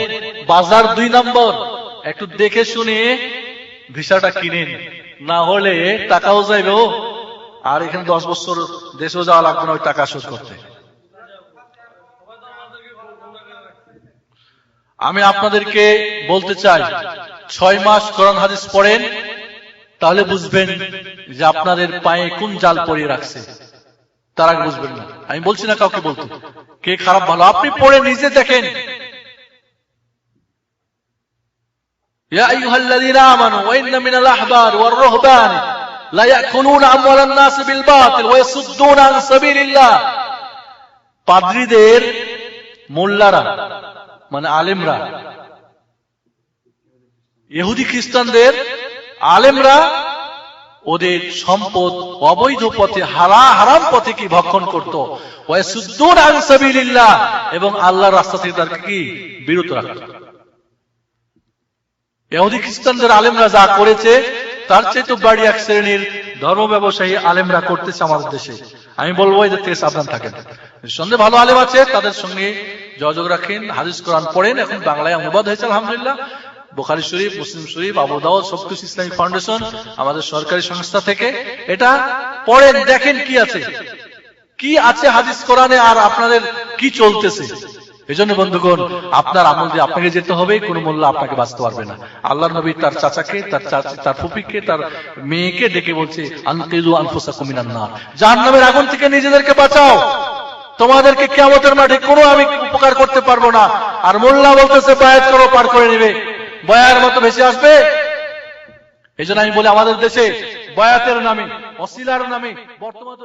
বাজার 2 নম্বর, একটু দেখে শুনে ভিসাটা কিনেন, না হলে টাকাও যাইবে, আর এখানে 10 বছর দেশেও যাওয়া লাগবে না ওই টাকা শোধ করতে। আমি আপনাদেরকে বলতে চাই 6 মাস কোরআন হাদিস পড়েন, তাহলে বুঝবেন যে আপনাদের পায়ে কোন জাল পরিয়ে রাখছে, তার আগে বুঝবেন না। আমি বলছি না কাউকে বলতে, কে খারাপ ভালো, আপনি পড়ে নিজে দেখেন। ইয়া আইয়ুহাল্লাযীনা আমানু ওয়া ইন্না মিনাল আহবার ওয়ার রুহবান লা ইয়াকুলুনা আমওয়ালান নাস বিল বাতিল ওয়া ইয়াসুদ্দুনা আন সাবিলিল্লাহ। পাদ্রীদের, মোল্লারা মানে আলেমরা, ইহুদি খ্রিস্টানদের আলেমরা ওদের সম্পদ অবৈধ পথে, হারাম পথে কি ভক্ষণ করত, ওয়া ইয়াসুদ্দুনা আন সাবিলিল্লাহ, এবং আল্লাহর রাস্তা থেকে তাদেরকে কি বিরত রাখত। ইহুদি খ্রিস্টানদের আলেমরা যা করেছে তার চেয়ে তো বাড়ি এক শ্রেণীর ধর্ম ব্যবসায়ী আলেমরা করতেছে আমাদের দেশে। আমি বলবো এদের থেকে সাবধান থাকেন। সন্দেহ ভালো আলেম আছে, তাদের সঙ্গে যোগাযোগ রাখেন, হাদিস কোরআন পড়েন। এখন বাংলায় অনুবাদ হয়েছে আলহামদুলিল্লাহ, বুখারী শরীফ, মুসলিম শরীফ, আবু দাউদ, সবকিছু ইসলামিক ফাউন্ডেশন, আমাদের সরকারি সংস্থা থেকে। এটা পড়েন, দেখেন কি আছে, কি আছে হাদিস কোরআনে, আর আপনাদের কি চলতেছে। এই জন্য বন্ধুগণ, আপনার আমল দিয়ে আপনাকে যেতে হবে, কোন মোল্লা আপনাকে বাঁচতে পারবে না। আল্লাহর নবী তার চাচাকে, তার ফুপিকে, তার মেয়েকে ডেকে বলছে, আনকিযু আনফুসাকুম মিনান নার, জাহান্নামের আগুন থেকে নিজেদেরকে বাঁচাও, তোমাদেরকে কিয়ামতের মাঠে কোনো আমি উপকার করতে পারবো না। আর মোল্লা বলতেছে বায়াত করো, পার করে নেবে, বয়ার মতো ভেসে আসবে। এই জন্য আমি বলি, আমাদের দেশে বয়াতের নামে, ওসিলার নামে বর্তমান